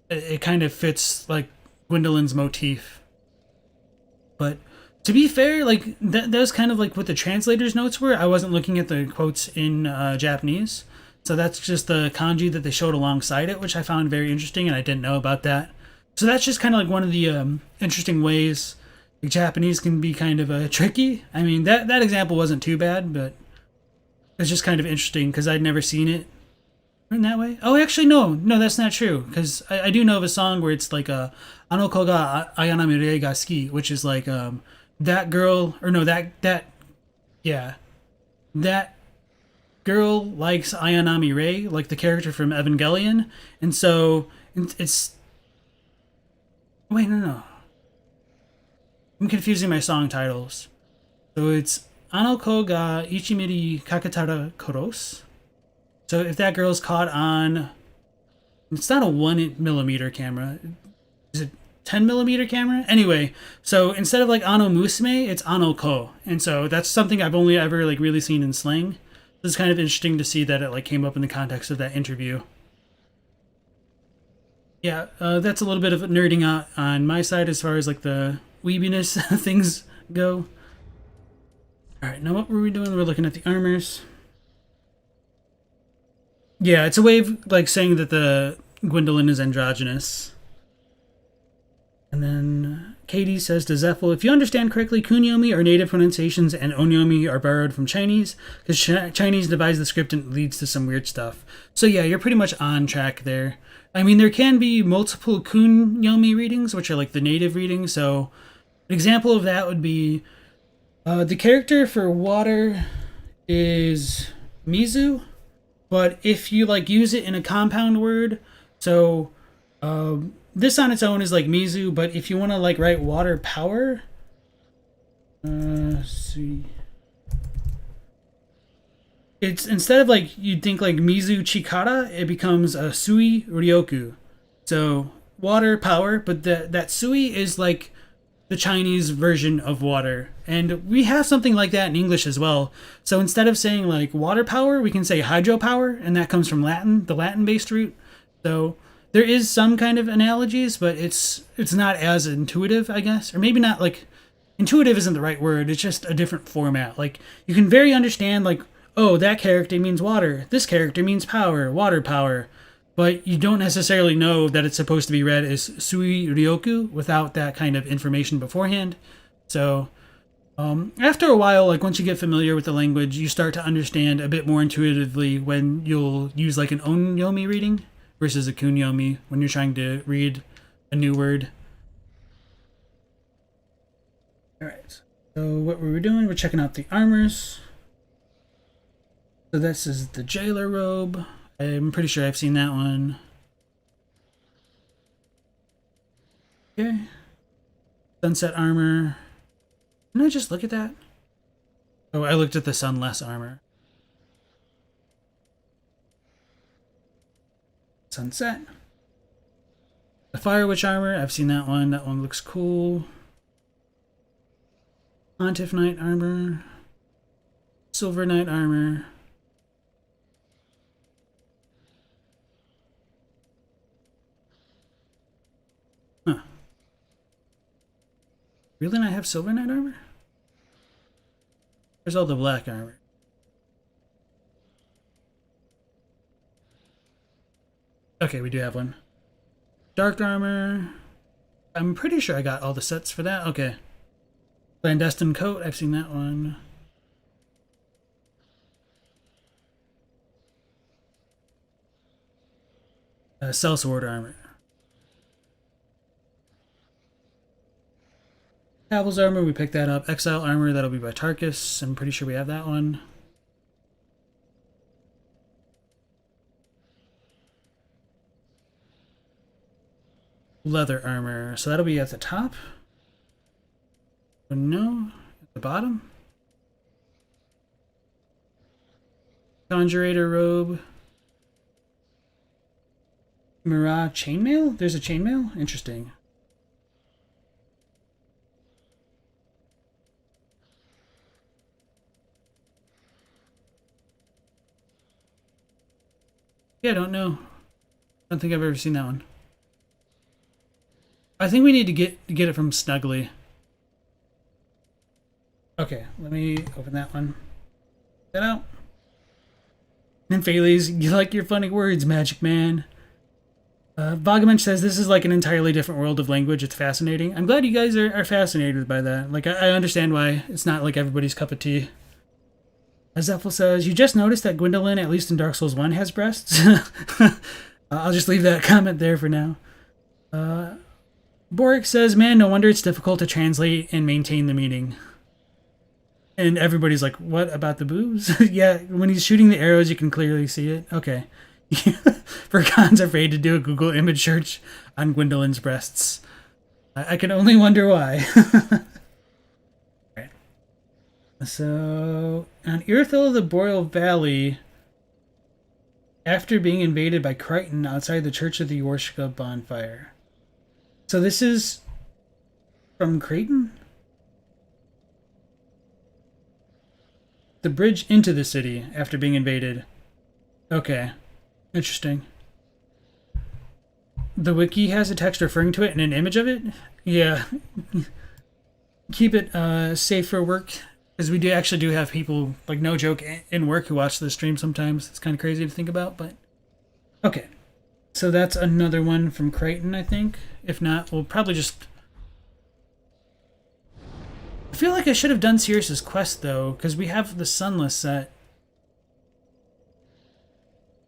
it kind of fits like Gwendolyn's motif. But to be fair, like that was kind of like what the translator's notes were. I wasn't looking at the quotes in Japanese, so that's just the kanji that they showed alongside it, which I found very interesting, and I didn't know about that. So that's just kind of like one of the interesting ways Japanese can be kind of tricky. I mean, that example wasn't too bad, but it's just kind of interesting because I'd never seen it in that way. Oh, actually, no, that's not true. Because I do know of a song where it's like Ano ko ga Ayanami Rei ga suki, which is like that girl, or no, that girl likes Ayanami Rei, like the character from Evangelion, and so it's. Wait, no. I'm confusing my song titles. So it's Ano ko ga ichimiri kakatara koros. So if that girl's caught on, it's not a 1mm camera. Is it 10mm camera. Anyway, so instead of like Ano Musume, it's Ano Ko. And so that's something I've only ever like really seen in slang. It's kind of interesting to see that it like came up in the context of that interview. Yeah, that's a little bit of nerding out on my side as far as like the weebiness things go. Alright, now what were we doing? We're looking at the armors. Yeah, it's a way of like saying that the Gwendolyn is androgynous. And then Katie says to Zephyl, if you understand correctly, kunyomi are native pronunciations and onyomi are borrowed from Chinese, because Chinese divides the script and leads to some weird stuff. So yeah, you're pretty much on track there. I mean, there can be multiple kunyomi readings, which are like the native readings. So an example of that would be the character for water is Mizu, but if you like use it in a compound word, so this on its own is like Mizu, but if you want to like write water power, see, it's instead of like you'd think like Mizu Chikara, it becomes a Sui Ryoku. So water power, but that Sui is like the Chinese version of water. And we have something like that in English as well. So instead of saying like water power, we can say hydropower, and that comes from Latin, the Latin-based root. So there is some kind of analogies, but it's not as intuitive, I guess. Or maybe not like intuitive isn't the right word. It's just a different format. Like you can very understand like, oh, that character means water. This character means power, water power. But you don't necessarily know that it's supposed to be read as Sui Ryoku without that kind of information beforehand. So after a while, like once you get familiar with the language, you start to understand a bit more intuitively when you'll use like an onyomi reading versus a kunyomi when you're trying to read a new word. Alright, so what were we doing? We're checking out the armors. So this is the jailer robe. I'm pretty sure I've seen that one. Okay. Sunset armor. Didn't I just look at that? Oh, I looked at the sunless armor. Sunset. The Fire Witch armor, I've seen that one. That one looks cool. Pontiff Knight armor. Silver Knight armor. Huh. Really not have Silver Knight armor? Where's all the black armor? Okay, we do have one. Dark armor. I'm pretty sure I got all the sets for that. Okay. Clandestine coat, I've seen that one. Sellsword armor. Caval's armor, we picked that up. Exile armor, that'll be by Tarkus. I'm pretty sure we have that one. Leather armor, so that'll be at the top. No, at the bottom. Conjurator robe. Mirah chainmail? There's a chainmail? Interesting. Yeah, I don't know. I don't think I've ever seen that one. I think we need to get it from Snuggly. Okay, let me open that one. Get out. And Phales, you like your funny words, Magic Man. Vagamensch says this is like an entirely different world of language. It's fascinating. I'm glad you guys are fascinated by that. Like, I understand why it's not like everybody's cup of tea. Zephyl says, you just noticed that Gwendolyn, at least in Dark Souls 1, has breasts? I'll just leave that comment there for now. Boric says, man, no wonder it's difficult to translate and maintain the meaning. And everybody's like, what about the boobs? Yeah, when he's shooting the arrows, you can clearly see it. Okay. Furkan's afraid to do a Google image search on Gwendolyn's breasts. I can only wonder why. Right. So, on Irithyll of the Boreal Valley, after being invaded by Crichton outside the Church of the Yorshka bonfire. So this is From Creighton? The bridge into the city after being invaded. Okay. Interesting. The wiki has a text referring to it and an image of it? Yeah. Keep it safe for work. Because we do actually do have people, like no joke, in work who watch the stream sometimes. It's kind of crazy to think about, but... Okay. So that's another one from Creighton, I think. If not, we'll probably just... I feel like I should have done Sirius's quest, though, because we have the Sunless set.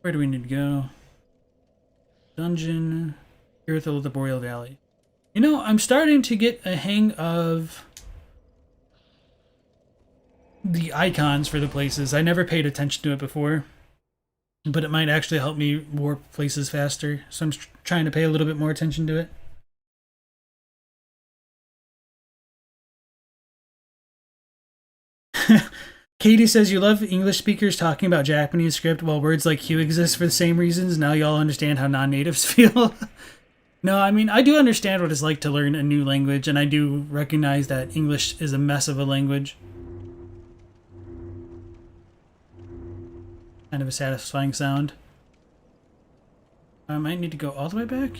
Where do we need to go? Dungeon. Here with the Boreal Valley. You know, I'm starting to get a hang of the icons for the places. I never paid attention to it before, but it might actually help me warp places faster. So I'm trying to pay a little bit more attention to it. Katie says you love English speakers talking about Japanese script while words like Q exist for the same reasons. Now y'all understand how non-natives feel. No, I mean, I do understand what it's like to learn a new language, and I do recognize that English is a mess of a language. Kind of a satisfying sound. I might need to go all the way back.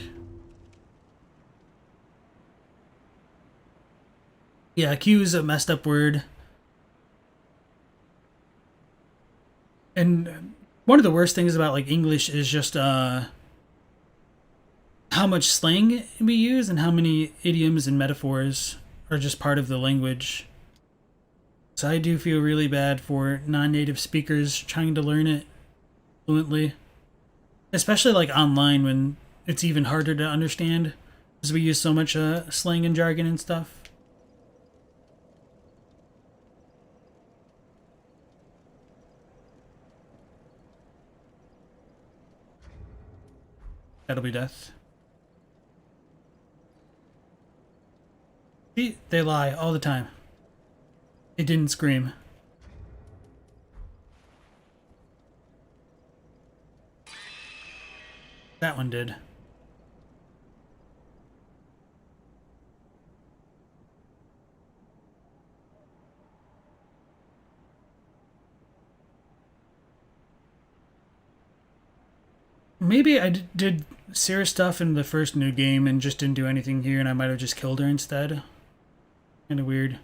Yeah, Q is a messed up word. And one of the worst things about like English is just how much slang we use and how many idioms and metaphors are just part of the language. So I do feel really bad for non-native speakers trying to learn it fluently. Especially like online when it's even harder to understand because we use so much slang and jargon and stuff. That'll be death. See, they lie all the time. It didn't scream. That one did. Maybe I did Sarah stuff in the first new game and just didn't do anything here, and I might have just killed her instead. Kind of weird.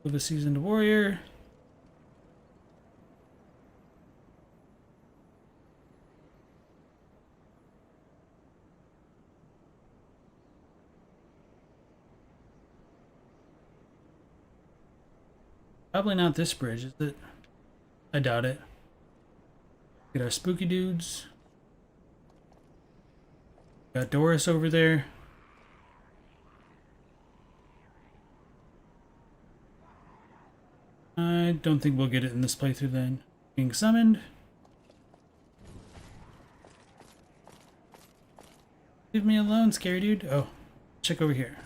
With a seasoned warrior. Probably not this bridge, is it? I doubt it. Get our spooky dudes. Got Doris over there. I don't think we'll get it in this playthrough then. Being summoned. Leave me alone, scary dude. Oh, check over here.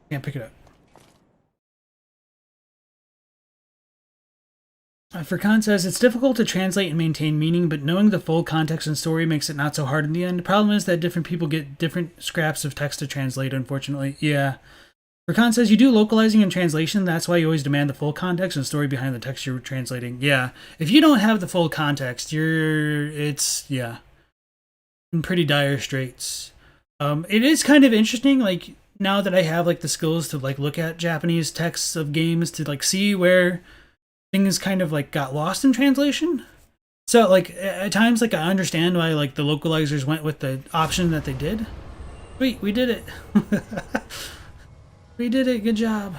Can't pick it up. Furkan says, it's difficult to translate and maintain meaning, but knowing the full context and story makes it not so hard in the end. The problem is that different people get different scraps of text to translate, unfortunately. Yeah. Furkan says, you do localizing and translation, that's why you always demand the full context and story behind the text you're translating. Yeah. If you don't have the full context, yeah. In pretty dire straits. It is kind of interesting, like, now that I have, like, the skills to, like, look at Japanese texts of games to, like, see where things kind of like got lost in translation. So like at times like I understand why like the localizers went with the option that they did. Wait, we did it. We did it, good job.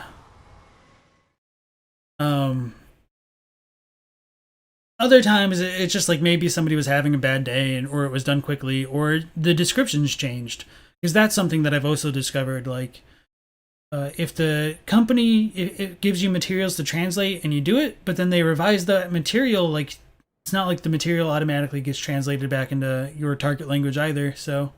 Other times it's just like maybe somebody was having a bad day or it was done quickly or the descriptions changed. Because that's something that I've also discovered, like if the company it gives you materials to translate and you do it, but then they revise that material, like it's not like the material automatically gets translated back into your target language either. So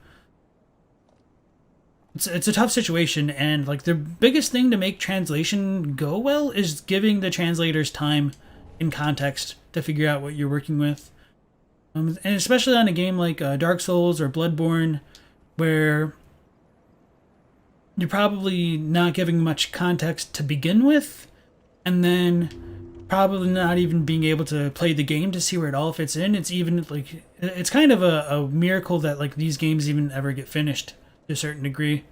it's a tough situation, and like the biggest thing to make translation go well is giving the translators time and context to figure out what you're working with. And especially on a game like Dark Souls or Bloodborne, where you're probably not giving much context to begin with, and then probably not even being able to play the game to see where it all fits in. It's even like it's kind of a miracle that like these games even ever get finished to a certain degree,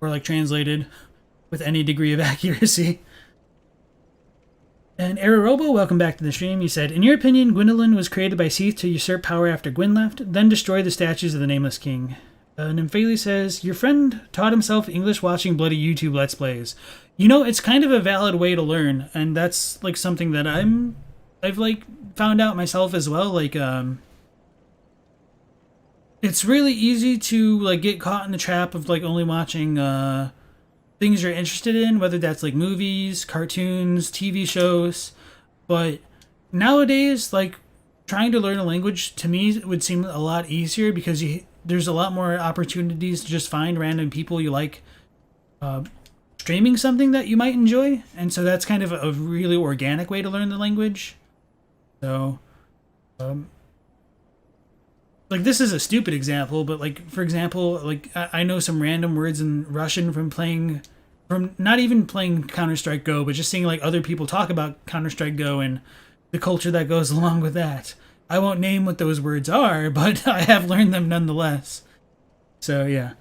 or like translated with any degree of accuracy. And Aerobo, welcome back to the stream. You said, in your opinion, Gwendolyn was created by Seath to usurp power after Gwyn left, then destroy the statues of the Nameless King. Nymphaly says, your friend taught himself English watching bloody YouTube Let's Plays. You know, it's kind of a valid way to learn, and that's like something that I've like found out myself as well. Like, it's really easy to like get caught in the trap of like only watching things you're interested in, whether that's like movies, cartoons, TV shows. But nowadays, like trying to learn a language to me would seem a lot easier because there's a lot more opportunities to just find random people you like streaming something that you might enjoy. And so that's kind of a really organic way to learn the language. So, like this is a stupid example, but like for example, like I know some random words in Russian from not even playing Counter-Strike Go, but just seeing like other people talk about Counter-Strike Go and the culture that goes along with that. I won't name what those words are, but I have learned them nonetheless. So yeah.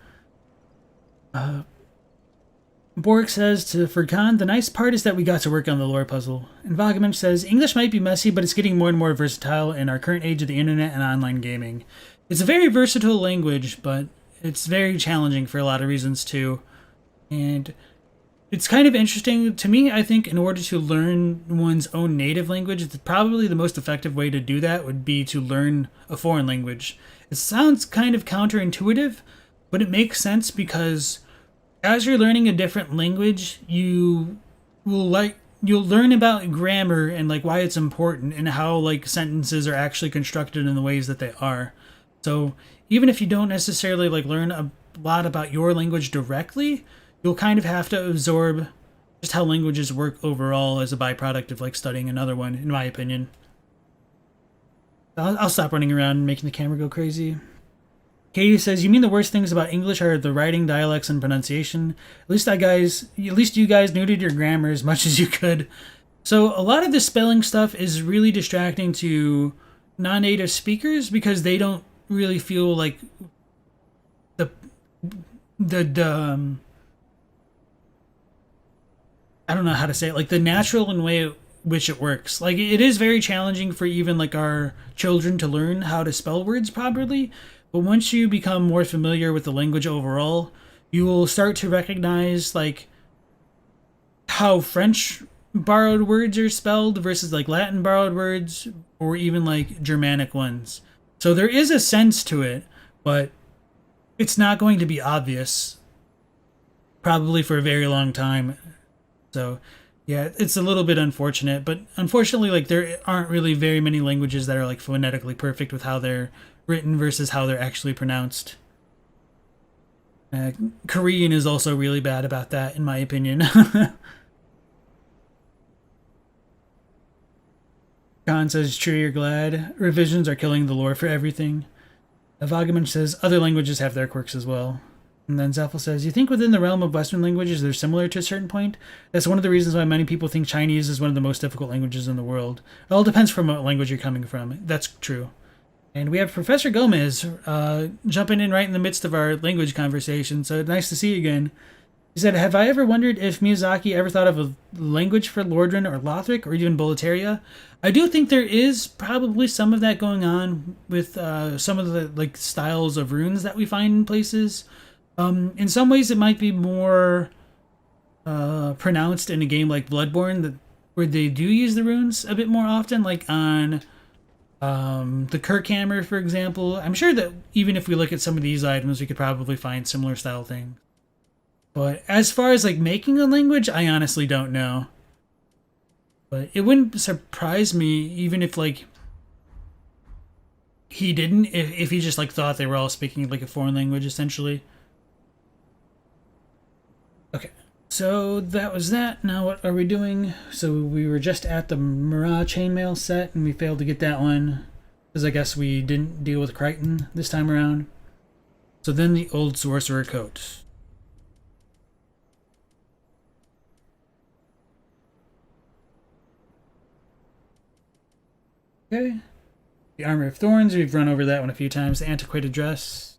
Bork says to Furkan, the nice part is that we got to work on the lore puzzle. And Vagabond says, English might be messy, but it's getting more and more versatile in our current age of the internet and online gaming. It's a very versatile language, but it's very challenging for a lot of reasons too. And it's kind of interesting to me. I think in order to learn one's own native language, probably the most effective way to do that would be to learn a foreign language. It sounds kind of counterintuitive, but it makes sense because as you're learning a different language, you'll learn about grammar and like why it's important and how like sentences are actually constructed in the ways that they are. So even if you don't necessarily like learn a lot about your language directly, you'll kind of have to absorb just how languages work overall as a byproduct of like studying another one, in my opinion. I'll stop running around and making the camera go crazy. Katie says, you mean the worst things about English are the writing, dialects, and pronunciation? At least you guys neutered your grammar as much as you could. So a lot of the spelling stuff is really distracting to non-native speakers because they don't really feel like the I don't know how to say it, like the natural way which it works. Like it is very challenging for even like our children to learn how to spell words properly. But once you become more familiar with the language overall, you will start to recognize like how French borrowed words are spelled versus like Latin borrowed words or even like Germanic ones. So there is a sense to it, but it's not going to be obvious probably for a very long time. So yeah, it's a little bit unfortunate, but unfortunately like there aren't really very many languages that are like phonetically perfect with how they're written versus how they're actually pronounced. Korean is also really bad about that, in my opinion. Khan says, true, you're glad. Revisions are killing the lore for everything. Vagabond says, other languages have their quirks as well. And then Zephyl says, you think within the realm of Western languages they're similar to a certain point? That's one of the reasons why many people think Chinese is one of the most difficult languages in the world. It all depends from what language you're coming from. That's true. And we have Professor Gomez jumping in right in the midst of our language conversation, so nice to see you again. He said, have I ever wondered if Miyazaki ever thought of a language for Lordran or Lothric or even Boletaria? I do think there is probably some of that going on with some of the like styles of runes that we find in places. In some ways, it might be more pronounced in a game like Bloodborne, where they do use the runes a bit more often, like on the Kirkhammer, for example. I'm sure that even if we look at some of these items, we could probably find similar style things. But as far as like making a language, I honestly don't know. But it wouldn't surprise me even if like he didn't, if he just like thought they were all speaking like a foreign language essentially. so that was that. Now what are we doing? So we were just at the Mara chainmail set, and we failed to get that one, because I guess we didn't deal with Crichton this time around. So then the old sorcerer coat. Okay. The Armor of Thorns, we've run over that one a few times. The Antiquated Dress.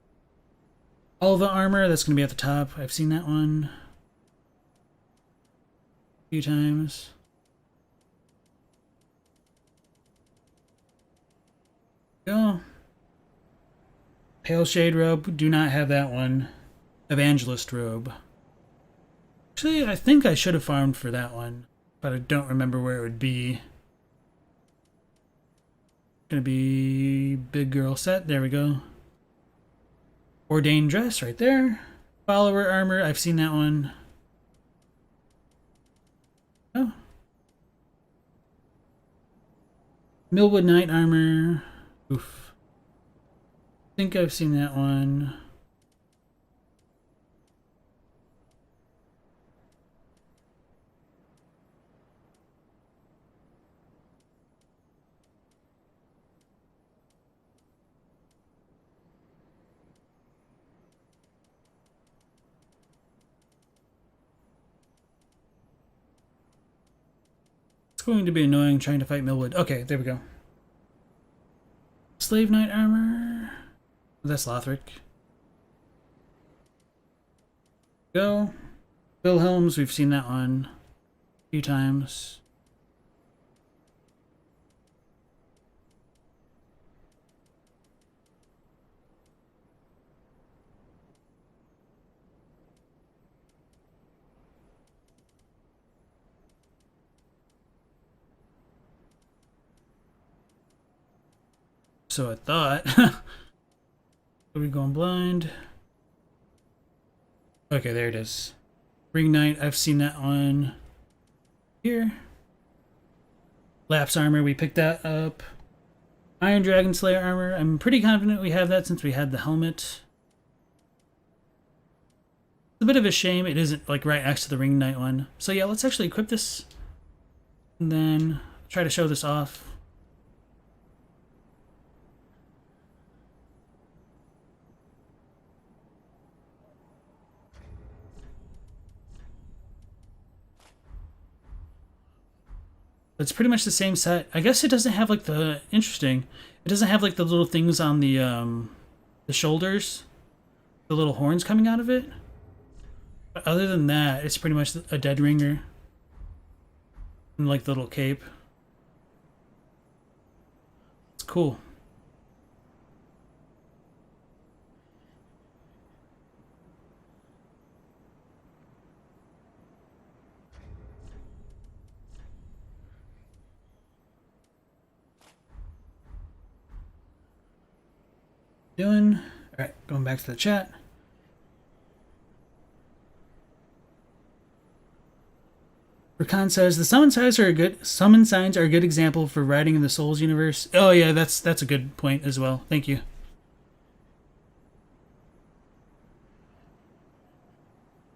Alva Armor, that's going to be at the top. I've seen that one a few times. Go. Pale Shade Robe, do not have that one. Evangelist Robe. Actually, I think I should have farmed for that one, but I don't remember where it would be. Gonna be Big Girl Set, there we go. Ordained Dress, right there. Follower Armor, I've seen that one. Oh. Millwood Knight Armor. Oof. I think I've seen that one. It's going to be annoying trying to fight Millwood. Okay, there we go. Slave Knight Armor. That's Lothric. Go. Wilhelm's, we've seen that one a few times. So I thought. Are we going blind? Okay, there it is. Ring Knight, I've seen that one here. Lapse Armor, we picked that up. Iron Dragon Slayer Armor, I'm pretty confident we have that since we had the helmet. It's a bit of a shame it isn't like right next to the Ring Knight one. So yeah, let's actually equip this and then try to show this off. It's pretty much the same set. I guess it doesn't have like the interesting. It doesn't have like the little things on the shoulders, the little horns coming out of it. But other than that, it's pretty much a dead ringer. And like the little cape. It's cool. Doing. Alright, going back to the chat. Rakan says the summon signs are a good example for writing in the Souls universe. Oh yeah, that's a good point as well. Thank you.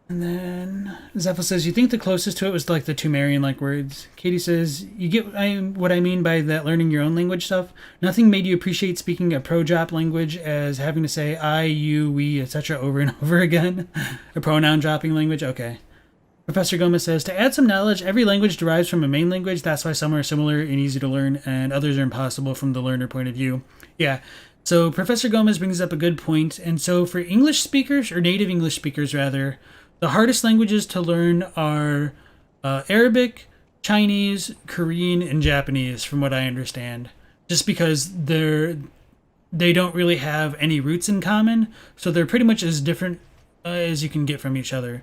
And then Zephyl says, you think the closest to it was like the Tumerian-like words. Katie says, you get what I mean by that learning your own language stuff? Nothing made you appreciate speaking a pro-drop language as having to say I, you, we, etc. over and over again? A pronoun dropping language? Okay. Professor Gomez says, to add some knowledge, every language derives from a main language. That's why some are similar and easy to learn, and others are impossible from the learner point of view. Yeah. So Professor Gomez brings up a good point. And so for English speakers, or native English speakers rather, the hardest languages to learn are Arabic, Chinese, Korean, and Japanese, from what I understand. Just because they don't really have any roots in common, so they're pretty much as different as you can get from each other.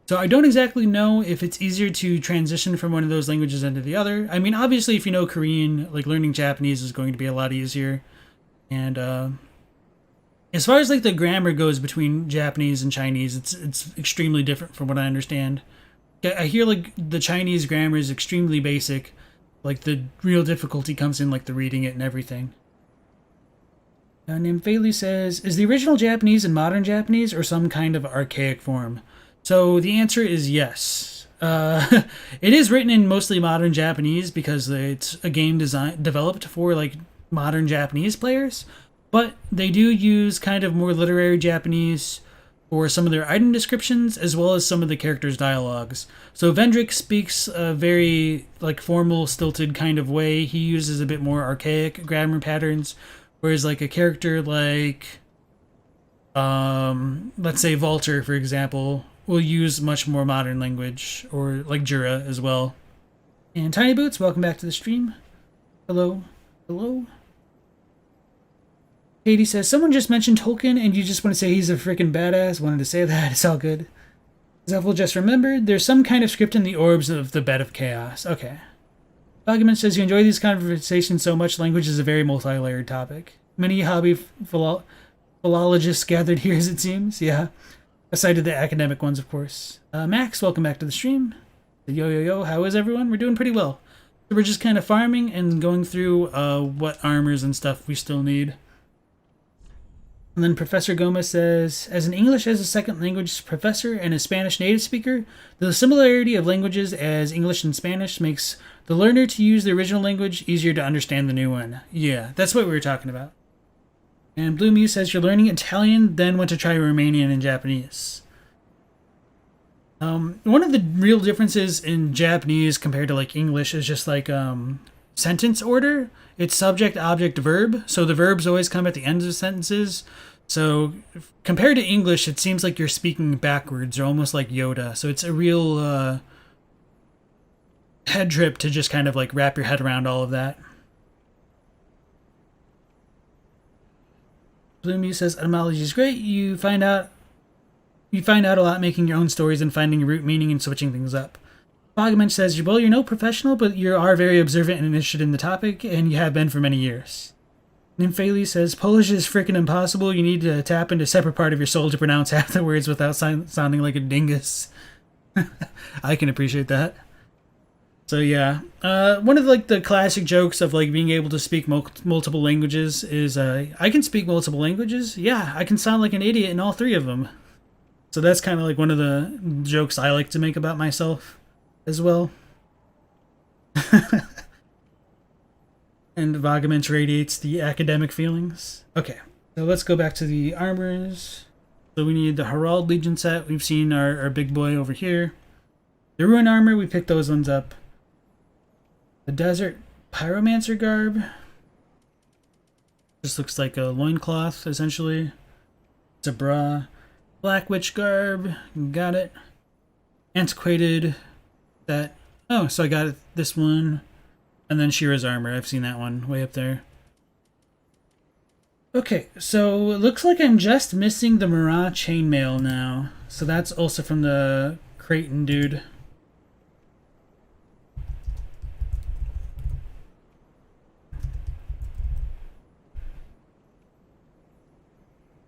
So I don't exactly know if it's easier to transition from one of those languages into the other. I mean, obviously, if you know Korean, like learning Japanese is going to be a lot easier. And as far as like the grammar goes between Japanese and Chinese, it's extremely different from what I understand. I hear like the Chinese grammar is extremely basic. Like the real difficulty comes in like the reading it and everything. Nymphaly says, is the original Japanese in modern Japanese or some kind of archaic form? So the answer is yes. It is written in mostly modern Japanese because it's a game developed for like modern Japanese players, but they do use kind of more literary Japanese for some of their item descriptions as well as some of the characters' dialogues. So Vendrick speaks a very like formal, stilted kind of way. He uses a bit more archaic grammar patterns, whereas like a character like let's say Walter, for example, will use much more modern language, or like Jura as well. And Tiny Boots, welcome back to the stream. Hello. Hello. Katie says, someone just mentioned Tolkien and you just want to say he's a freaking badass. Wanted to say that. It's all good. Zephyl just remembered. There's some kind of script in the orbs of the bed of chaos. Okay. Bogman says, you enjoy these conversations so much. Language is a very multi-layered topic. Many hobby philologists gathered here, as it seems. Yeah. Aside of the academic ones, of course. Max, welcome back to the stream. Yo, yo, yo. How is everyone? We're doing pretty well. So we're just kind of farming and going through what armors and stuff we still need. And then Professor Gomez says, as an English as a second language professor and a Spanish native speaker, the similarity of languages as English and Spanish makes the learner to use the original language easier to understand the new one. Yeah, that's what we were talking about. And Blue Mew says, you're learning Italian, then went to try Romanian and Japanese. One of the real differences in Japanese compared to like English is just like sentence order. It's subject, object, verb. So the verbs always come at the end of sentences. So compared to English, it seems like you're speaking backwards or almost like Yoda. So it's a real head trip to just kind of like wrap your head around all of that. Bloomy says etymology is great. You find out a lot making your own stories and finding a root meaning and switching things up. Bogman says, well, you're no professional, but you are very observant and interested in the topic, and you have been for many years. Nymphali says, Polish is freaking impossible. You need to tap into a separate part of your soul to pronounce half the words without sounding like a dingus. I can appreciate that. So yeah, one of like the classic jokes of like being able to speak multiple languages is, I can speak multiple languages. Yeah, I can sound like an idiot in all three of them. So that's kind of like one of the jokes I like to make about myself as well. And Vagament radiates the academic feelings. Okay, so let's go back to the armors. So we need the Herald Legion set. We've seen our big boy over here. The Ruin armor, we picked those ones up. The Desert Pyromancer garb. This looks like a loincloth, essentially. It's a bra. Black Witch garb, got it. Antiquated that. Oh, so I got this one. And then Shira's armor, I've seen that one way up there. Okay, so it looks like I'm just missing the Marat chainmail now. So that's also from the Creighton dude.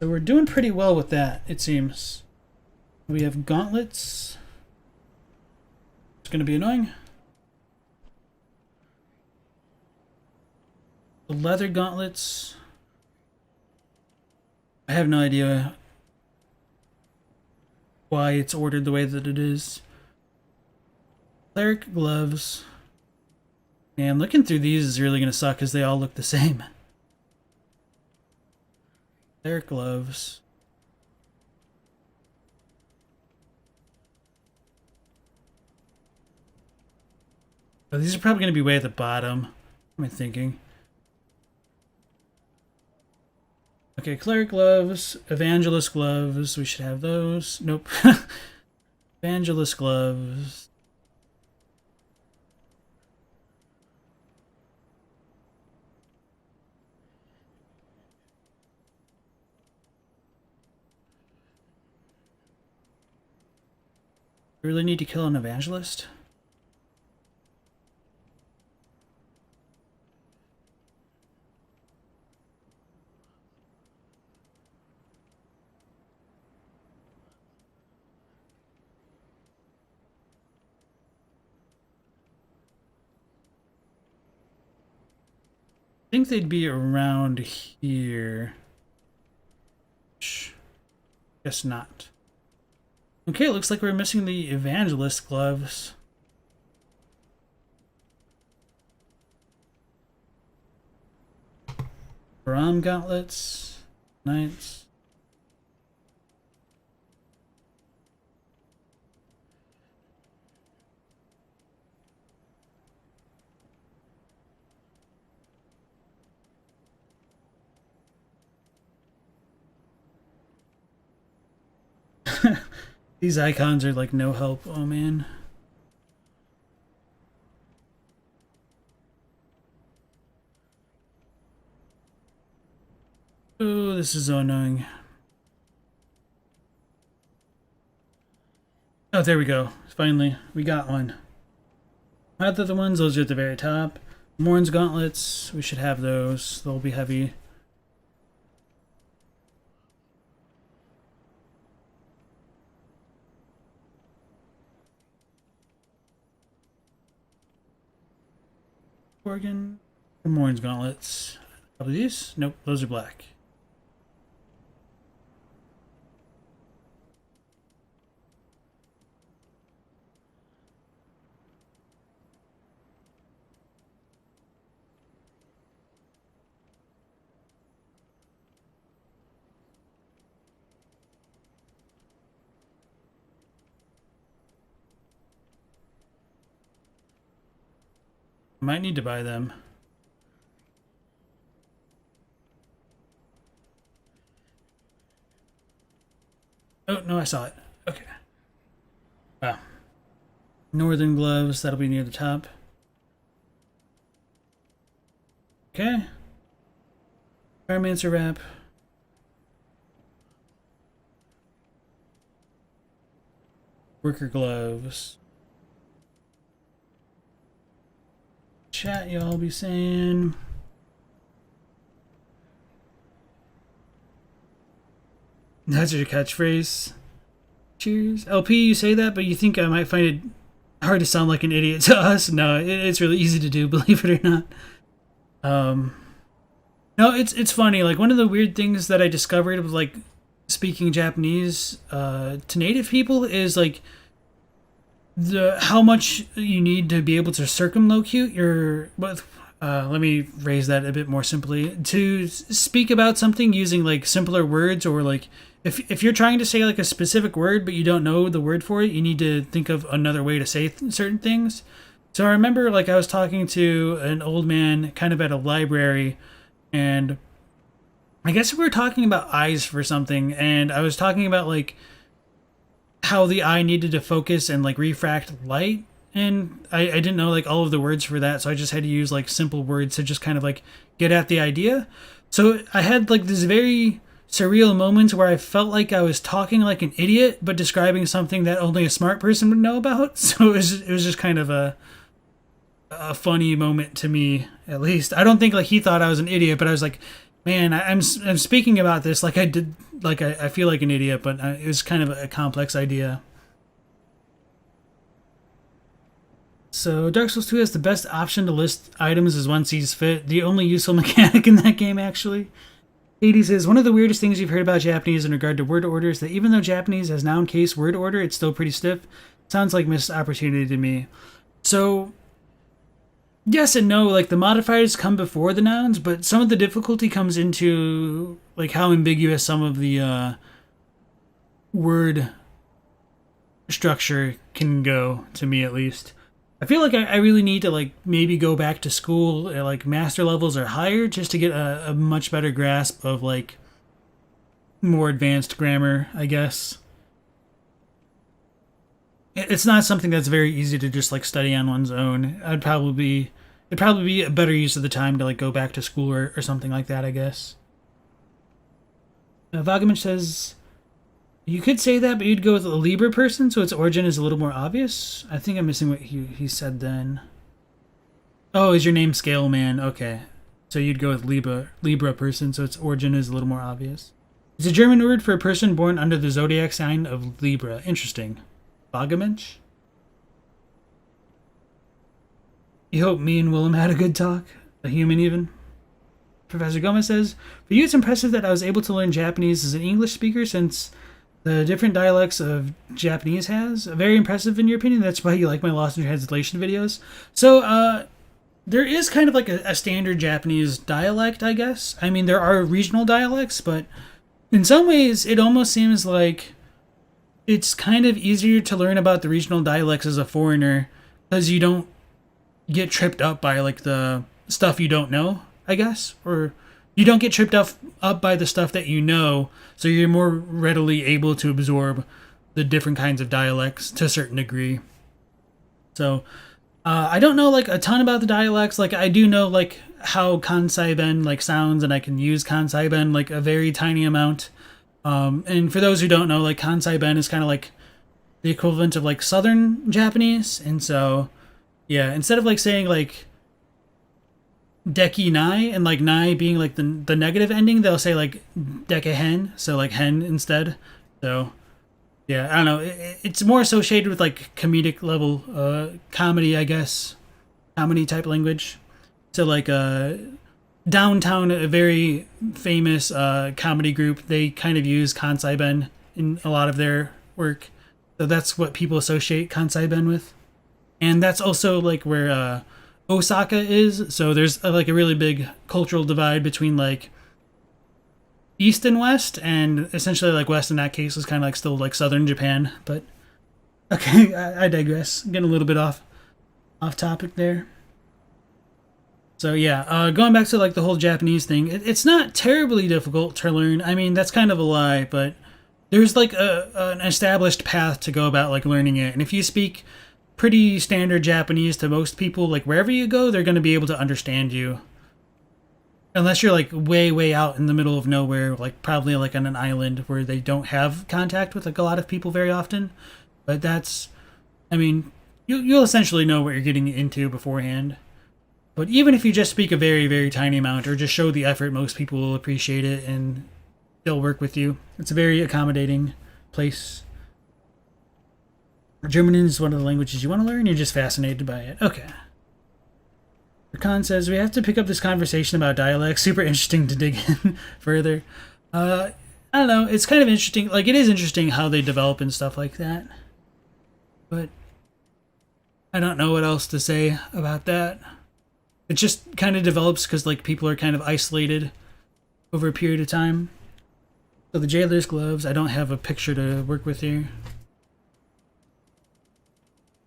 So we're doing pretty well with that, it seems. We have gauntlets. It's going to be annoying. The leather gauntlets. I have no idea why it's ordered the way that it is. Cleric gloves. Man, looking through these is really going to suck because they all look the same. Cleric gloves. Oh, these are probably going to be way at the bottom. What am I thinking? Okay, cleric gloves, evangelist gloves. We should have those. Nope. Evangelist gloves. We really need to kill an evangelist? I think they'd be around here. Guess not. Okay, it looks like we're missing the evangelist gloves. Baram gauntlets. Knights. These icons are like no help. Oh man. Oh, this is so annoying. Oh, there we go. Finally, we got one. Not the other ones, those are at the very top. Morn's gauntlets, we should have those. They'll be heavy. Organ. Morn's gauntlets. Probably these? Nope, those are black. Might need to buy them. Oh, no, I saw it. Okay. Wow. Northern gloves, that'll be near the top. Okay. Pyromancer wrap. Worker gloves. Chat, y'all be saying. That's your catchphrase. Cheers. LP, you say that, but you think I might find it hard to sound like an idiot to us? No, it's really easy to do, believe it or not. No, it's funny. Like, one of the weird things that I discovered with, like, speaking Japanese to native people is, like, how much you need to be able to circumlocute your... let me raise that a bit more simply. To speak about something using, like, simpler words, or, like, if you're trying to say, like, a specific word but you don't know the word for it, you need to think of another way to say certain things. So I remember, like, I was talking to an old man kind of at a library, and I guess we were talking about eyes for something, and I was talking about, like, how the eye needed to focus and, like, refract light, and I didn't know, like, all of the words for that, so I just had to use, like, simple words to just kind of, like, get at the idea. So I had, like, this very surreal moments where I felt like I was talking like an idiot but describing something that only a smart person would know about. So it was just kind of a funny moment to me, at least. I don't think, like, he thought I was an idiot, but I was like, man, I'm speaking about this like I did, like I feel like an idiot, but it was kind of a complex idea. So Dark Souls 2 has the best option to list items as one sees fit. The only useful mechanic in that game, actually. 80 says, one of the weirdest things you've heard about Japanese in regard to word order is that even though Japanese has noun case word order, it's still pretty stiff. Sounds like missed opportunity to me. So, yes and no. Like, the modifiers come before the nouns, but some of the difficulty comes into, like, how ambiguous some of the word structure can go, to me at least. I feel like I really need to, like, maybe go back to school at, like, master levels or higher just to get a much better grasp of, like, more advanced grammar, I guess. It's not something that's very easy to just, like, study on one's own. It'd probably be a better use of the time to, like, go back to school or something like that, I guess. Vagamish says, you could say that, but you'd go with a Libra person, so its origin is a little more obvious. I think I'm missing what he said then. Oh, is your name Scale Man? Okay. So you'd go with Libra person, so its origin is a little more obvious. It's a German word for a person born under the zodiac sign of Libra. Interesting. Vagamish? You hope me and Willem had a good talk? A human, even? Professor Gomez says, for you, it's impressive that I was able to learn Japanese as an English speaker, since the different dialects of Japanese has. Very impressive in your opinion. That's why you like my Lost in Translation videos. So, there is kind of like a standard Japanese dialect, I guess. I mean, there are regional dialects, but in some ways, it almost seems like it's kind of easier to learn about the regional dialects as a foreigner because you don't get tripped up by like the stuff you don't know, I guess, or you don't get tripped up by the stuff that you know, so you're more readily able to absorb the different kinds of dialects to a certain degree. So I don't know like a ton about the dialects. Like I do know like how Kansai Ben like sounds, and I can use Kansai Ben like a very tiny amount. And for those who don't know, like Kansai Ben is kind of like the equivalent of like Southern Japanese, and so yeah, instead of like saying like deki nai and like nai being like the negative ending, they'll say like deke hen, so like hen instead. So yeah, I don't know. It's more associated with like comedic level comedy, I guess, comedy type language. So like Downtown, a very famous comedy group, they kind of use Kansai Ben in a lot of their work. So that's what people associate Kansai Ben with. And that's also like where Osaka is. So there's like a really big cultural divide between like East and West, and essentially like West in that case is kind of like still like Southern Japan. But okay, I digress. Getting a little bit off topic there. So yeah, going back to like the whole Japanese thing, it's not terribly difficult to learn. I mean, that's kind of a lie, but there's like an established path to go about like learning it. And if you speak pretty standard Japanese to most people, like wherever you go, they're going to be able to understand you. Unless you're like way out in the middle of nowhere, like probably like on an island where they don't have contact with like a lot of people very often. But that's, I mean, you'll essentially know what you're getting into beforehand. But even if you just speak a very tiny amount or just show the effort, most people will appreciate it and they'll work with you. It's a very accommodating place. German is one of the languages you want to learn. You're just fascinated by it. Okay. Khan says, we have to pick up this conversation about dialects. Super interesting to dig in further. I don't know. It's kind of interesting. Like, it is interesting how they develop and stuff like that. But I don't know what else to say about that. It just kind of develops because, like, people are kind of isolated over a period of time. So the jailer's gloves, I don't have a picture to work with here.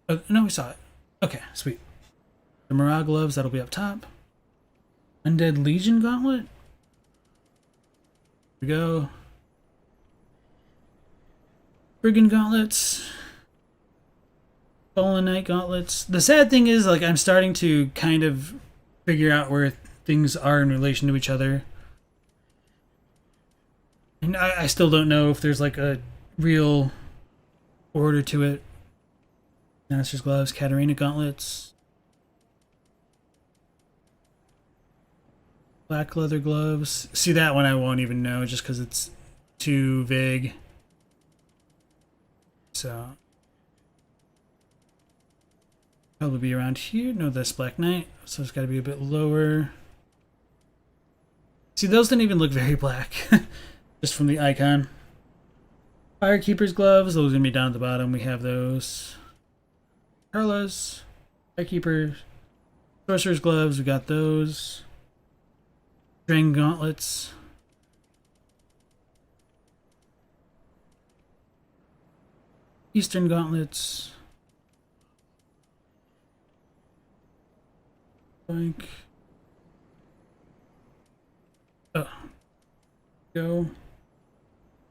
Oh, no, we saw it. Okay, sweet. The Morale gloves, that'll be up top. Undead Legion gauntlet. Here we go. Brigand gauntlets. Fallen Knight gauntlets. The sad thing is, like, I'm starting to kind of figure out where things are in relation to each other. And I still don't know if there's, like, a real order to it. Master's gloves, Katarina gauntlets. Black leather gloves. See, that one I won't even know just because it's too vague. So probably be around here. No, that's Black Knight, so it's got to be a bit lower. See, those didn't even look very black, just from the icon. Firekeeper's gloves, those are going to be down at the bottom. We have those. Carla's. Firekeeper. Sorcerer's gloves, we got those. Dragon gauntlets. Eastern gauntlets. Like. Oh. Go.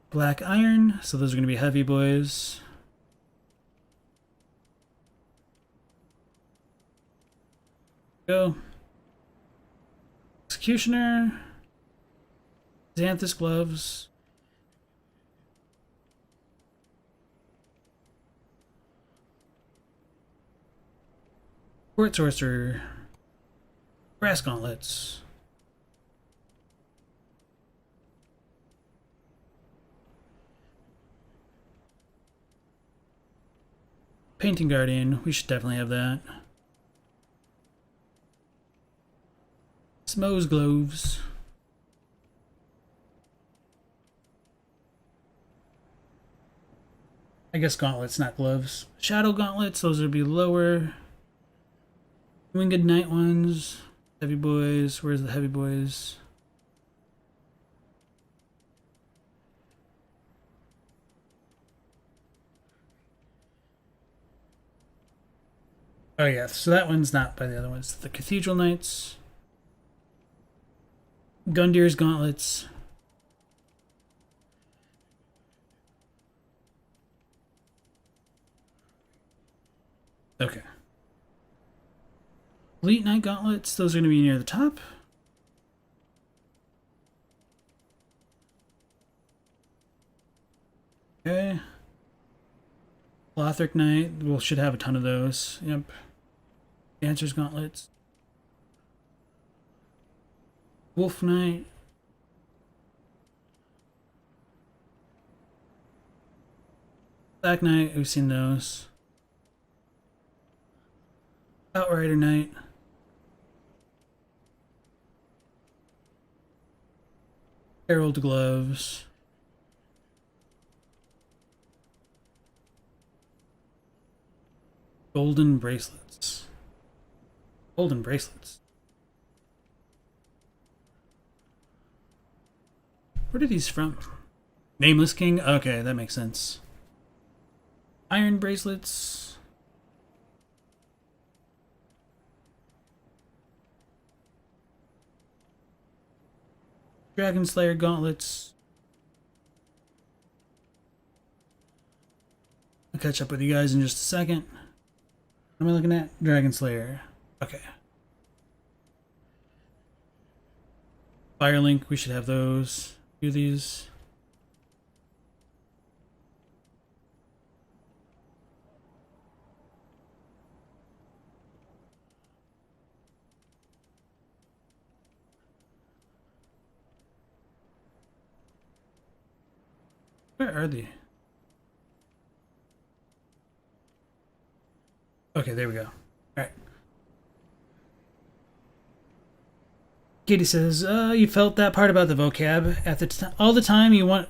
Black iron. So those are going to be heavy boys. Go. Executioner. Xanthus gloves. Court sorcerer. Brass gauntlets. Painting guardian. We should definitely have that. Smo's gloves. I guess gauntlets, not gloves. Shadow gauntlets, those would be lower. Winged knight ones. Heavy boys. Where's the heavy boys? Oh yeah, so that one's not by the other ones. The Cathedral Knights. Gundir's gauntlets. Okay. Elite Knight gauntlets, those are going to be near the top. Okay. Lothric Knight, we should have a ton of those. Yep. Dancer's gauntlets. Wolf Knight. Black Knight, we've seen those. Outrider Knight. Herald gloves. Golden bracelets. Golden bracelets. Where are these from? Nameless King? Okay, that makes sense. Iron bracelets. Dragon Slayer gauntlets. I'll catch up with you guys in just a second. What am I looking at? Dragon Slayer. Okay. Firelink, we should have those. Do these. Where are they? Okay, there we go. Alright. Katie says, you felt that part about the vocab at the all the time. You want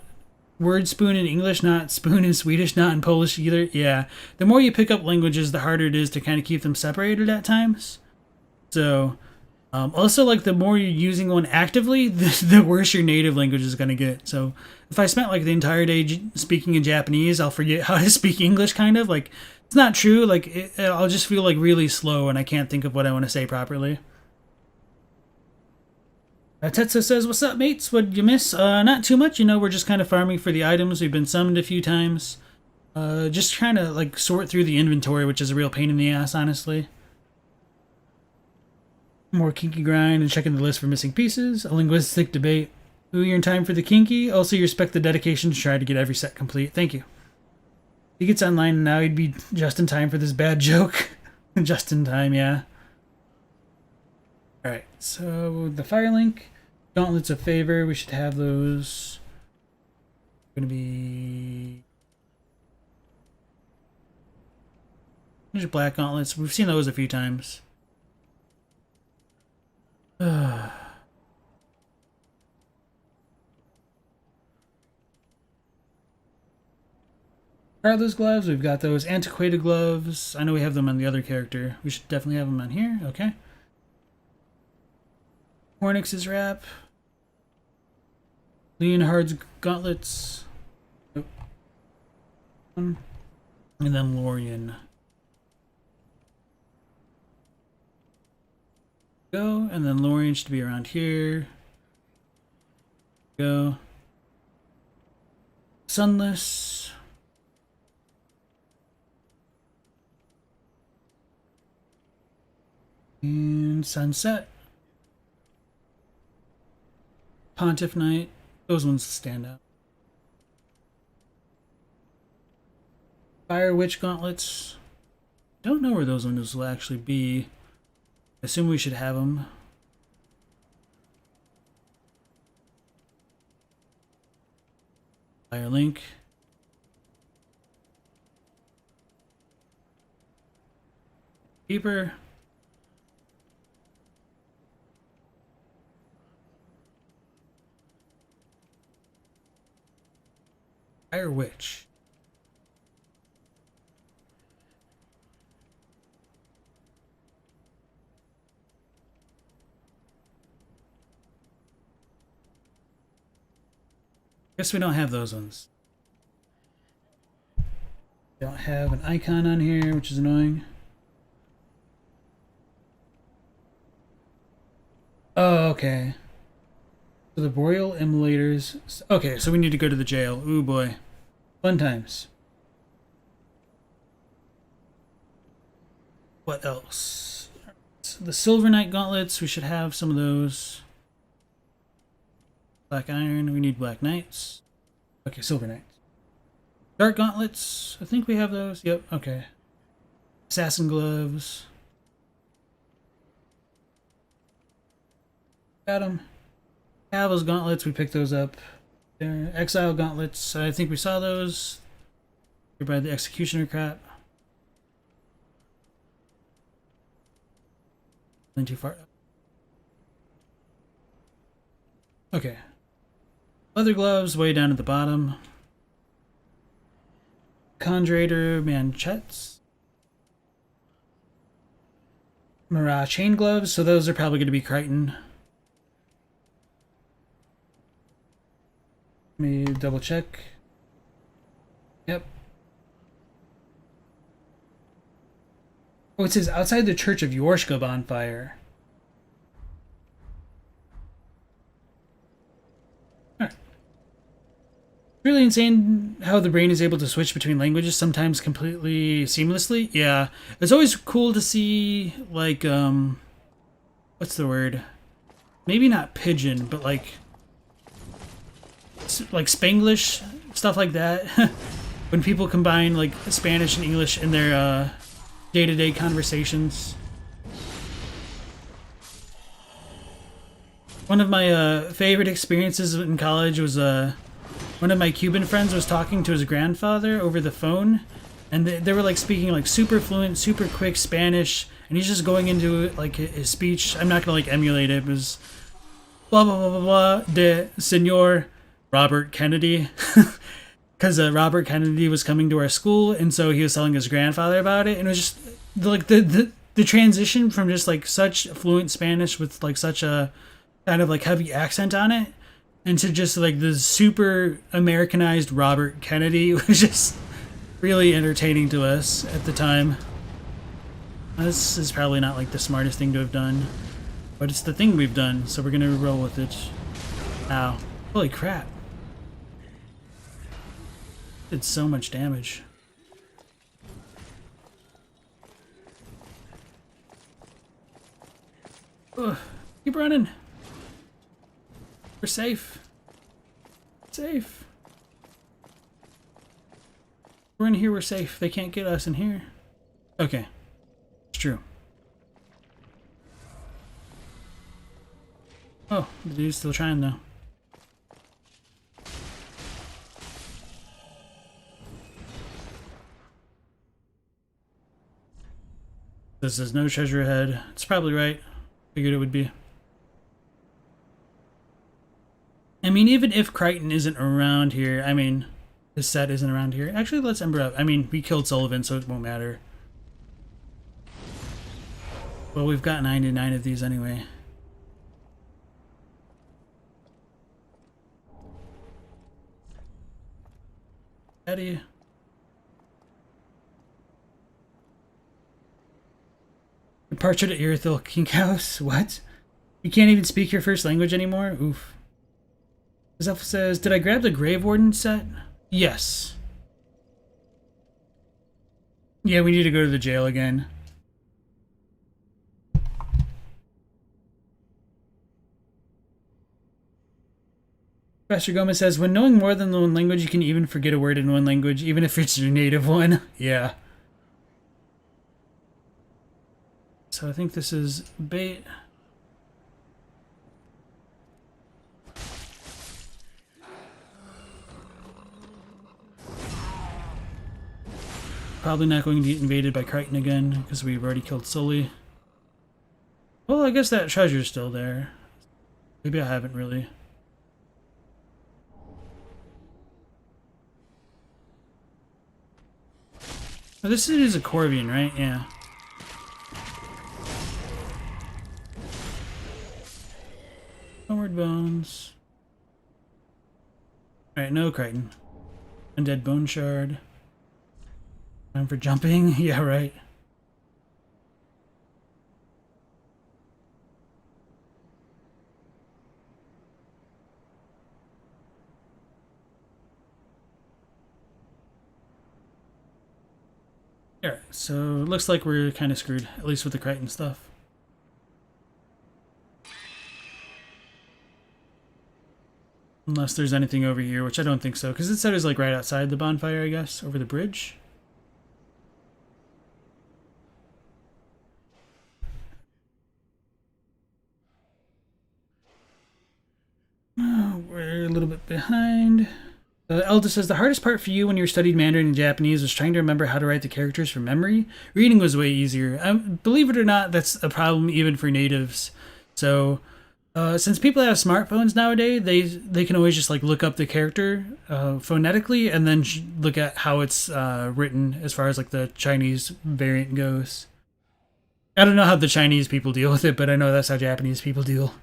word spoon in English, not spoon in Swedish, not in Polish either. Yeah. The more you pick up languages, the harder it is to kind of keep them separated at times. So, also, like, the more you're using one actively, the worse your native language is going to get. So, if I spent, like, the entire day speaking in Japanese, I'll forget how to speak English, kind of. Like, it's not true. Like, I'll just feel, like, really slow, and I can't think of what I want to say properly. Tetsu says, what's up, mates? What'd you miss? Not too much. You know, we're just kind of farming for the items. We've been summoned a few times. Just trying to, like, sort through the inventory, which is a real pain in the ass, honestly. More kinky grind and checking the list for missing pieces. A linguistic debate. Ooh, you're in time for the kinky. Also, you respect the dedication to try to get every set complete. Thank you. If he gets online now, he'd be just in time for this bad joke. Just in time, yeah. Alright, so the Firelink. Gauntlets of Favor. We should have those. Gonna be... There's black gauntlets. We've seen those a few times. Are those gloves? We've got those antiquated gloves. I know we have them on the other character. We should definitely have them on here. Okay. Hornix's wrap. Leonhard's gauntlets. Oh. And then Lorien. Go, and then Lorien should be around here. Go. Sunless. And Sunset. Pontiff Knight. Those ones stand out. Fire Witch gauntlets. Don't know where those ones will actually be. I assume we should have them. Fire Link. Keeper. Fire Witch. Guess we don't have those ones. Don't have an icon on here, which is annoying. Oh, okay. So the Boreal emulators. Okay, so we need to go to the jail. Ooh boy. Fun times. What else? So the Silver Knight gauntlets, we should have some of those. Black Iron, we need Black Knights. Okay, Silver Knights. Dark gauntlets, I think we have those. Yep, okay. Assassin gloves. Got them. Caval's gauntlets, we picked those up. There. Exile gauntlets, I think we saw those. Here by the Executioner crap. Too far. Okay. Leather gloves way down at the bottom. Conjurator manchettes. Mirage chain gloves, so those are probably going to be Crichton. Let me double check. Yep. Oh, it says outside the Church of Yorshka bonfire. Alright. Really insane how the brain is able to switch between languages, sometimes completely seamlessly. Yeah. It's always cool to see, like, what's the word? Maybe not pigeon, but like Spanglish, stuff like that. When people combine, like, Spanish and English in their, day-to-day conversations. One of my favorite experiences in college was one of my Cuban friends was talking to his grandfather over the phone, and they were like speaking like super fluent, super quick Spanish, and he's just going into like his speech. I'm not gonna like emulate it. It was blah blah blah blah blah de Senor Robert Kennedy. Because Robert Kennedy was coming to our school, and so he was telling his grandfather about it, and it was just like the transition from just like such fluent Spanish with like such a kind of like heavy accent on it, and to just like the super Americanized Robert Kennedy was just really entertaining to us at the time. This is probably not like the smartest thing to have done, but it's the thing we've done, so we're gonna roll with it. Ow. Holy crap. Did so much damage. Ugh. Keep running. We're safe. Safe. We're in here, we're safe. They can't get us in here. Okay. It's true. Oh, the dude's still trying though. This is no treasure ahead. It's probably right. Figured it would be. I mean, even if Crichton isn't around here, I mean, this set isn't around here. Actually, let's Ember up. I mean, we killed Sullivan, so it won't matter. Well, we've got 99 of these anyway. Eddie. Departure to Irithyll King House? What? You can't even speak your first language anymore? Oof. Zelf says, did I grab the Grave Warden set? Yes. Yeah, we need to go to the jail again. Pastor Gomez says, when knowing more than one language, you can even forget a word in one language, even if it's your native one. Yeah. So I think this is bait. Probably not going to get invaded by Crichton again, because we've already killed Sully. Well, I guess that treasure's still there. Maybe I haven't really. Oh, this is a Corvian, right? Yeah. Homeward Bones. Alright, no Crichton. Undead Bone Shard. Time for jumping. Yeah, right. Alright, so it looks like we're kind of screwed, at least with the Crichton stuff. Unless there's anything over here, which I don't think so, because it said it was like right outside the bonfire, I guess, over the bridge. Oh, we're a little bit behind. Elda says, the hardest part for you when you studied Mandarin and Japanese was trying to remember how to write the characters from memory. Reading was way easier. Believe it or not, that's a problem even for natives. So, since people have smartphones nowadays, they can always just like look up the character phonetically and then look at how it's written as far as like the Chinese variant goes. I don't know how the Chinese people deal with it, but I know that's how Japanese people deal.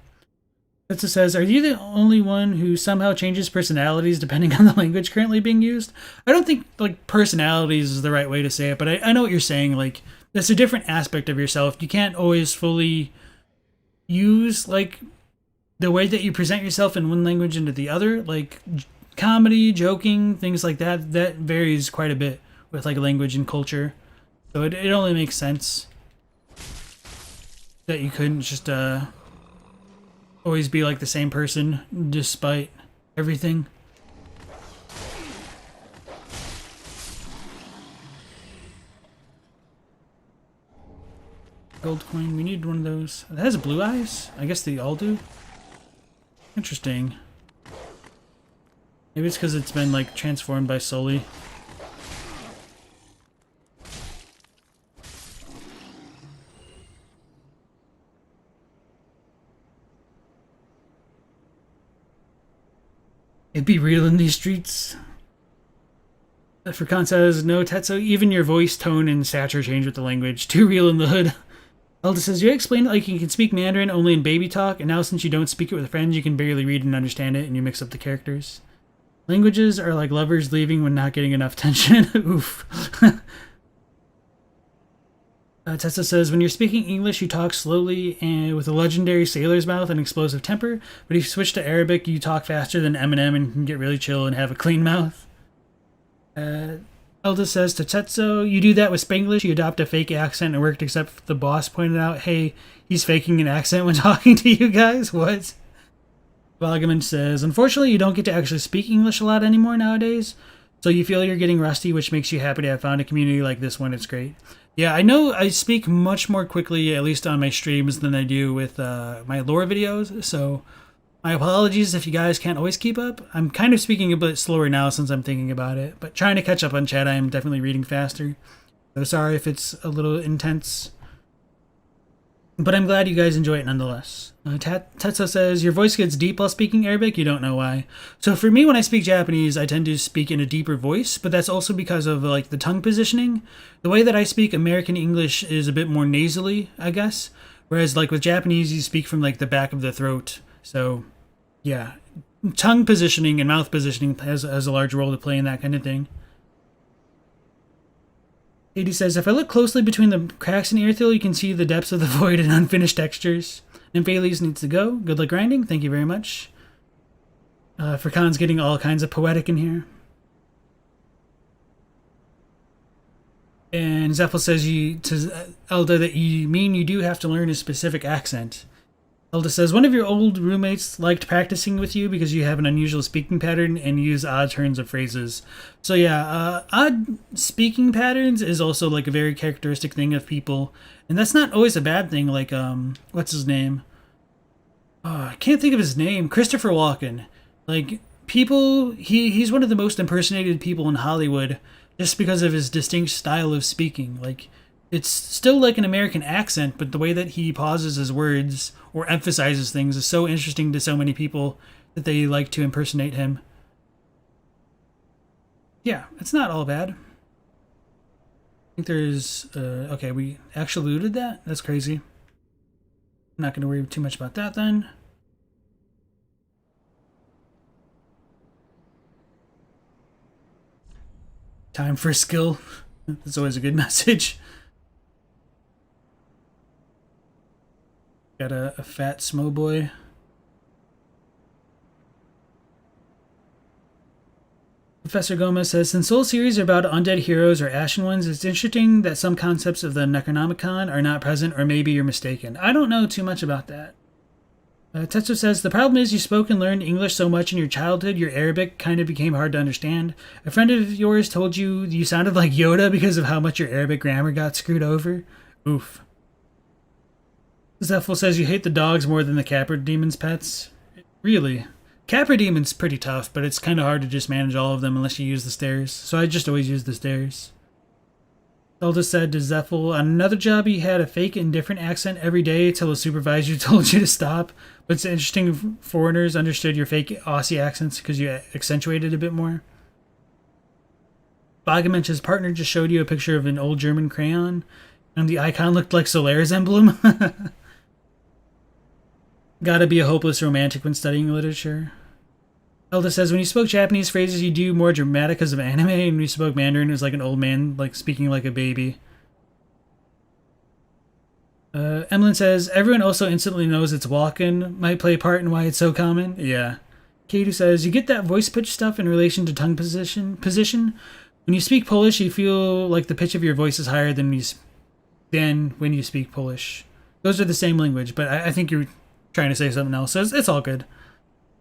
It says, are you the only one who somehow changes personalities depending on the language currently being used? I don't think, like, personalities is the right way to say it, but I know what you're saying. Like, that's a different aspect of yourself. You can't always fully use, like, the way that you present yourself in one language into the other. Like, comedy, joking, things like that, that varies quite a bit with, like, language and culture. So it only makes sense that you couldn't just, always be like the same person despite everything. Gold coin, we need one of those. That has blue eyes? I guess they all do. Interesting. Maybe it's because it's been like transformed by Sully. It'd be real in these streets. Furkan says, no, Tetsuo, even your voice tone and stature change with the language. Too real in the hood. Elda says, you explained it like you can speak Mandarin only in baby talk, and now since you don't speak it with friends, you can barely read and understand it, and you mix up the characters. Languages are like lovers leaving when not getting enough tension. Oof. Tessa says, when you're speaking English, you talk slowly and with a legendary sailor's mouth and explosive temper, but if you switch to Arabic, you talk faster than Eminem and can get really chill and have a clean mouth. Elda says to Tetsuo, you do that with Spanglish, you adopt a fake accent and worked except the boss pointed out, hey, he's faking an accent when talking to you guys? What? Vagaman says, unfortunately, you don't get to actually speak English a lot anymore nowadays, so you feel you're getting rusty, which makes you happy to have found a community like this one. It's great. Yeah, I know I speak much more quickly, at least on my streams, than I do with my lore videos, so my apologies if you guys can't always keep up. I'm kind of speaking a bit slower now since I'm thinking about it, but trying to catch up on chat, I am definitely reading faster. So sorry if it's a little intense, but I'm glad you guys enjoy it nonetheless. Tetsuo says, your voice gets deep while speaking Arabic, you don't know why. So for me, when I speak Japanese, I tend to speak in a deeper voice, but that's also because of like the tongue positioning. The way that I speak American English is a bit more nasally, I guess, whereas like with Japanese, you speak from like the back of the throat. So yeah, tongue positioning and mouth positioning has a large role to play in that kind of thing. Katie says, if I look closely between the cracks in Earthil, you can see the depths of the void and unfinished textures. Nymphalis needs to go. Good luck grinding. Thank you very much. Furkan's getting all kinds of poetic in here. And Zephyl says to Elda that you do have to learn a specific accent. Elda says, one of your old roommates liked practicing with you because you have an unusual speaking pattern and use odd turns of phrases. So yeah, odd speaking patterns is also like a very characteristic thing of people. And that's not always a bad thing. Like, what's his name? I can't think of his name. Christopher Walken. Like, people, he's one of the most impersonated people in Hollywood just because of his distinct style of speaking. Like, it's still like an American accent, but the way that he pauses his words or emphasizes things is so interesting to so many people that they like to impersonate him. Yeah, it's not all bad. I think there's... okay, we actually looted that? That's crazy. I'm not going to worry too much about that then. Time for skill. That's always a good message. Got a fat smo boy. Professor Gomez says, since Soul series are about undead heroes or ashen ones, it's interesting that some concepts of the Necronomicon are not present, or maybe you're mistaken. I don't know too much about that. Tetsu says, the problem is you spoke and learned English so much in your childhood, your Arabic kind of became hard to understand. A friend of yours told you you sounded like Yoda because of how much your Arabic grammar got screwed over. Oof. Zephyl says you hate the dogs more than the Capra Demon's pets. Really? Capra Demon's pretty tough, but it's kind of hard to just manage all of them unless you use the stairs. So I just always use the stairs. Zelda said to Zephyl, on another job he had a fake and different accent every day till a supervisor told you to stop. But it's interesting foreigners understood your fake Aussie accents because you accentuated a bit more. Bogamench's partner just showed you a picture of an old German crayon, and the icon looked like Solaris emblem. Gotta be a hopeless romantic when studying literature. Elda says, when you spoke Japanese phrases, you do more dramatic because of anime, and when you spoke Mandarin, it was like an old man, like speaking like a baby. Emlyn says, everyone also instantly knows it's walking, might play a part in why it's so common. Yeah. Kato says, you get that voice pitch stuff in relation to tongue position. When you speak Polish, you feel like the pitch of your voice is higher than when you speak Polish. Those are the same language, but I think you're trying to say something else, so it's all good.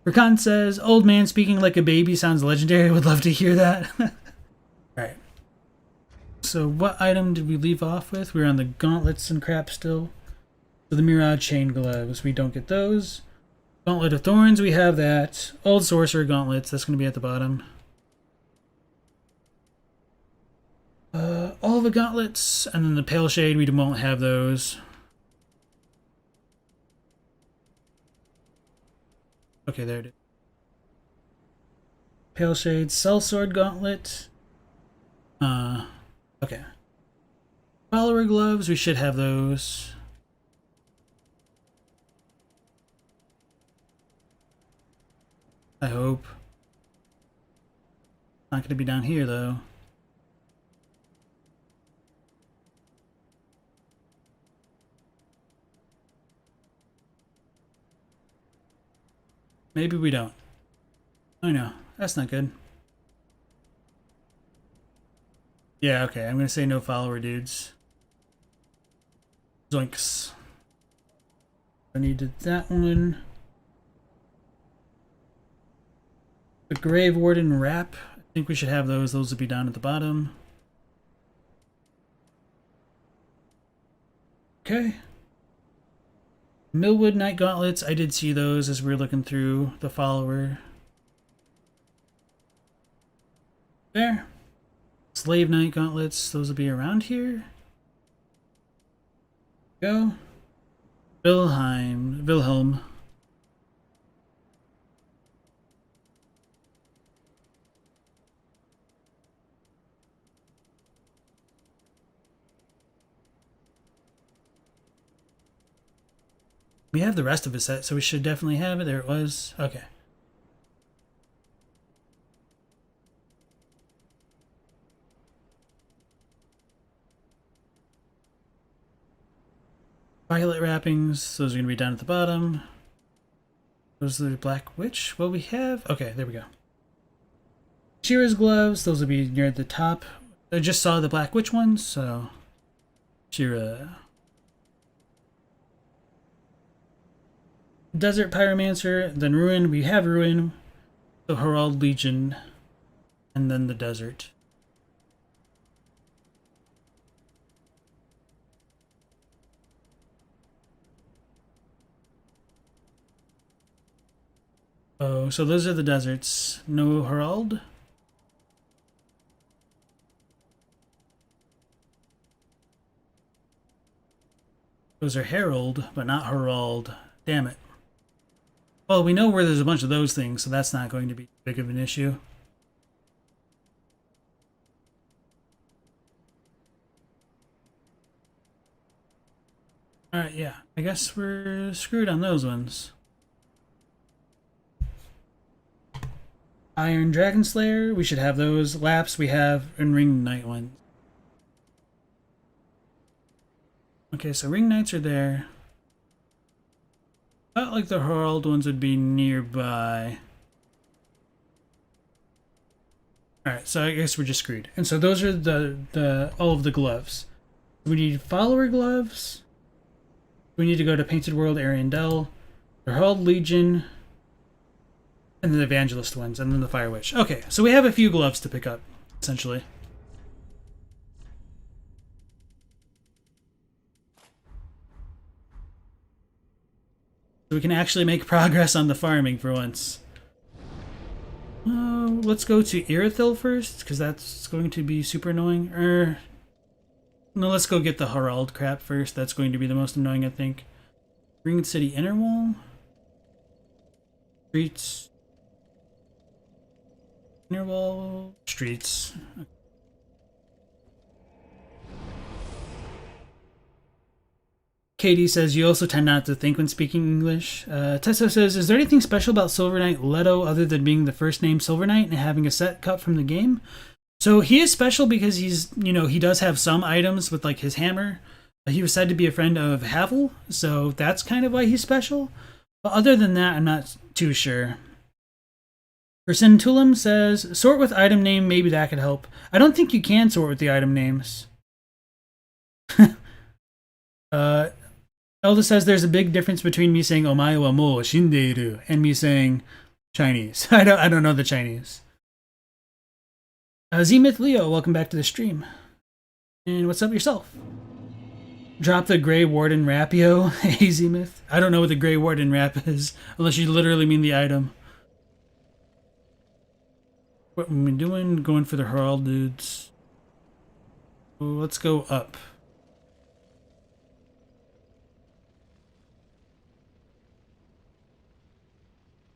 Rakan says, old man speaking like a baby sounds legendary. I would love to hear that. Alright. So what item did we leave off with? We were on the gauntlets and crap still. So the Mirage chain gloves, we don't get those. Gauntlet of Thorns, we have that. Old Sorcerer gauntlets, that's going to be at the bottom. All the gauntlets, and then the Pale Shade, we won't have those. Okay, there it is. Pale Shade, Sellsword Gauntlet. Okay. Follower Gloves, we should have those. I hope. Not going to be down here, though. Maybe we don't. Oh no, that's not good. Yeah, okay, I'm gonna say no follower dudes. Zoinks. I needed that one. The Grave Warden wrap. I think we should have those. Those will be down at the bottom. Okay. Millwood Knight Gauntlets, I did see those as we were looking through the follower. There. Slave Knight Gauntlets, those will be around here. Go. Wilhelm. We have the rest of his set, so we should definitely have it. There it was. Okay. Violet wrappings. Those are going to be down at the bottom. Those are the Black Witch. What we have? Okay, there we go. Shira's gloves. Those will be near the top. I just saw the Black Witch ones, so... Shira... Desert Pyromancer, then Ruin. We have Ruin, the Herald Legion, and then the Desert. Oh, so those are the deserts. No Herald? Those are Herald, but not Herald. Damn it. Well, we know where there's a bunch of those things, so that's not going to be big of an issue. Alright, yeah. I guess we're screwed on those ones. Iron Dragon Slayer, we should have those. Laps we have, and Ring Knight ones. Okay, so Ring Knights are there. Not like the Herald ones would be nearby. Alright, so I guess we're just screwed. And so those are the all of the gloves. We need follower gloves. We need to go to Painted World, Ariandel, the Herald Legion, and then the Evangelist ones, and then the Fire Witch. Okay, so we have a few gloves to pick up, essentially. So we can actually make progress on the farming for once. Let's go to Irithyll first, because that's going to be super annoying. No, let's go get the Herald crap first. That's going to be the most annoying, I think. Ring City Inner Wall. Streets. Inner Wall. Streets. Katie says, you also tend not to think when speaking English. Tessa says, is there anything special about Silver Knight Leto other than being the first name Silver Knight and having a set cut from the game? So he is special because he's, he does have some items with like his hammer. He was said to be a friend of Havel, so that's kind of why he's special. But other than that, I'm not too sure. Persintulum says, sort with item name, maybe that could help. I don't think you can sort with the item names. Elda says there's a big difference between me saying omae wa mo shindeiru and me saying Chinese. I don't know the Chinese. Z-Myth Leo, welcome back to the stream. And what's up yourself? Drop the Grey Warden Rapio. Hey, Z-Myth. I don't know what the Grey Warden Rap is, unless you literally mean the item. What are we doing? Going for the Herald dudes. Oh, let's go up.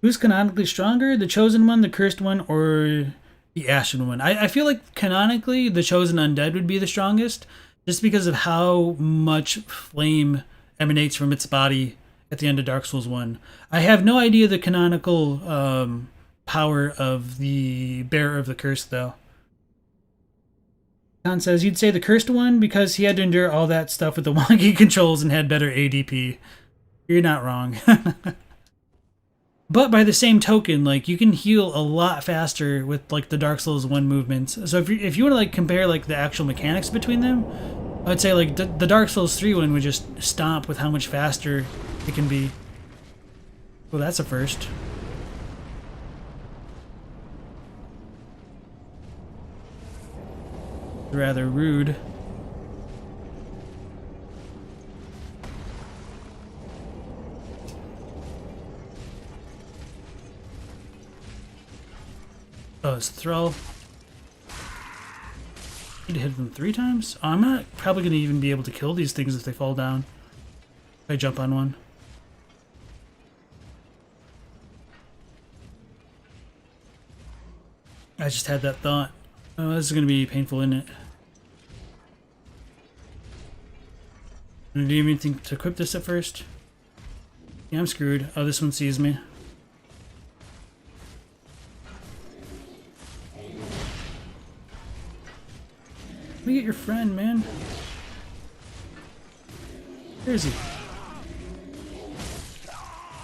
Who's canonically stronger? The Chosen One, the Cursed One, or the Ashen One? I feel like canonically the Chosen Undead would be the strongest, just because of how much flame emanates from its body at the end of Dark Souls 1. I have no idea the canonical power of the Bearer of the Curse, though. Khan says, you'd say the Cursed One because he had to endure all that stuff with the wonky controls and had better ADP. You're not wrong. But by the same token, like, you can heal a lot faster with like the Dark Souls 1 movements. So if you want to like compare like the actual mechanics between them, I'd say like the Dark Souls 3 one would just stomp with how much faster it can be. Well, that's a first. Rather rude. Oh, it's Thrall. Need to hit them 3 times? Oh, I'm not probably going to even be able to kill these things if they fall down. If I jump on one. I just had that thought. Oh, this is going to be painful, isn't it? Do you even think to equip this at first? Yeah, I'm screwed. Oh, this one sees me. Let me get your friend, man. Where is he?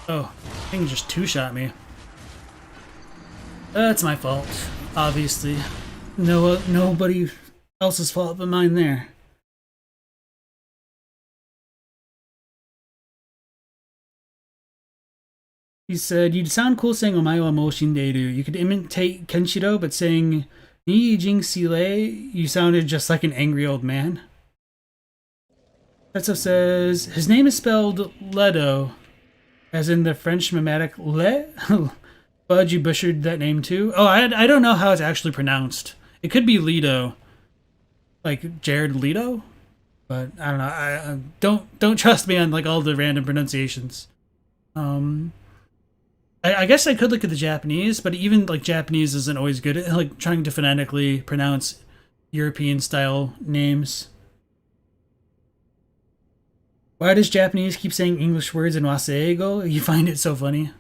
Oh, I think he just 2-shot me. That's my fault, obviously. Nobody else's fault but mine there. He said, you'd sound cool saying Omae wa mo shindeiru. You could imitate Kenshiro, but saying Ni Jing Sile, you sounded just like an angry old man. Tetsuo says, his name is spelled Leto, as in the French mimetic Le. Bud, you butchered that name too? Oh, I don't know how it's actually pronounced. It could be Leto. Like Jared Leto? But I don't know. I don't trust me on like all the random pronunciations. I guess I could look at the Japanese, but even like Japanese isn't always good at like trying to phonetically pronounce European style names. Why does Japanese keep saying English words in Waseego? You find it so funny.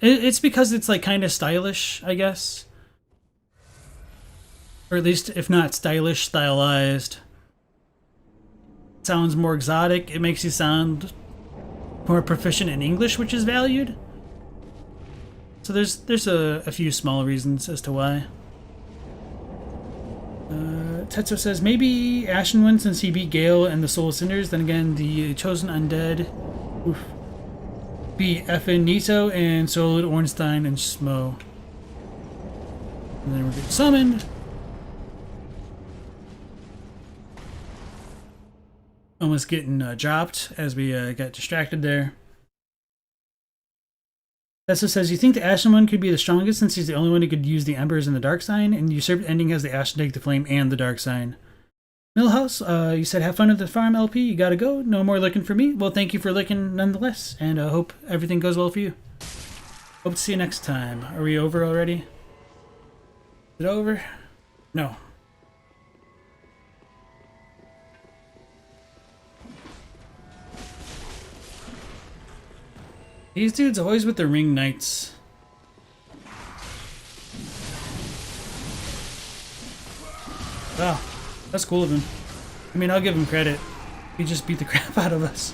It's because it's like kind of stylish, I guess. Or at least, if not stylish, stylized. It sounds more exotic. It makes you sound more proficient in English, which is valued. So there's a few small reasons as to why. Tetsuo says, maybe Ashen wins since he beat Gale and the Soul Cinders. Then again, the Chosen Undead beat effin' Nito and Solid, Ornstein, and Smo. And then we're getting summoned. Almost getting dropped as we got distracted there. Tetsuo says, you think the Ashen one could be the strongest since he's the only one who could use the Embers and the Dark Sign, and Usurped Ending has the Ashen take the Flame and the Dark Sign. Millhouse, you said have fun at the farm, LP. You gotta go. No more looking for me. Well, thank you for looking nonetheless, and I hope everything goes well for you. Hope to see you next time. Are we over already? Is it over? No. These dudes always with the ring knights. Wow, that's cool of him. I mean, I'll give him credit. He just beat the crap out of us.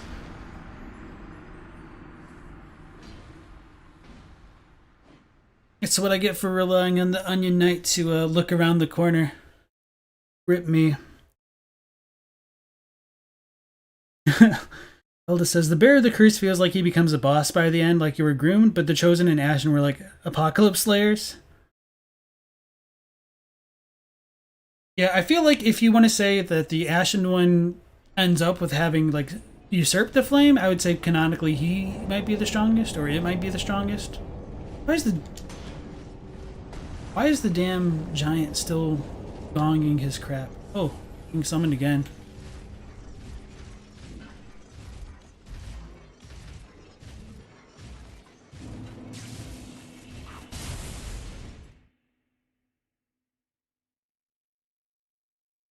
It's what I get for relying on the Onion Knight to look around the corner. Rip me. Elda says, the Bearer of the Curse feels like he becomes a boss by the end, like you were groomed, but the Chosen and Ashen were like Apocalypse Slayers. Yeah, I feel like if you want to say that the Ashen one ends up with having, like, usurped the Flame, I would say canonically he might be the strongest, or it might be the strongest. Why is the damn giant still gonging his crap? Oh, being summoned again.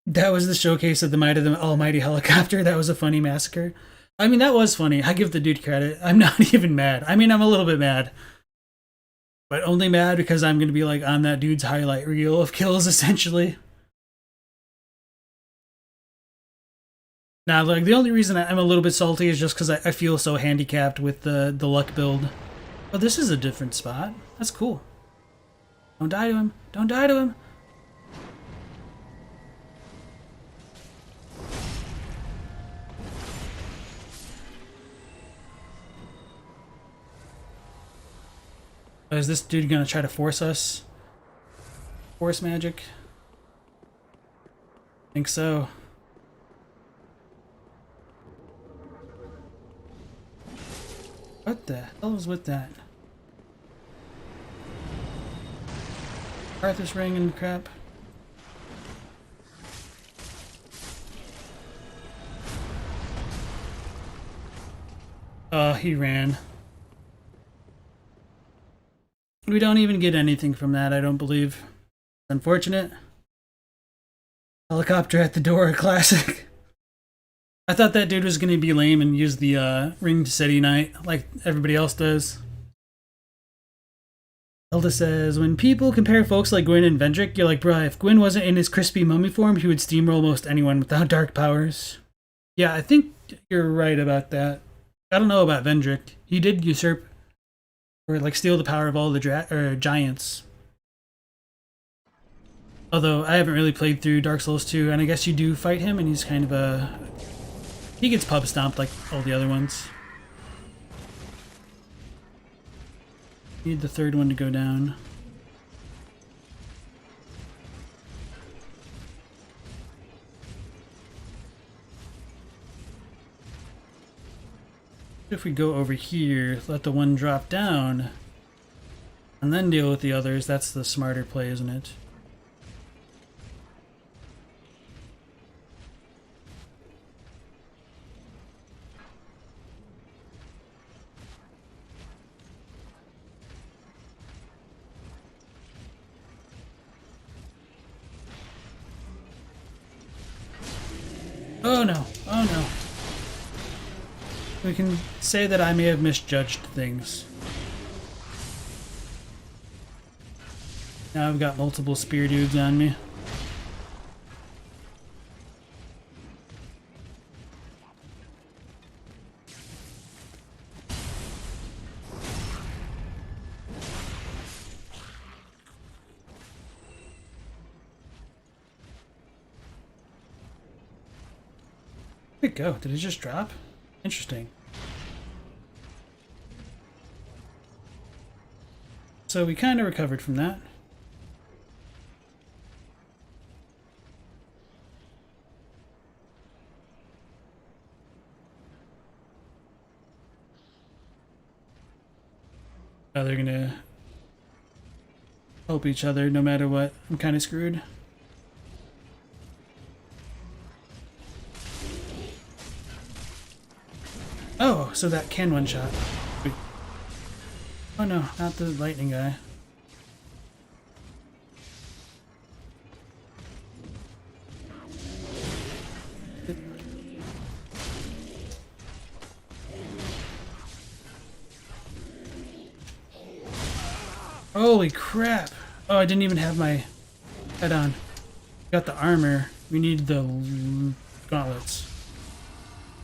That was the showcase of the Might of the Almighty Helicopter. That was a funny massacre. I mean, that was funny. I give the dude credit. I'm not even mad. I mean, I'm a little bit mad. But only mad because I'm going to be like on that dude's highlight reel of kills, essentially. Now, like, the only reason I'm a little bit salty is just because I feel so handicapped with the luck build. Oh, this is a different spot. That's cool. Don't die to him. Don't die to him. Is this dude gonna try to force us? Force magic? I think so. What the hell is with that? Arthur's ring and crap. Oh, he ran. We don't even get anything from that, I don't believe. Unfortunate. Helicopter at the door, classic. I thought that dude was going to be lame and use the Ring to City Knight like everybody else does. Elda says, when people compare folks like Gwyn and Vendrick, you're like, bruh, if Gwyn wasn't in his crispy mummy form, he would steamroll most anyone without dark powers. Yeah, I think you're right about that. I don't know about Vendrick. He did usurp or like steal the power of all the giants. Although I haven't really played through Dark Souls 2, and I guess you do fight him, and he's kind of a... He gets pub stomped like all the other ones. Need the third one to go down. If we go over here, let the one drop down, and then deal with the others, that's the smarter play, isn't it? Oh no, oh no. We can say that I may have misjudged things. Now I've got multiple spear dudes on me. Where'd it go? Did it just drop? Interesting. So we kind of recovered from that. Oh, they're gonna help each other no matter what. I'm kind of screwed. Oh, so that can one-shot. Wait. Oh no, not the lightning guy. Holy crap! Oh, I didn't even have my head on. Got the armor. We need the gauntlets.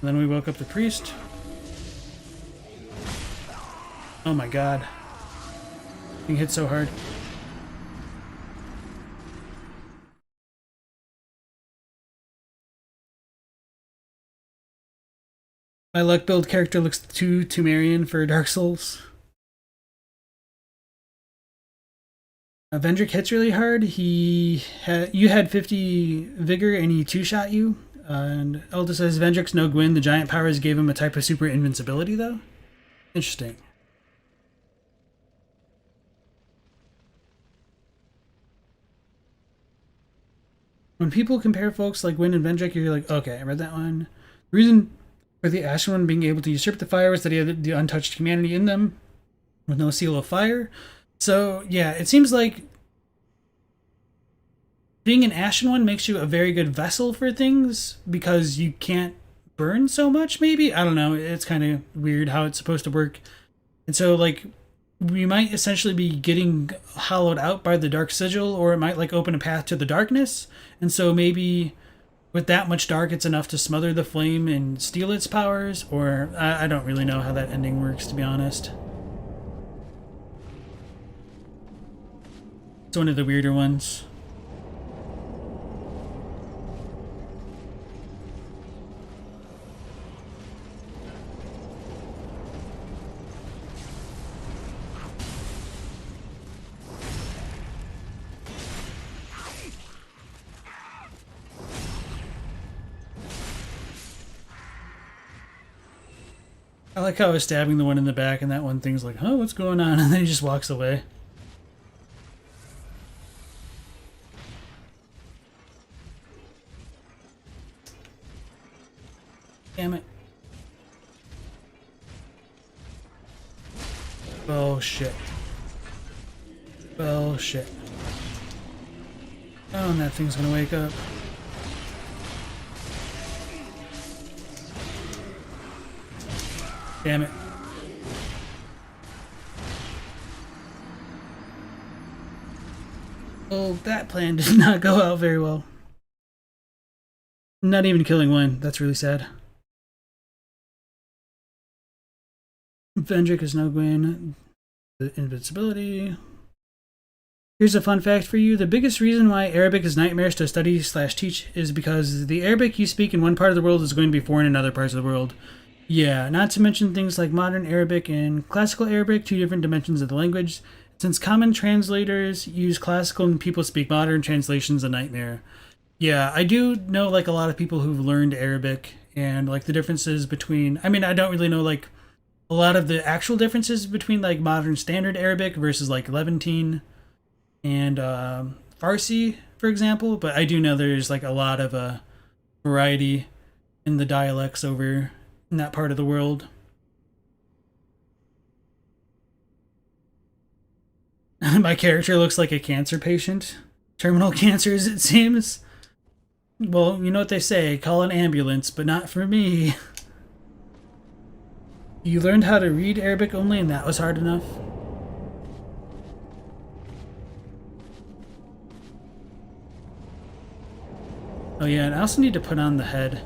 And then we woke up the priest. Oh my god. Being hit so hard. My luck build character looks too Temerian for Dark Souls. Vendrick hits really hard. You had 50 vigor and he two-shot you. And Elda says Vendrick's no Gwyn. The giant powers gave him a type of super invincibility though. Interesting. When people compare folks like Gwyn and Vendrick, you're like, okay, I read that one. The reason for the Ashen One being able to usurp the fire was that he had the untouched humanity in them with no seal of fire. So, yeah, it seems like being an Ashen One makes you a very good vessel for things because you can't burn so much, maybe? I don't know. It's kind of weird how it's supposed to work. And so, like, we might essentially be getting hollowed out by the Dark Sigil, or it might, like, open a path to the darkness. And so maybe with that much dark, it's enough to smother the flame and steal its powers, or I don't really know how that ending works, to be honest. It's one of the weirder ones. I like how I was stabbing the one in the back and that one thing's like, oh, what's going on? And then he just walks away. Damn it. Oh, shit. Oh, shit. Oh, and that thing's gonna wake up. Damn it. Well, that plan did not go out very well. Not even killing one. That's really sad. Vendrick is no Gwyn. The invincibility. Here's a fun fact for you. The biggest reason why Arabic is nightmarish to study / teach is because the Arabic you speak in one part of the world is going to be foreign in other parts of the world. Yeah, not to mention things like modern Arabic and classical Arabic, two different dimensions of the language. Since common translators use classical and people speak modern, translation's a nightmare. Yeah, I do know like a lot of people who've learned Arabic and like the differences between, I mean, I don't really know like a lot of the actual differences between like modern standard Arabic versus like Levantine and Farsi, for example, but I do know there's like a lot of variety in the dialects over in that part of the world. My character looks like a cancer patient. Terminal cancer, as it seems. Well, you know what they say, call an ambulance, but not for me. You learned how to read Arabic only and that was hard enough? Oh yeah, and I also need to put on the head.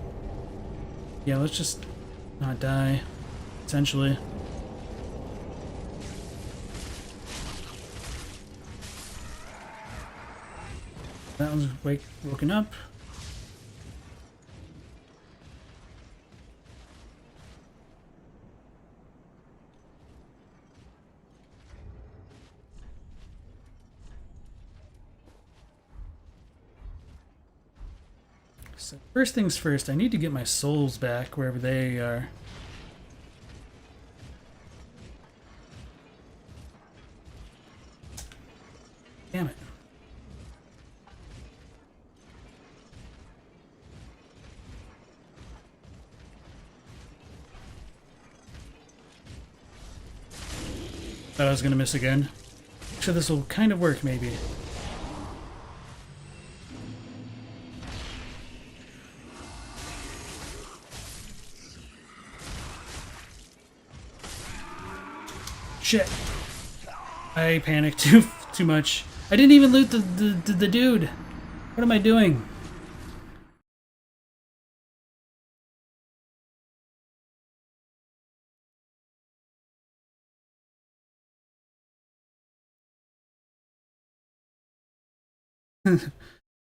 Yeah, let's just not die, essentially. That one's woken up. So first things first, I need to get my souls back wherever they are. Damn it. Thought I was gonna miss again. So this will kind of work, maybe. Shit. I panicked too much. I didn't even loot the dude. What am I doing?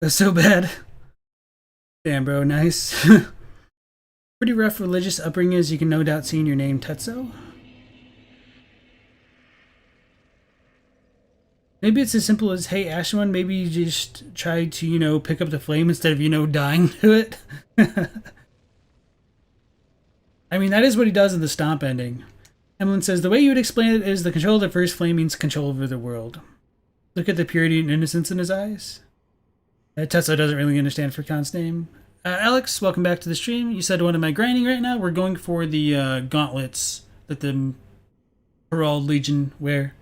That's so bad. Damn, bro, nice. Pretty rough religious upbringing, as you can no doubt see in your name, Tetsuo. Maybe it's as simple as, hey, Ashen One, maybe you just try to, pick up the flame instead of, dying to it. I mean, that is what he does in the Stomp ending. Emlyn says, the way you would explain it is the control of the first flame means control over the world. Look at the purity and innocence in his eyes. Tesla doesn't really understand Furkan's name. Alex, welcome back to the stream. You said, what am I grinding right now? We're going for the gauntlets that the Herald Legion wear.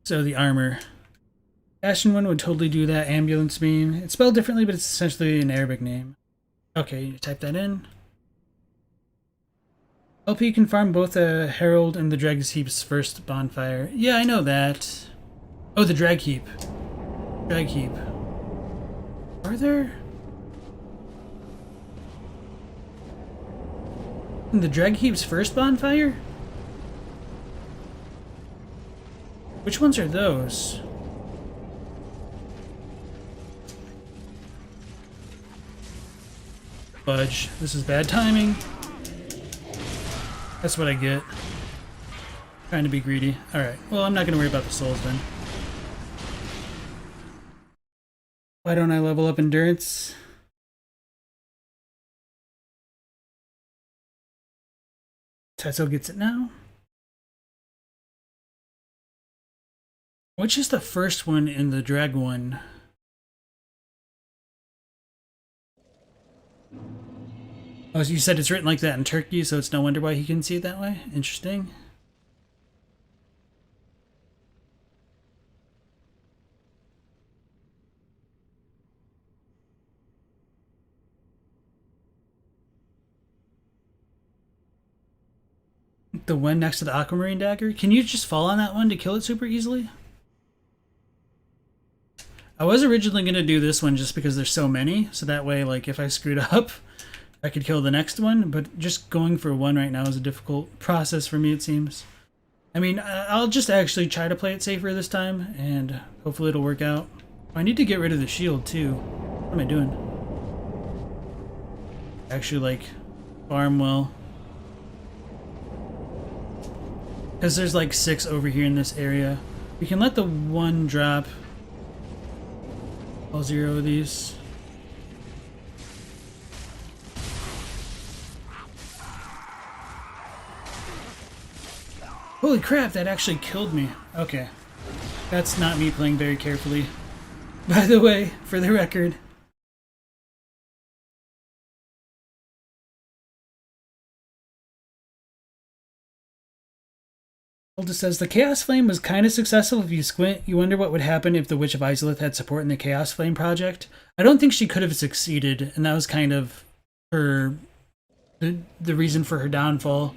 So the armor. Ashen One would totally do that. Ambulance beam. It's spelled differently, but it's essentially an Arabic name. Okay, you type that in. LP can farm both the Herald and the Drag's Heap's first bonfire. Yeah, I know that. Oh, the Drag Heap. Drag Heap. Are there? The Drag Heap's first bonfire? Which ones are those? Fudge. This is bad timing. That's what I get. Trying to be greedy. Alright, well, I'm not going to worry about the souls then. Why don't I level up endurance? Tetsuo gets it now. Which is the first one in the drag one? Oh, so you said it's written like that in Turkey, so it's no wonder why he can see it that way? Interesting. The one next to the Aquamarine dagger? Can you just fall on that one to kill it super easily? I was originally going to do this one just because there's so many, so that way, like, if I screwed up, I could kill the next one, but just going for one right now is a difficult process for me, it seems. I mean, I'll just actually try to play it safer this time, and hopefully it'll work out. I need to get rid of the shield, too. What am I doing? Actually, like, farm well. Because there's like 6 over here in this area. We can let the one drop. I'll 0 these. Holy crap, that actually killed me. Okay. That's not me playing very carefully. By the way, for the record. Alda says, the Chaos Flame was kind of successful. If you squint, you wonder what would happen if the Witch of Izalith had support in the Chaos Flame project. I don't think she could have succeeded, and that was kind of her the reason for her downfall.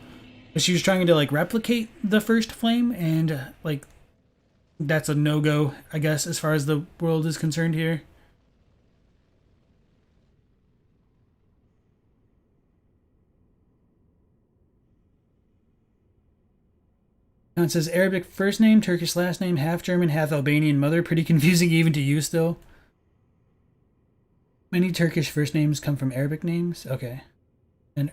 She was trying to like replicate the first flame, and like That's a no-go, I guess, as far as the world is concerned here. Now it says Arabic first name, Turkish last name, half German, half Albanian mother. Pretty confusing even to you still. Many Turkish first names come from Arabic names. Okay. And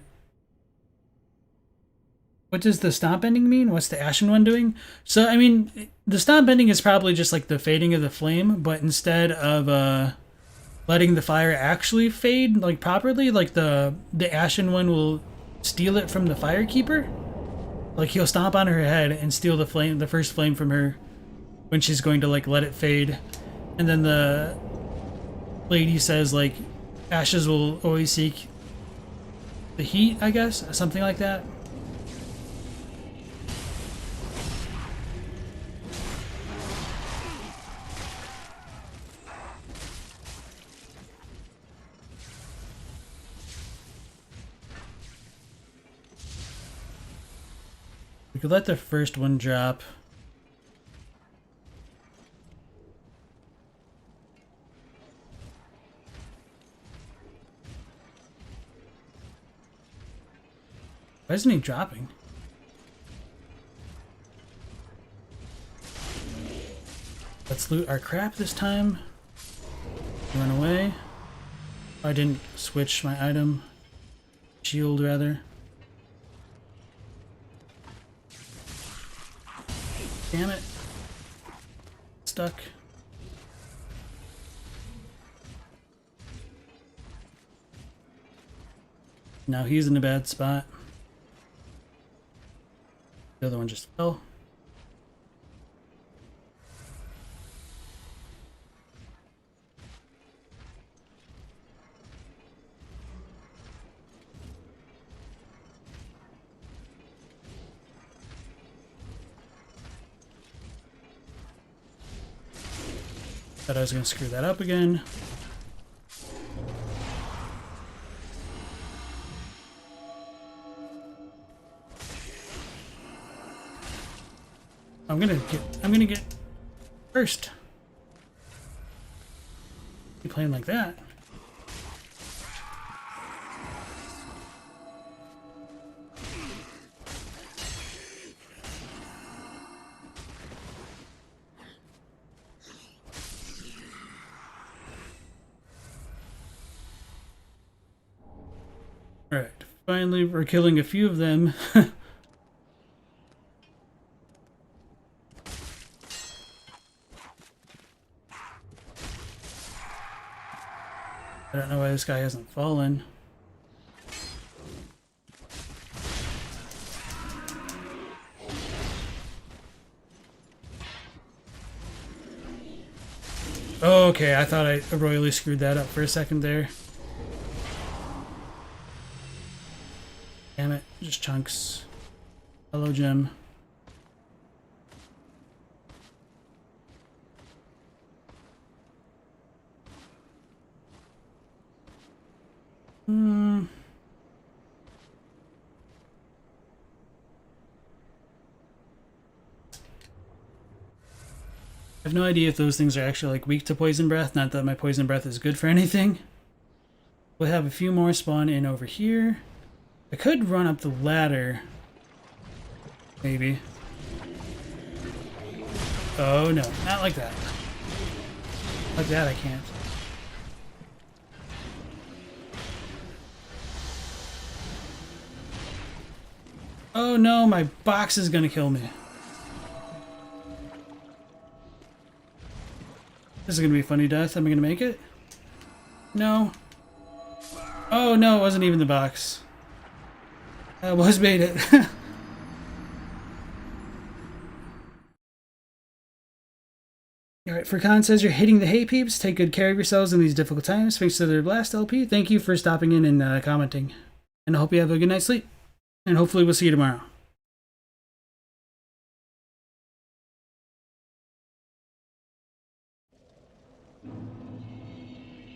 what does the stomp ending mean? What's the ashen one doing? So, I mean, the stomp ending is probably just like the fading of the flame, but instead of letting the fire actually fade like properly, like the ashen one will steal it from the firekeeper. Like he'll stomp on her head and steal the flame, the first flame from her when she's going to like let it fade. And then the lady says like ashes will always seek the heat, I guess, something like that. We could let the first one drop. Why isn't he dropping? Let's loot our crap this time. Run away. I didn't switch my item. Shield, rather. Damn it. Stuck. Now he's in a bad spot. The other one just fell. Thought I was gonna screw that up again. I'm gonna get first. You playing like that? Alright, finally we're killing a few of them. I don't know why this guy hasn't fallen. Okay, I thought I royally screwed that up for a second there. Damn it, just chunks. Hello, Gem. I have no idea if those things are actually like weak to poison breath, not that my poison breath is good for anything. We'll have a few more spawn in over here. I could run up the ladder. Maybe. Oh no, not like that. Like that I can't. Oh no, my box is gonna kill me. This is gonna be a funny death. Am I gonna make it? No. Oh no, it wasn't even the box. I was made it. Alright, Furkan says you're hitting the hay peeps. Take good care of yourselves in these difficult times. Thanks to their last LP. Thank you for stopping in and commenting. And I hope you have a good night's sleep. And hopefully we'll see you tomorrow.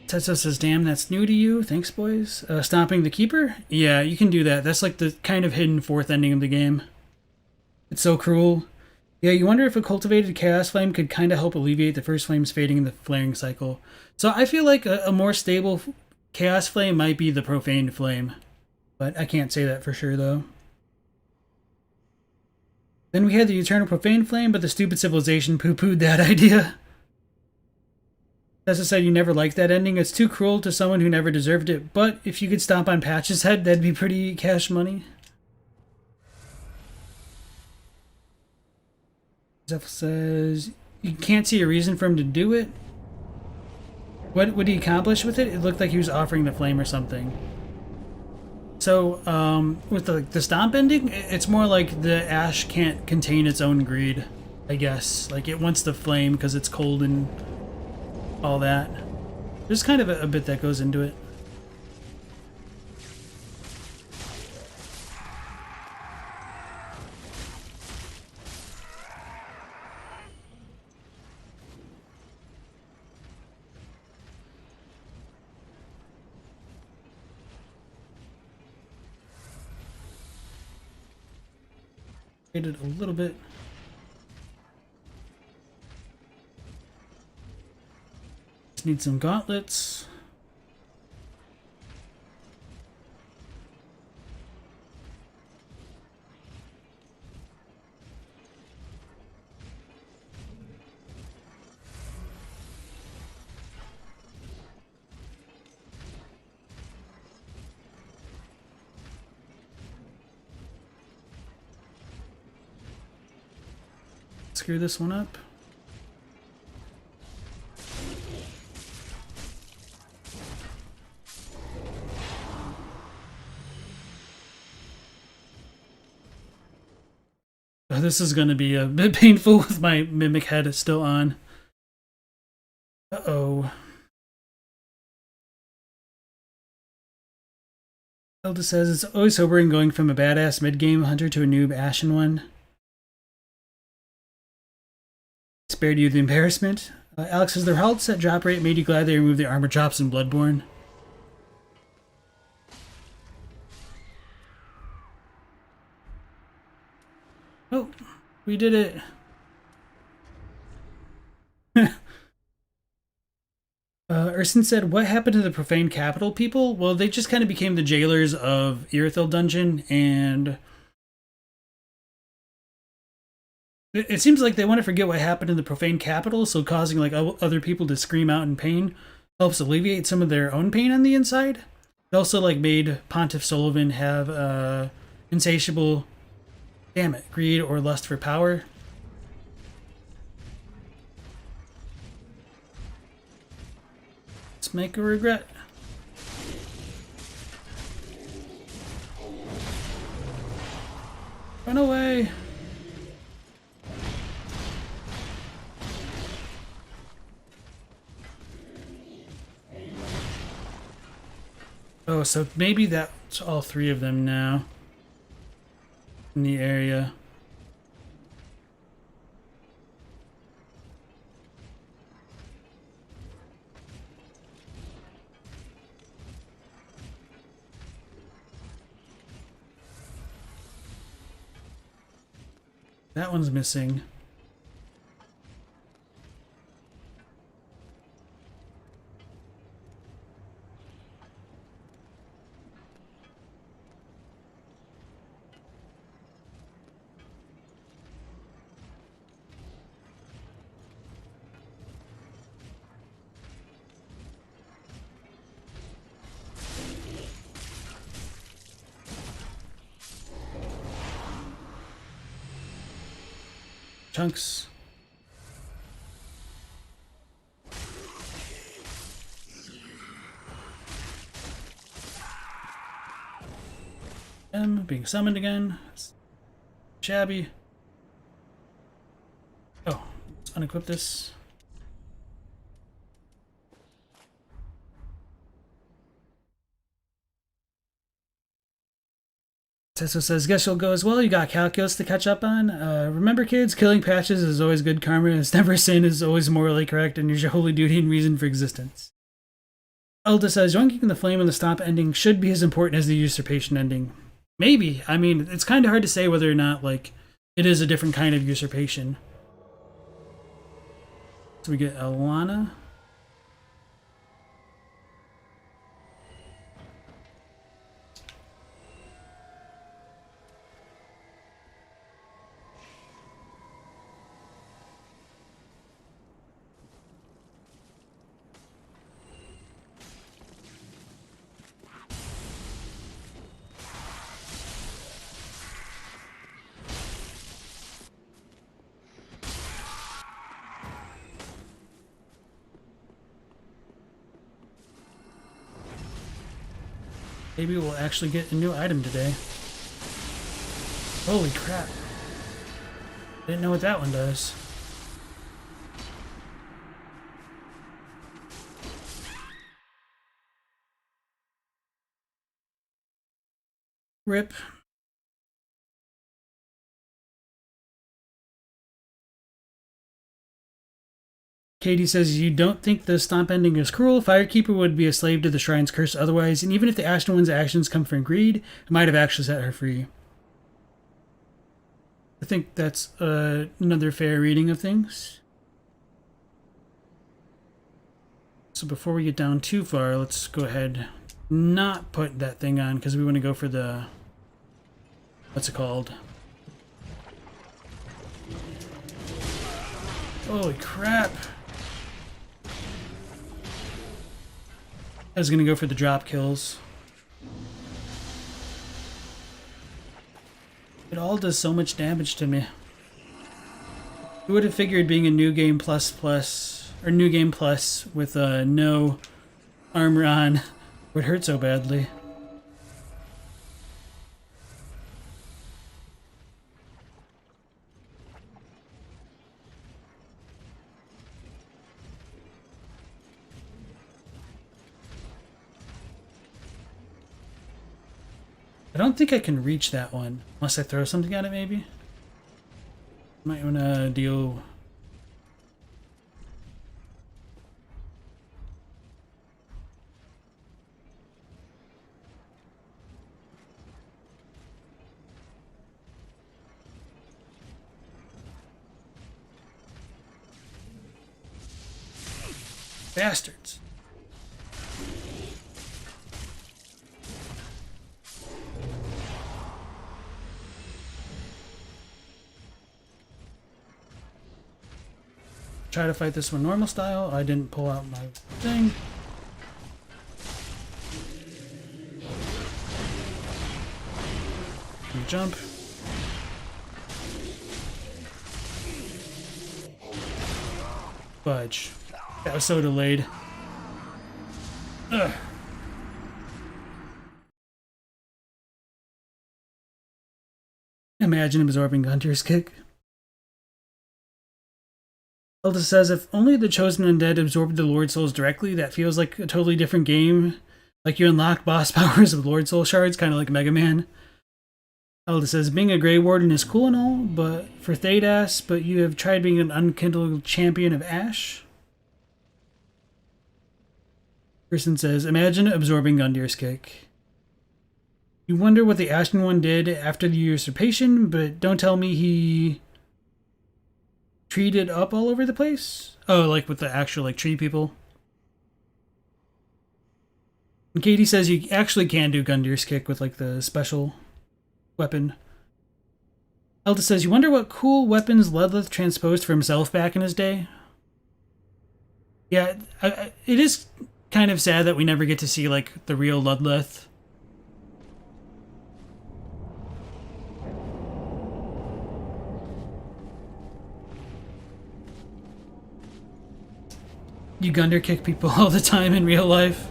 Tetsuo says, damn, that's new to you. Thanks, boys. Stomping the Keeper? Yeah, you can do that. That's like the kind of hidden fourth ending of the game. It's so cruel. Yeah, you wonder if a cultivated chaos flame could kind of help alleviate the first flame's fading in the flaring cycle. So I feel like a more stable chaos flame might be the profaned flame, but I can't say that for sure though. Then we had the eternal profane flame, but the stupid civilization poo-pooed that idea. Tessa said you never liked that ending. It's too cruel to someone who never deserved it, but if you could stomp on Patch's head, that'd be pretty cash money. Zeph says you can't see a reason for him to do it. What would he accomplish with it? It looked like he was offering the flame or something. So, with the stomp ending, it's more like the ash can't contain its own greed, I guess. Like, it wants the flame because it's cold and all that. There's kind of a bit that goes into it. It a little bit. Just need some gauntlets. Screw this one up. Oh, this is going to be a bit painful with my mimic head still on. Uh-oh. Elda says it's always sobering going from a badass mid-game hunter to a noob ashen one. Spared you the embarrassment. Alex says their health set drop rate made you glad they removed the armor drops in Bloodborne. Oh, we did it. Urson said, what happened to the Profane Capital people? Well, they just kind of became the jailers of Irithyll Dungeon, and it seems like they want to forget what happened in the Profane Capital, so causing like other people to scream out in pain helps alleviate some of their own pain on the inside. It also like made Pontiff Sullivan have insatiable, damn it, greed or lust for power. Let's make a regret. Run away. Oh, so maybe that's all three of them now in the area. That one's missing. Chunks. M being summoned again. Shabby. Oh, let's unequip this. Tessa says, guess you'll go as well. You got calculus to catch up on. Remember, kids, killing Patches is always good karma. It's never sin, is always morally correct, and is your holy duty and reason for existence. Elda says, Yoinking the Flame and the Stomp ending should be as important as the Usurpation ending. Maybe. I mean, it's kind of hard to say whether or not, like, It is a different kind of usurpation. So we get Alana. Maybe we'll actually get a new item today. Holy crap. Didn't know what that one does. Rip. Katie says, you don't think the stomp ending is cruel? Firekeeper would be a slave to the shrine's curse otherwise, and even if the Ashen One's actions come from greed, it might have actually set her free. I think that's another fair reading of things. So before we get down too far, let's go ahead not put that thing on, because we want to go for the... what's it called? Holy crap! I was gonna go for the drop kills. It all does so much damage to me. Who would have figured being a new game or new game plus with no armor on would hurt so badly? I don't think I can reach that one unless I throw something at it, maybe. Might want to deal. Bastards. Try to fight this one normal style. I didn't pull out my thing. And jump. Fudge. That was so delayed. Ugh. Imagine absorbing Gunter's kick. Elda says, if only the Chosen Undead absorbed the Lord Souls directly, that feels like a totally different game. Like you unlock boss powers with Lord Soul shards, kind of like Mega Man. Elda says, being a Grey Warden is cool and all, but for Thedas, but you have tried being an unkindled champion of Ash? Person says, imagine absorbing Gundir's kick. You wonder what the Ashen One did after the usurpation, but don't tell me he treated up all over the place? Oh, like with the actual like tree people? And Katie says you actually can do Gundir's kick with like the special weapon. Elda says, you wonder what cool weapons Ludleth transposed for himself back in his day? Yeah, it is kind of sad that we never get to see like the real Ludleth. You Gundir kick people all the time in real life.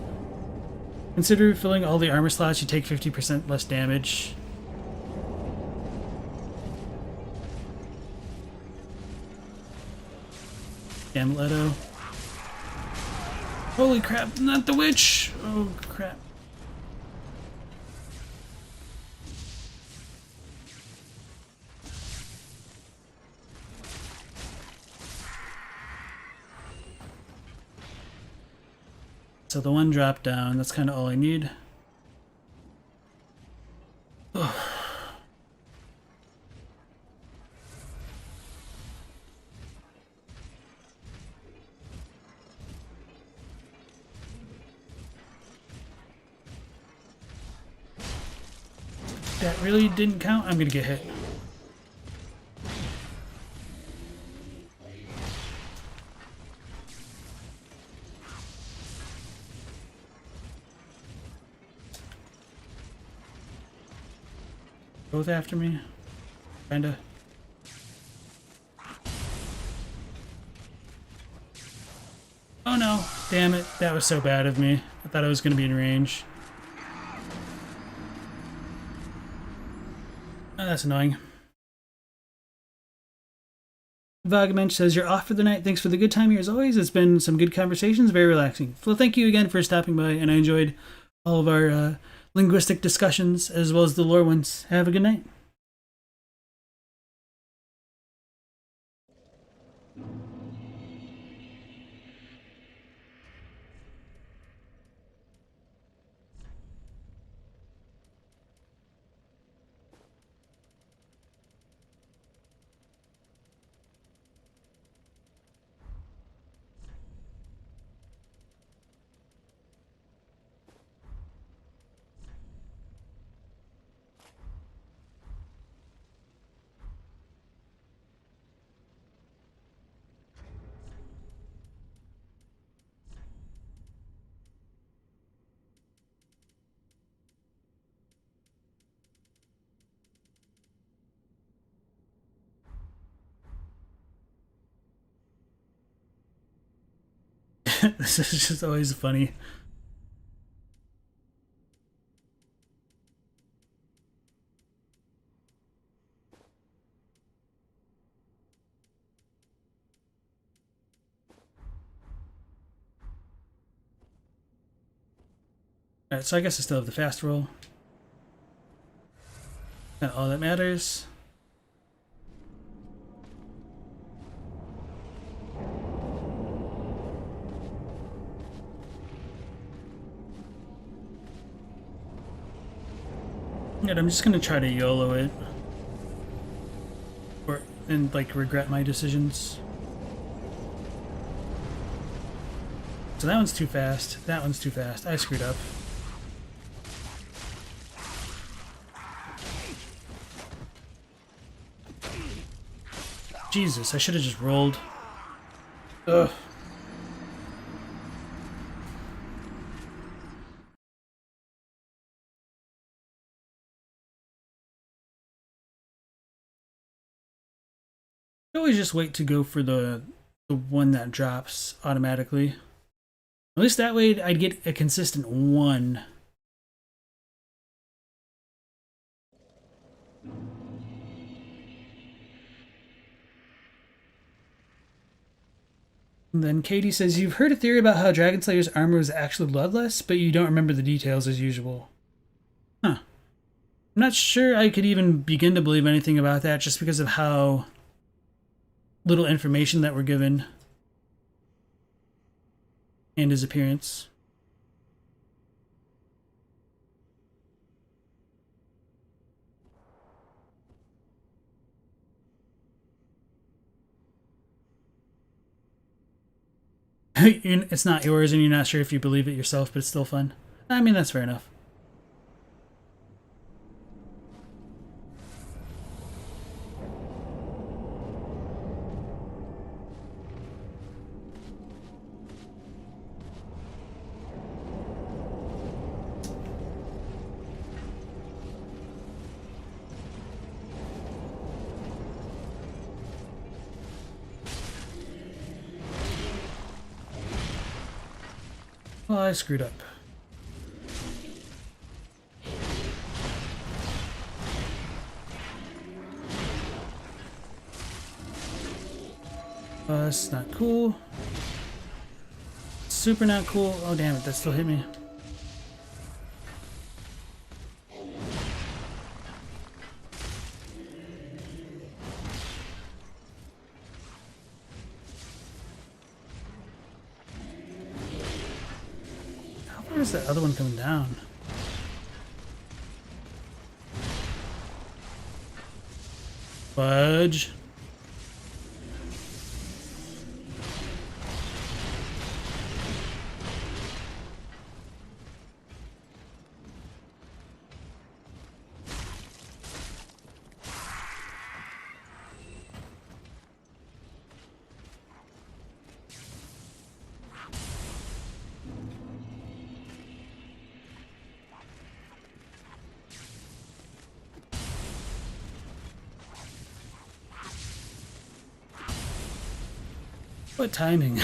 Consider filling all the armor slots, you take 50% less damage. Damn Leto. Holy crap, not the witch! Oh crap. So the one dropped down, that's kind of all I need. Ugh. That really didn't count. I'm gonna get hit. Both after me? Kinda. Oh no! Damn it. That was so bad of me. I thought I was gonna be in range. Oh, that's annoying. Vagamensch says, you're off for the night. Thanks for the good time here as always. It's been some good conversations, very relaxing. Well, thank you again for stopping by, and I enjoyed all of our linguistic discussions as well as the lore ones. Have a good night. This is just always funny. Alright, so I guess I still have the fast roll. Not all that matters. And I'm just gonna try to YOLO it. And like regret my decisions. So that one's too fast. That one's too fast. I screwed up. Jesus, I should have just rolled. Ugh. I always just wait to go for the one that drops automatically. At least that way I'd get a consistent one. And then Katie says, you've heard a theory about how Dragon Slayer's armor was actually bloodless, but you don't remember the details as usual. Huh. I'm not sure I could even begin to believe anything about that just because of how little information that we're given. And his appearance. It's not yours and you're not sure if you believe it yourself, but it's still fun. I mean, that's fair enough. Well, I screwed up. That's not cool. Super not cool. Oh, damn it, that still hit me. Where's the other one coming down? Fudge. What timing?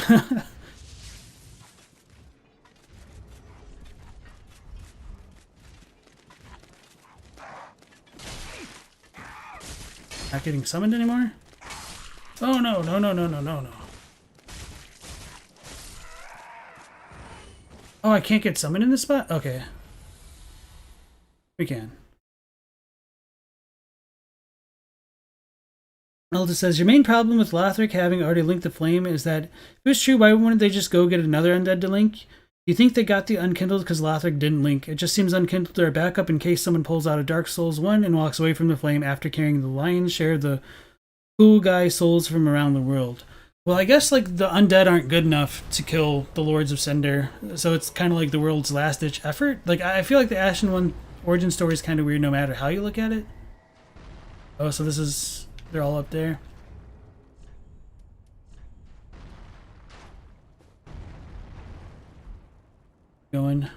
Not getting summoned anymore? Oh no, no, no, no, no, no, no. Oh, I can't get summoned in this spot? Okay. We can. Elda says, your main problem with Lothric having already linked the flame is that if it was true, why wouldn't they just go get another undead to link? You think they got the unkindled because Lothric didn't link. It just seems unkindled are a backup in case someone pulls out a Dark Souls 1 and walks away from the flame after carrying the lion's share of the cool guy souls from around the world. Well, I guess like the undead aren't good enough to kill the Lords of Cinder, so it's kind of like the world's last-ditch effort. Like, I feel like the Ashen One origin story is kind of weird no matter how you look at it. Oh, so this is... they're all up there. Going.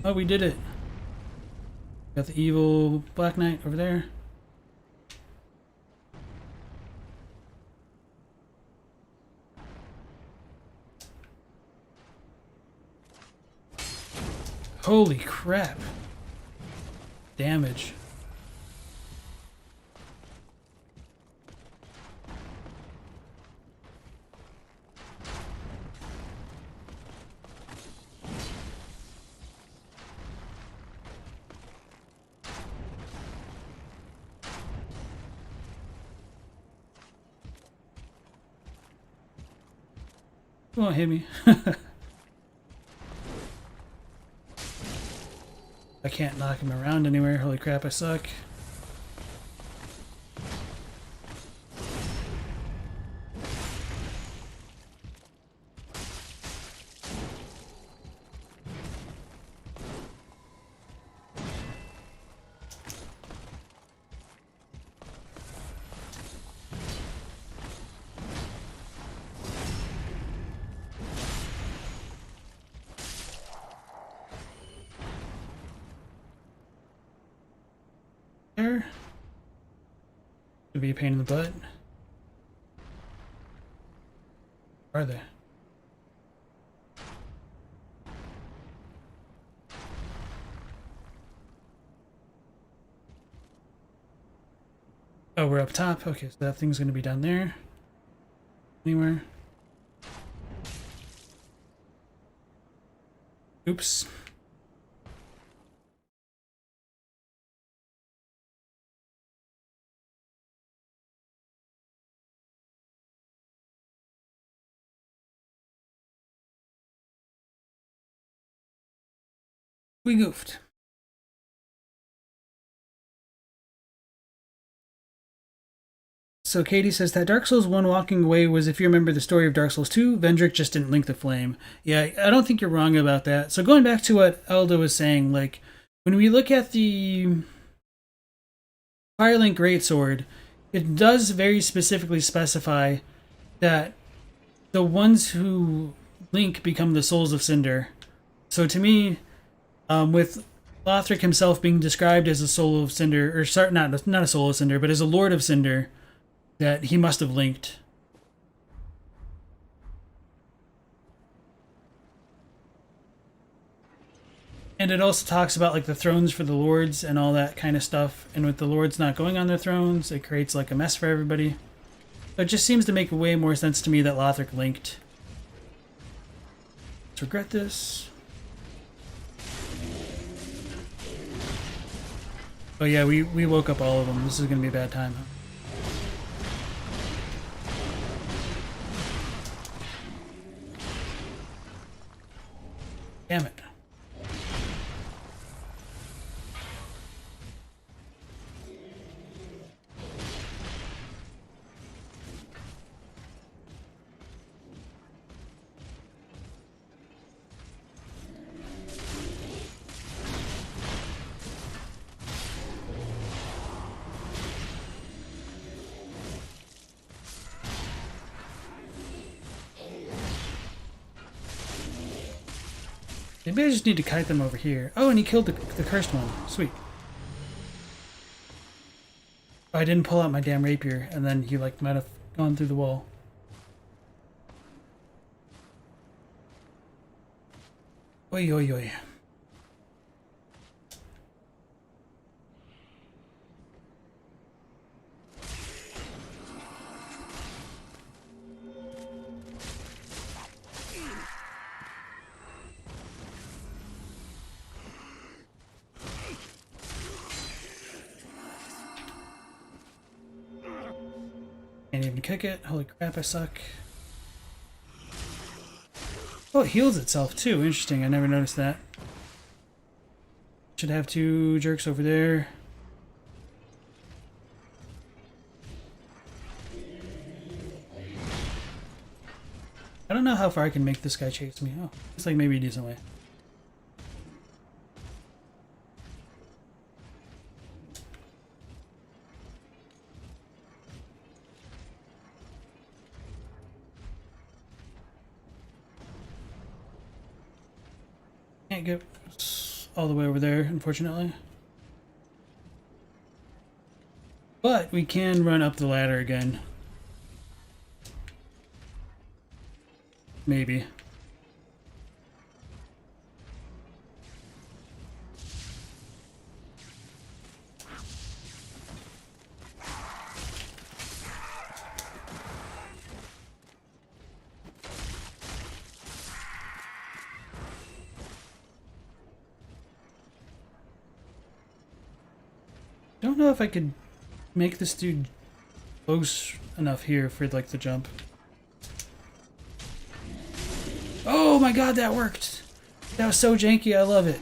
Oh, we did it. Got the evil Black Knight over there. Holy crap. Damage. Won't hit me. I can't knock him around anywhere. Holy crap, I suck. There. Could be a pain in the butt. Where are they? Oh, we're up top. Okay, so that thing's gonna be down there. Anywhere. Oops. We goofed. So Katie says that Dark Souls 1 walking away was, if you remember the story of Dark Souls 2, Vendrick just didn't link the flame. Yeah, I don't think you're wrong about that. So going back to what Elda was saying, like, when we look at the Firelink Greatsword, it does very specifically specify that the ones who link become the Souls of Cinder. So to me, with Lothric himself being described as a Soul of Cinder, or sorry, not a Soul of Cinder, but as a Lord of Cinder, that he must have linked. And it also talks about like the thrones for the lords and all that kind of stuff. And with the lords not going on their thrones, it creates like a mess for everybody. So it just seems to make way more sense to me that Lothric linked. Let's regret this. Oh yeah, we woke up all of them. This is gonna be a bad time. Damn it. Maybe I just need to kite them over here. Oh, and he killed the cursed one. Sweet. Oh, I didn't pull out my damn rapier, and then he like might have gone through the wall. Oi, oi, oi. Can't even kick it. Holy crap, I suck. Oh, it heals itself too. Interesting. I never noticed that. Should have two jerks over there. I don't know how far I can make this guy chase me. Oh, it's like maybe a decent way. Can't get all the way over there, unfortunately. But we can run up the ladder again. Maybe. Don't know if I could make this dude close enough here for like the jump. Oh my god, that worked! That was so janky, I love it.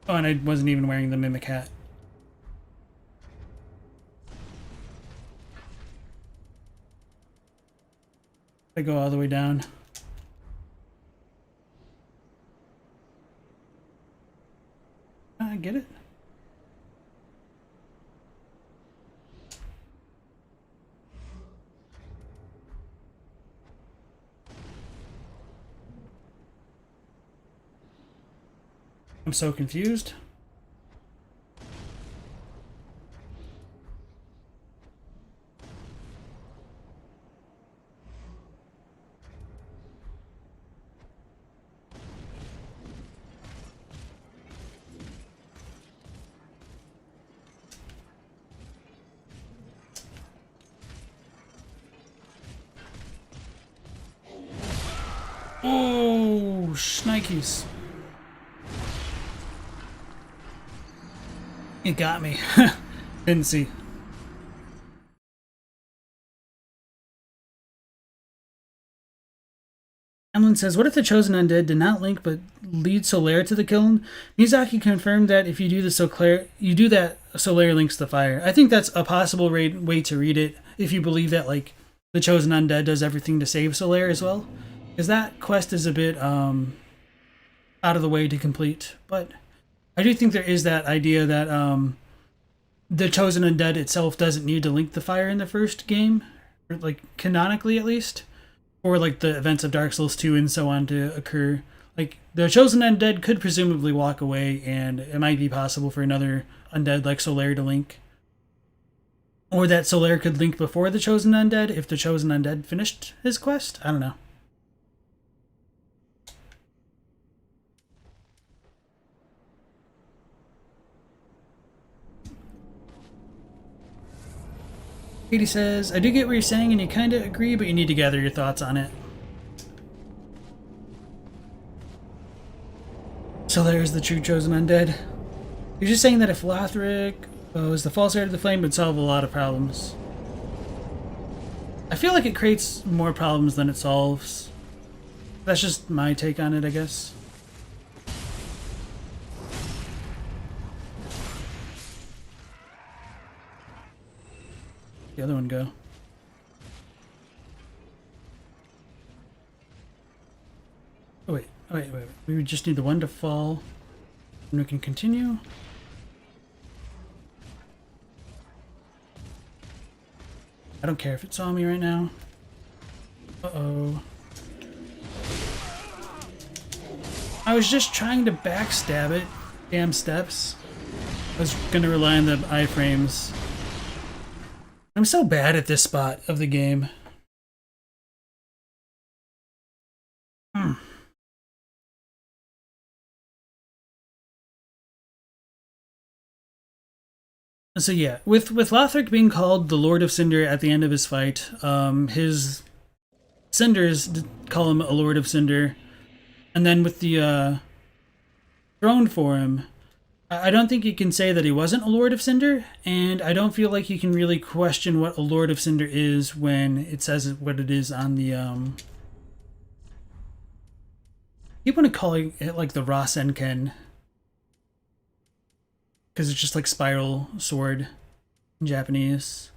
Oh, and I wasn't even wearing the mimic hat. I go all the way down. I get it. I'm so confused. Oh, shnikes. It got me. Didn't see. Emlyn says, what if the Chosen Undead did not link but lead Solaire to the kiln? Miyazaki confirmed that if you do that, Solaire links the fire. I think that's a possible way to read it if you believe that like the Chosen Undead does everything to save Solaire as well. Because that quest is a bit out of the way to complete. But I do think there is that idea that the Chosen Undead itself doesn't need to link the fire in the first game, or like canonically at least. Or like the events of Dark Souls 2 and so on to occur. Like the Chosen Undead could presumably walk away, and it might be possible for another undead like Solaire to link. Or that Solaire could link before the Chosen Undead if the Chosen Undead finished his quest. I don't know. Katie says, I do get what you're saying and you kinda agree, but you need to gather your thoughts on it. So there's the true Chosen Undead. You're just saying that if Lothric was the false heir of the flame, it would solve a lot of problems. I feel like it creates more problems than it solves. That's just my take on it, I guess. The other one go. Oh wait, wait. We just need the one to fall, and we can continue. I don't care if it saw me right now. Uh-oh. I was just trying to backstab it. Damn steps. I was gonna rely on the iframes. I'm so bad at this spot of the game. So yeah, with Lothric being called the Lord of Cinder at the end of his fight, his Cinders call him a Lord of Cinder, and then with the throne for him, I don't think you can say that he wasn't a Lord of Cinder, and I don't feel like you can really question what a Lord of Cinder is when it says what it is on the keep want to call it like the Rasenken, because it's just like spiral sword in Japanese.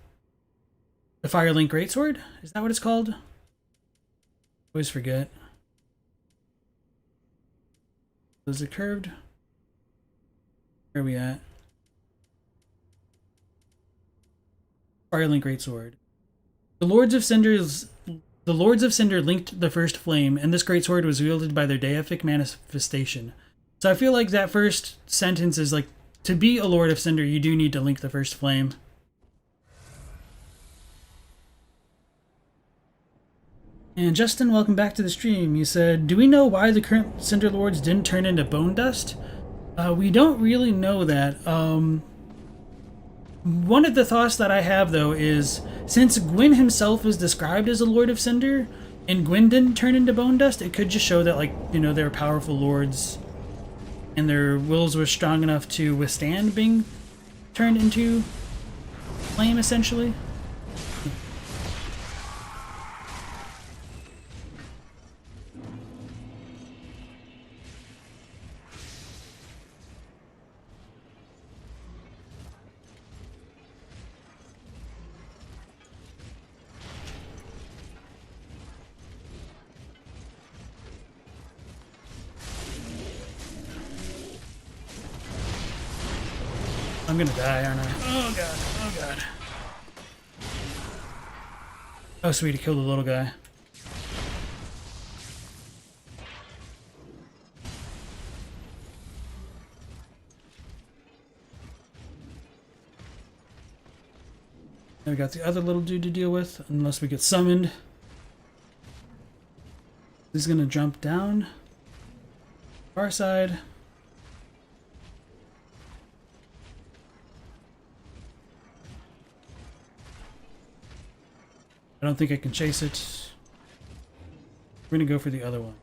The Firelink Greatsword? Is that what it's called? Always forget. Is it curved? Where are we at? Firelink Greatsword. The Lords of Cinder linked the first flame, and this greatsword was wielded by their deific manifestation. So I feel like that first sentence is like, to be a Lord of Cinder, you do need to link the first flame. And Justin, welcome back to the stream. You said, do we know why the current Cinder Lords didn't turn into bone dust? We don't really know that. One of the thoughts that I have, though, is since Gwyn himself is described as a Lord of Cinder, and Gwyn didn't turn into bone dust, it could just show that, like, you know, they were powerful lords, and their wills were strong enough to withstand being turned into flame, essentially. I'm gonna die, aren't I? Oh god, oh god. Oh sweet, he killed the little guy. Then we got the other little dude to deal with, unless we get summoned. He's gonna jump down. Far side. I don't think I can chase it. We're gonna go for the other one.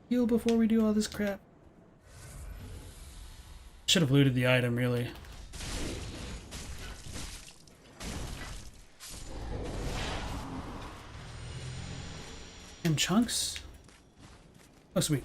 Heal before we do all this crap. Should have looted the item, really. And chunks? Oh, sweet.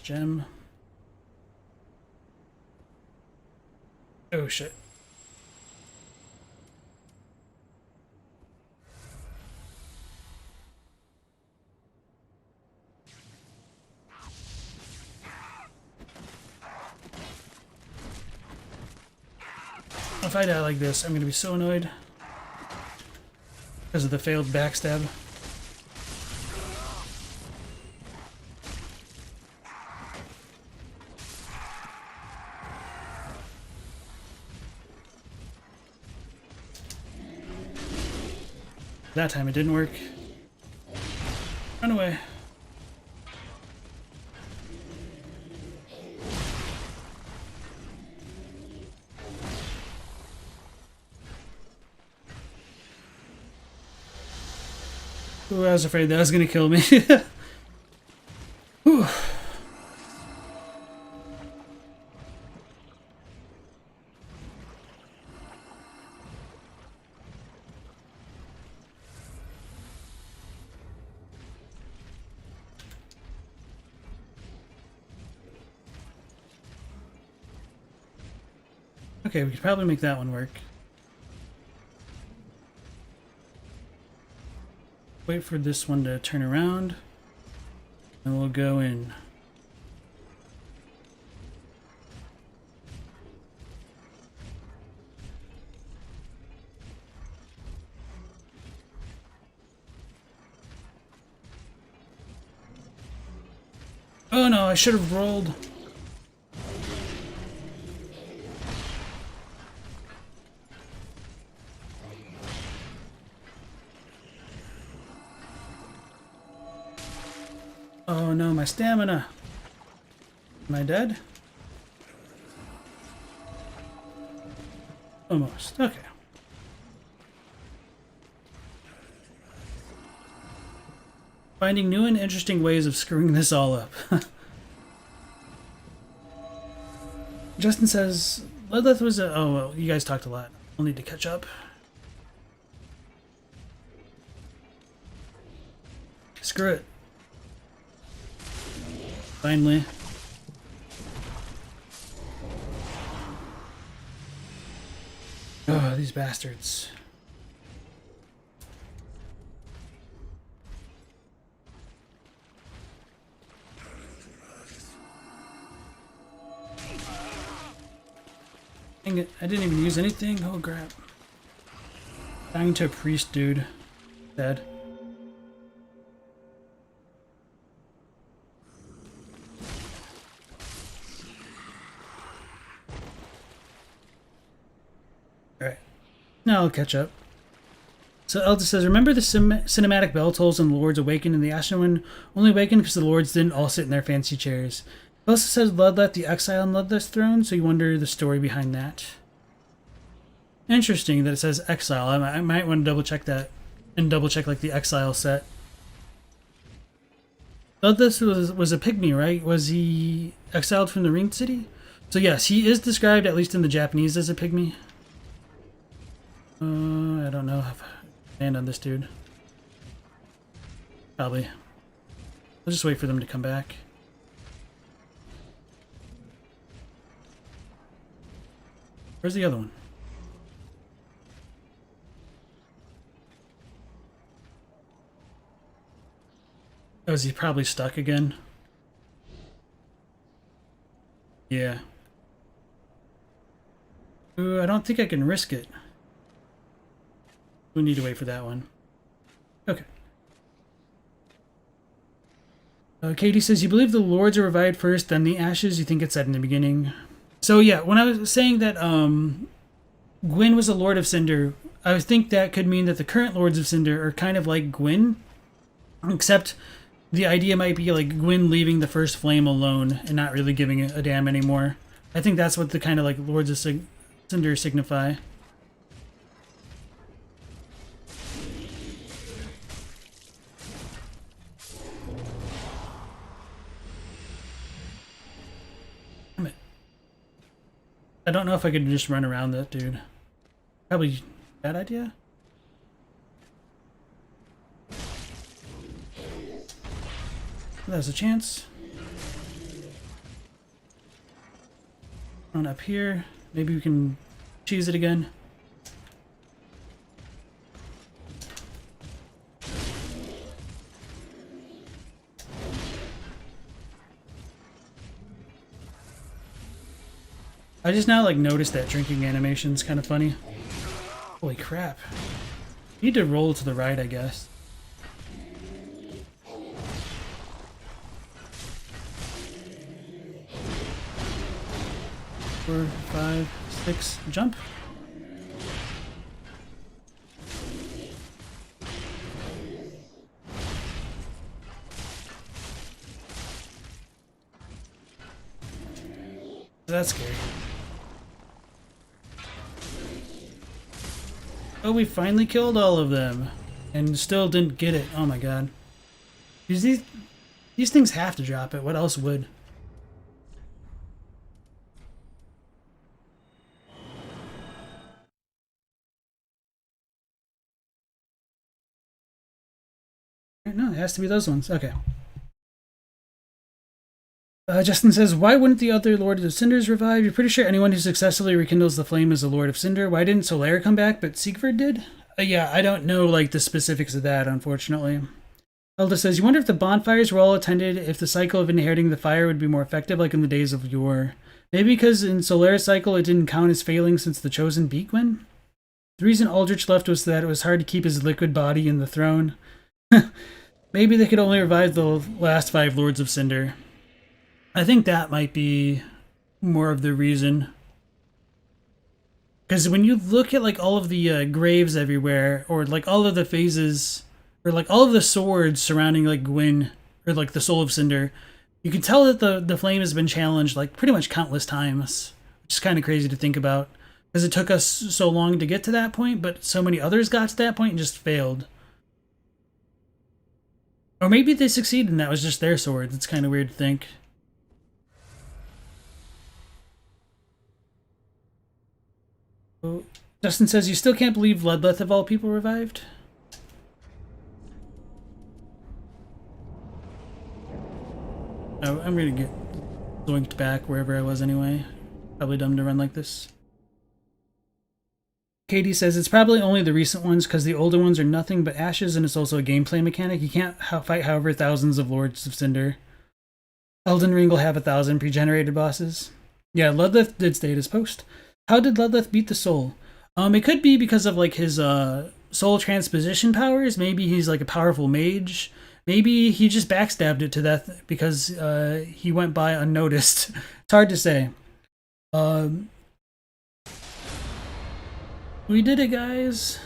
Gem. Oh shit. If I die like this, I'm gonna be so annoyed because of the failed backstab. That time it didn't work. Run away. Ooh, I was afraid that was gonna kill me. Whew. Okay, we could probably make that one work. Wait for this one to turn around, and we'll go in. Oh no, I should have rolled. Oh no, my stamina. Am I dead? Almost. Okay. Finding new and interesting ways of screwing this all up. Justin says, Bloodleth was a... Oh, well, you guys talked a lot. I'll need to catch up. Screw it. Finally. Oh, these bastards. Dang it, I didn't even use anything. Oh, crap. Dying to a priest, dude. Dead. Alright. Now I'll catch up. So Elda says, remember the cinematic bell tolls and the Lords awakened, and the Ashen One only awakened because the Lords didn't all sit in their fancy chairs. It also says Bloodleth the exile on Bloodleth's throne, so you wonder the story behind that. Interesting that it says exile. I might want to double check that and double check like the exile set. Bloodleth was a pygmy, right? Was he exiled from the Ringed City? So yes, he is described, at least in the Japanese, as a pygmy. I don't know if I land on this dude. Probably. I'll just wait for them to come back. Where's the other one? Oh, is he probably stuck again? Yeah. Ooh, I don't think I can risk it. We need to wait for that one. Okay. Katie says, you believe the Lords are revived first, then the Ashes? You think it's said in the beginning? So yeah, when I was saying that Gwyn was a Lord of Cinder, I think that could mean that the current Lords of Cinder are kind of like Gwyn, except the idea might be like Gwyn leaving the first flame alone and not really giving a damn anymore. I think that's what the kind of like Lords of Cinder signify. I don't know if I could just run around that dude. Probably bad idea. There's a chance. On up here. Maybe we can cheese it again. I just now like noticed that drinking animation's kind of funny. Holy crap. Need to roll to the right, I guess. 4, 5, 6, jump. That's scary. Oh, we finally killed all of them. and still didn't get it. Oh my god. These things have to drop it. What else would? No, it has to be those ones. Okay. Justin says, why wouldn't the other Lord of Cinders revive? You're pretty sure anyone who successfully rekindles the flame is a Lord of Cinder. Why didn't Solaire come back, but Siegfried did? Yeah, I don't know like the specifics of that, unfortunately. Elda says, you wonder if the bonfires were all attended, if the cycle of inheriting the fire would be more effective like in the days of yore. Maybe because in Solaire's cycle it didn't count as failing since the Chosen beat Gwyn? The reason Aldrich left was that it was hard to keep his liquid body in the throne. Maybe they could only revive the last 5 Lords of Cinder. I think that might be more of the reason. Because when you look at like all of the graves everywhere, or like all of the phases, or like all of the swords surrounding like Gwyn, or like the Soul of Cinder, you can tell that the flame has been challenged like pretty much countless times. Which is kind of crazy to think about. Because it took us so long to get to that point, but so many others got to that point and just failed. Or maybe they succeeded and that was just their swords. It's kind of weird to think. Justin says, you still can't believe Ludleth of all people revived? Oh, I'm gonna get zoinked back wherever I was anyway. Probably dumb to run like this. Katie says, it's probably only the recent ones because the older ones are nothing but ashes and it's also a gameplay mechanic. You can't fight however thousands of Lords of Cinder. Elden Ring will have 1,000 pre-generated bosses. Yeah, Ludleth did stay at his post. How did Ludleth beat the soul? It could be because of like his soul transposition powers. Maybe he's like a powerful mage. Maybe he just backstabbed it to death because he went by unnoticed. It's hard to say. We did it, guys.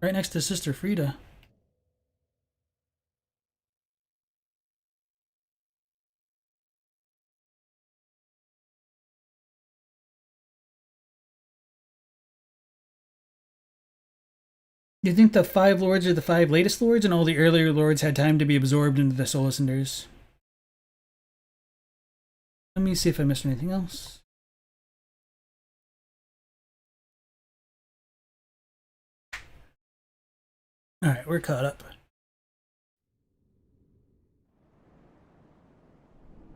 Right next to Sister Frida. Do you think the 5 lords are the 5 latest lords and all the earlier lords had time to be absorbed into the Soul Cinders? Let me see if I missed anything else. Alright, we're caught up.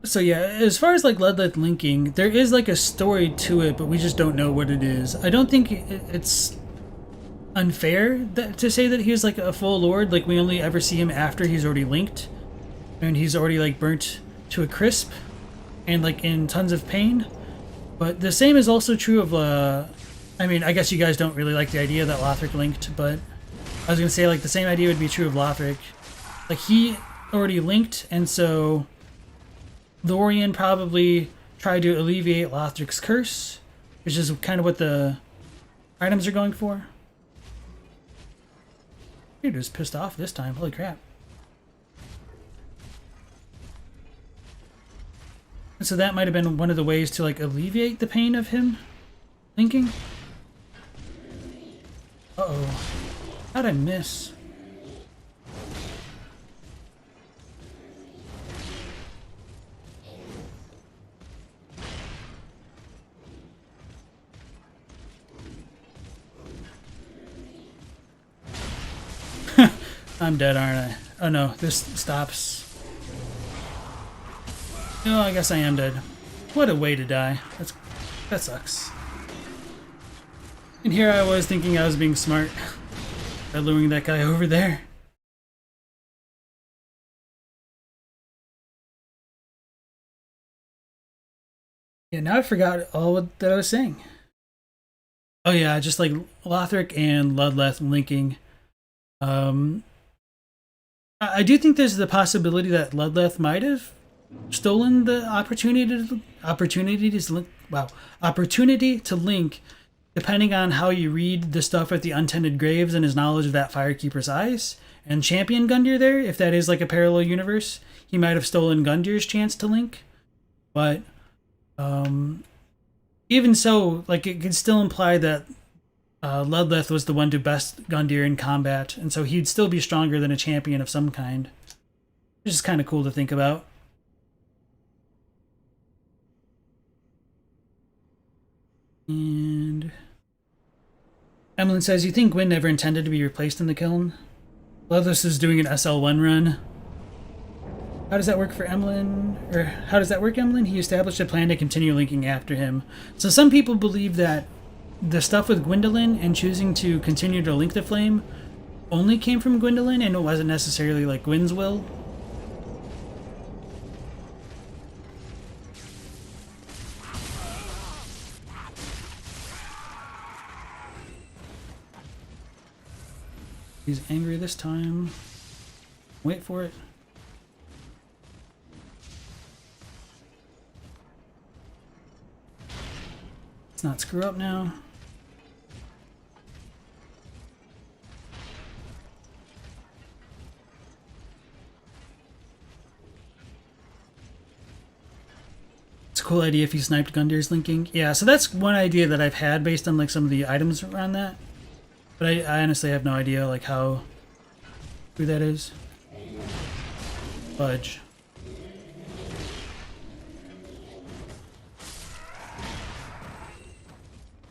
So yeah, as far as like Ludleth linking, there is like a story to it, but we just don't know what it is. I don't think it's unfair to say that he's like a full lord. Like we only ever see him after he's already linked, and he's already like burnt to a crisp, and like in tons of pain. But the same is also true of I mean, I guess you guys don't really like the idea that Lothric linked, but I was gonna say like the same idea would be true of Lothric. Like he already linked, and so Lorien probably tried to alleviate Lothric's curse, which is kind of what the items are going for. Dude was pissed off this time. Holy crap. And so that might have been one of the ways to like alleviate the pain of him linking. Uh-oh. How'd I miss? I'm dead, aren't I? Oh no, this stops. No, I guess I am dead. What a way to die. That sucks. And here I was thinking I was being smart by luring that guy over there. Yeah, now I forgot all that I was saying. Oh yeah, just like Lothric and Ludleth linking. I do think there's the possibility that Ludleth might have stolen the opportunity to link, depending on how you read the stuff at the Untended Graves and his knowledge of that Firekeeper's Eyes, and champion Gundyr there. If that is like a parallel universe, he might have stolen Gundyr's chance to link. But even so, like it could still imply that Ludleth was the one to best Gundyr in combat, and so he'd still be stronger than a champion of some kind. Which is kind of cool to think about. And Emlyn says, you think Gwyn never intended to be replaced in the kiln? Ludleth is doing an SL1 run. How does that work for Emlyn? Or how does that work, Emlyn? He established a plan to continue linking after him. So some people believe that the stuff with Gwendolyn and choosing to continue to link the flame only came from Gwendolyn and it wasn't necessarily like Gwyn's will. He's angry this time. Wait for it. Let's not screw up now. It's a cool idea if he sniped Gundyr's linking. Yeah, so that's one idea that I've had based on like some of the items around that. But I honestly have no idea like who that is. Fudge.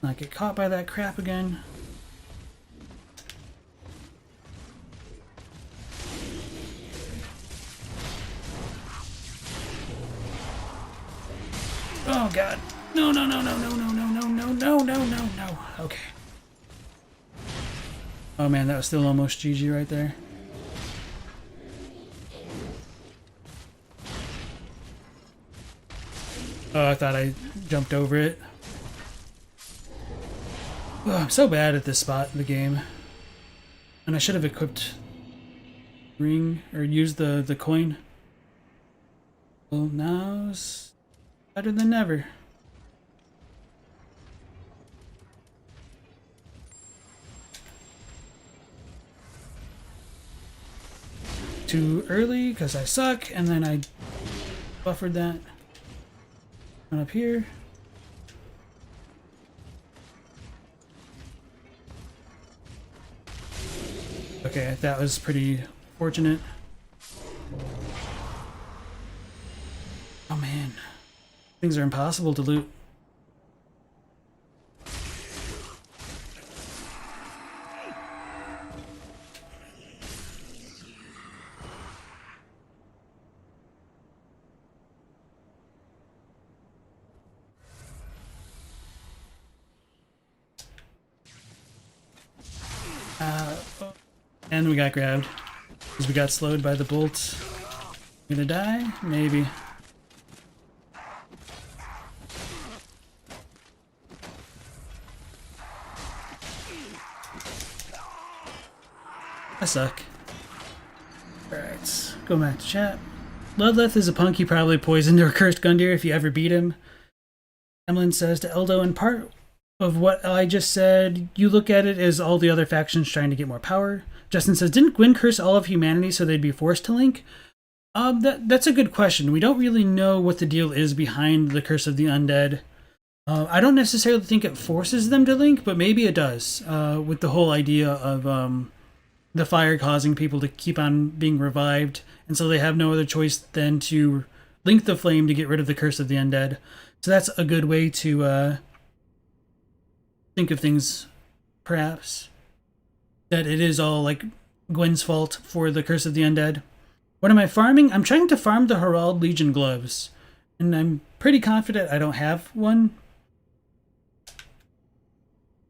Not get caught by that crap again. Oh god. No, no, no, no, no, no, no, no, no, no, no, no, no. Okay. Oh man, that was still almost GG right there. Oh, I thought I jumped over it. Oh, I'm so bad at this spot in the game. And I should have equipped ring or used the coin. Well, now it's better than ever. Too early because I suck, and then I buffered that. Run up here. Okay, that was pretty fortunate. Oh man, things are impossible to loot. And we got grabbed because we got slowed by the bolts. Gonna die? Maybe. I suck. Alright, go back to chat. Ludleth is a punk you probably poisoned or cursed Gundyr if you ever beat him. Emlyn says to Eldo, in part of what I just said, you look at it as all the other factions trying to get more power. Justin says, didn't Gwyn curse all of humanity so they'd be forced to link? That's a good question. We don't really know what the deal is behind the Curse of the Undead. I don't necessarily think it forces them to link, but maybe it does, with the whole idea of the fire causing people to keep on being revived, and so they have no other choice than to link the flame to get rid of the Curse of the Undead. So that's a good way to think of things, perhaps. That it is all like Gwyn's fault for the Curse of the Undead. What am I farming? I'm trying to farm the Herald Legion gloves. And I'm pretty confident I don't have one.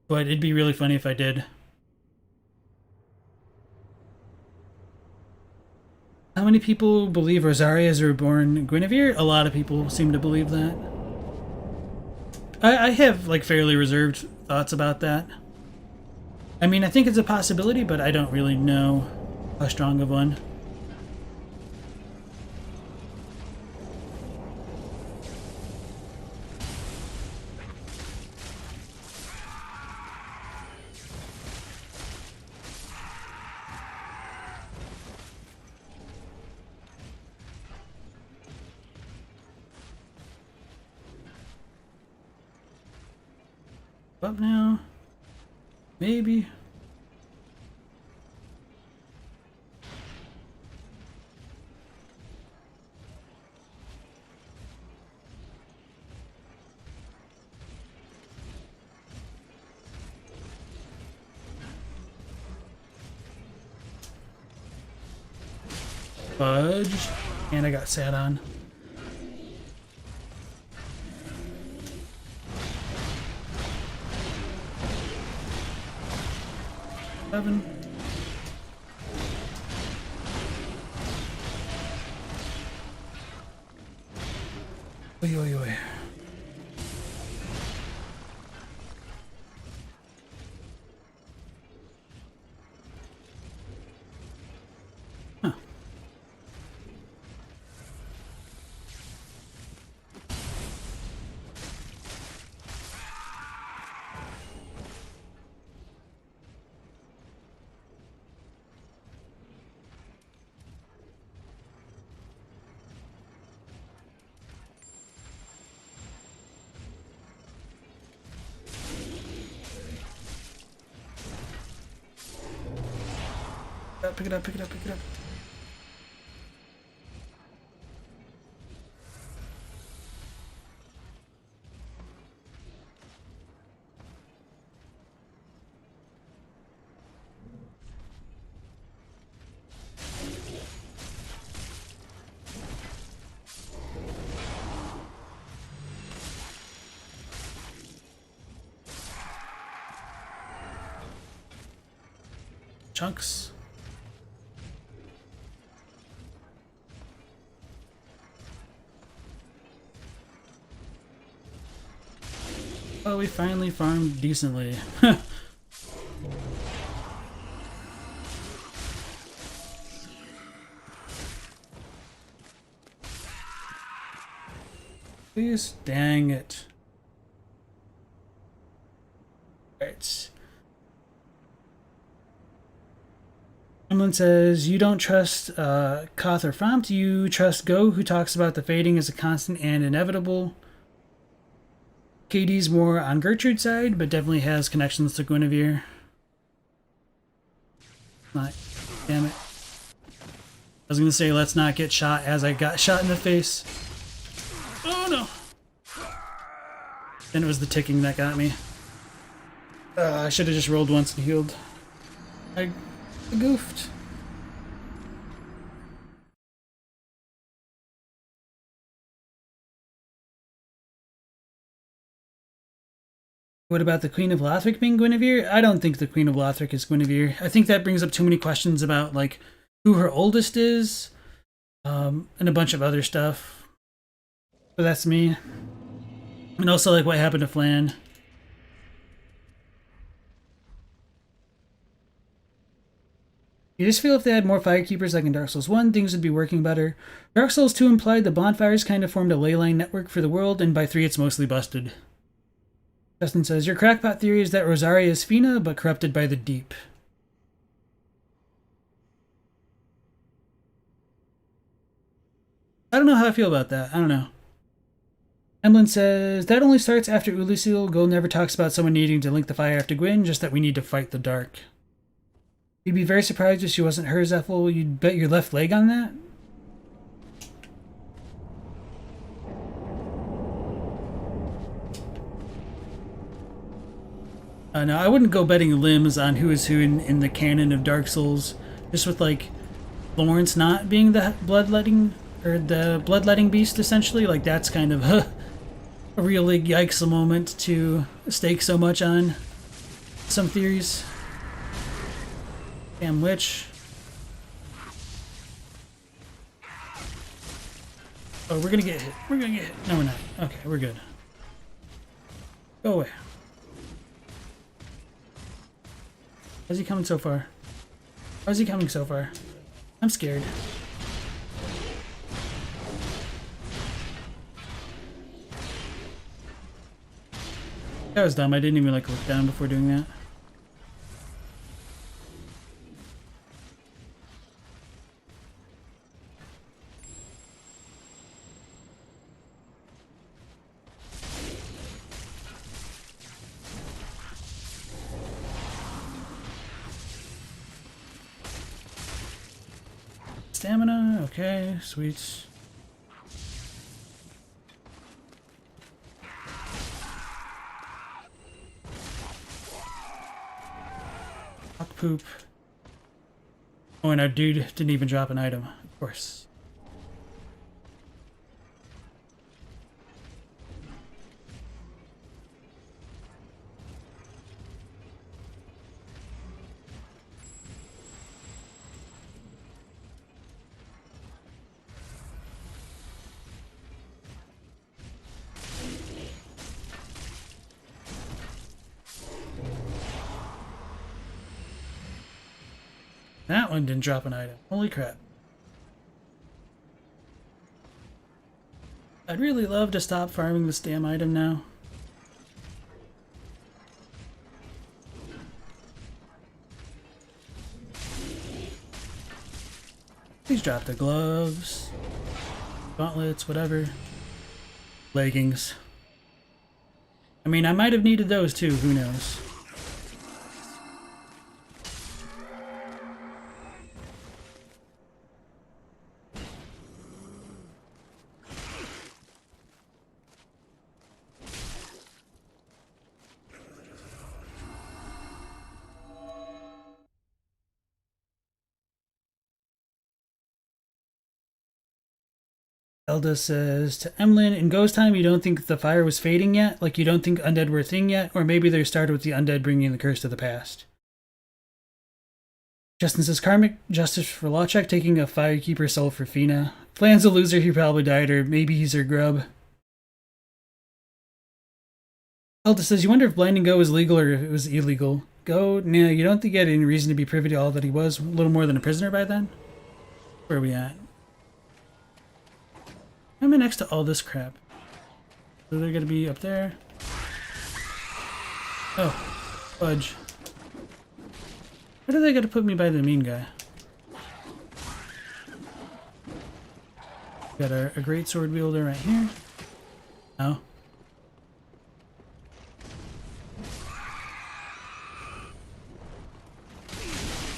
But it'd be really funny if I did. How many people believe Rosaria is reborn Guinevere? A lot of people seem to believe that. I have like fairly reserved thoughts about that. I mean, I think it's a possibility, but I don't really know how strong of one. Up now. Maybe. Fudge. And I got sat on. Seven. Oi, oi, oi. Huh. Pick it up, pick it up, pick it up. Chunks. Oh, we finally farmed decently. Please, dang it. Alright. Someone says, you don't trust Koth or Fompt, you trust Go, who talks about the fading as a constant and inevitable. KD's more on Gertrude's side, but definitely has connections to Guinevere. Not, damn it. I was gonna say, let's not get shot as I got shot in the face. Oh no! Then it was the ticking that got me. I should have just rolled once and healed. I goofed. What about the Queen of Lothric being Guinevere? I don't think the Queen of Lothric is Guinevere. I think that brings up too many questions about, like, who her oldest is, and a bunch of other stuff. So that's me. And also, like, what happened to Flan. You just feel if they had more Firekeepers like in Dark Souls 1, things would be working better. Dark Souls 2 implied the bonfires kind of formed a ley line network for the world, and by 3 it's mostly busted. Justin says, your crackpot theory is that Rosaria is Fina, but corrupted by the deep. I don't know how I feel about that. I don't know. Emlyn says, that only starts after Ulusil. Gold never talks about someone needing to link the fire after Gwyn, just that we need to fight the dark. You'd be very surprised if she wasn't her, Zephyl. You'd bet your left leg on that? No, I wouldn't go betting limbs on who is who in the canon of Dark Souls. Just with, like, Lawrence not being the bloodletting, or the bloodletting beast, essentially. Like, that's kind of a really yikes moment to stake so much on some theories. Damn witch. Oh, we're gonna get hit. We're gonna get hit. No, we're not. Okay, we're good. Go away. How's he coming so far? How's he coming so far? I'm scared. That was dumb. I didn't even like look down before doing that. Stamina, okay, sweet. Rock poop. Oh, and our dude didn't even drop an item, of course. That one didn't drop an item. Holy crap. I'd really love to stop farming this damn item now. Please drop the gloves, gauntlets, whatever. Leggings. I mean, I might have needed those too, who knows. Elda says to Emlyn, in Ghost Time, you don't think the fire was fading yet? Like you don't think undead were a thing yet? Or maybe they started with the undead bringing the curse to the past. Justin says, karmic justice for Lawcheck taking a firekeeper soul for Fina. Flan's a loser, he probably died, or maybe he's her grub. Elda says, you wonder if blinding Go was legal or if it was illegal. Go, nah, you don't think he had any reason to be privy to all that he was? A little more than a prisoner by then? Where are we at? I'm next to all this crap. So they're gonna be up there. Oh, fudge. Why do they gotta put me by the mean guy? Got a great sword wielder right here. Oh.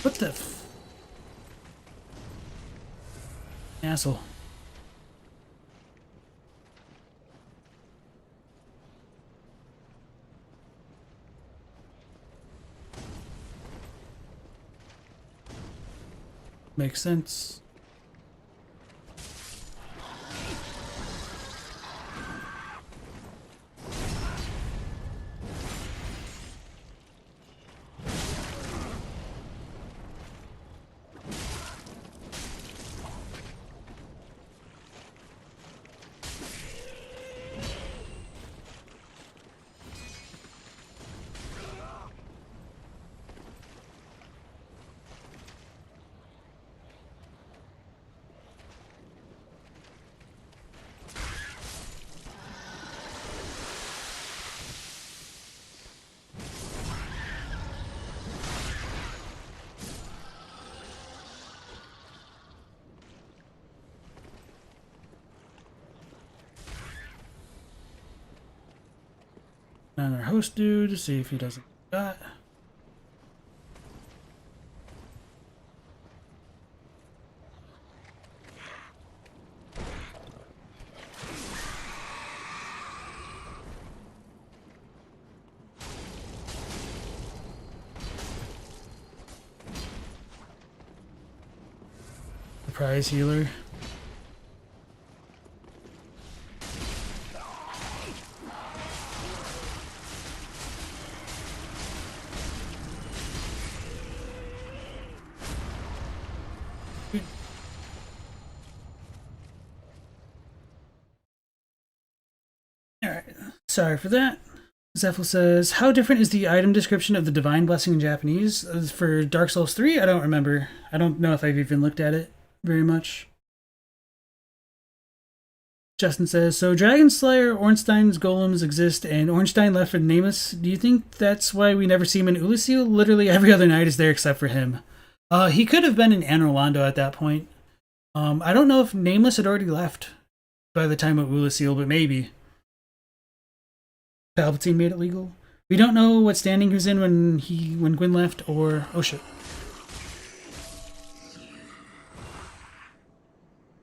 What the f... Asshole. Makes sense. On our host dude to see if he doesn't got. Surprise healer. Sorry for that. Zephyl says, how different is the item description of the Divine Blessing in Japanese? For Dark Souls 3, I don't remember. I don't know if I've even looked at it very much. Justin says, so Dragon Slayer, Ornstein's golems exist, and Ornstein left for Nameless. Do you think that's why we never see him in Ulasil? Literally every other night is there except for him. He could have been in Anor Londo at that point. I don't know if Nameless had already left by the time of Ulasil, but maybe. Palpatine made it legal. We don't know what standing he was in when Gwyn left, or oh shit.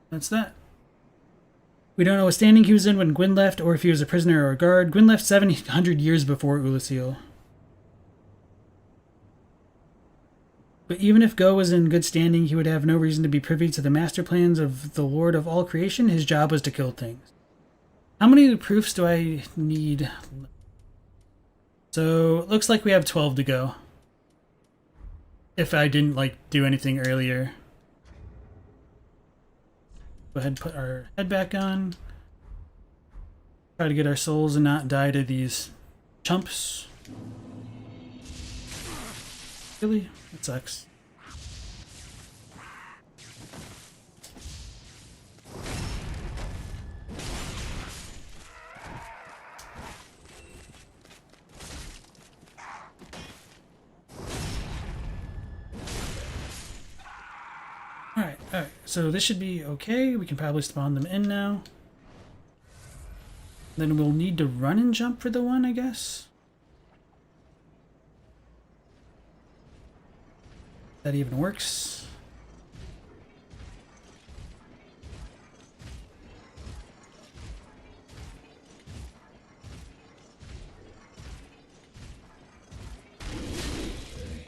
That's that. We don't know what standing he was in when Gwyn left, or if he was a prisoner or a guard. Gwyn left 700 years before Ulasil. But even if Go was in good standing, he would have no reason to be privy to the master plans of the Lord of all creation. His job was to kill things. How many proofs do I need? So, it looks like we have 12 to go. If I didn't, do anything earlier. Go ahead and put our head back on. Try to get our souls and not die to these chumps. Really? That sucks. Alright, so this should be okay. We can probably spawn them in now. Then we'll need to run and jump for the one, I guess. That even works.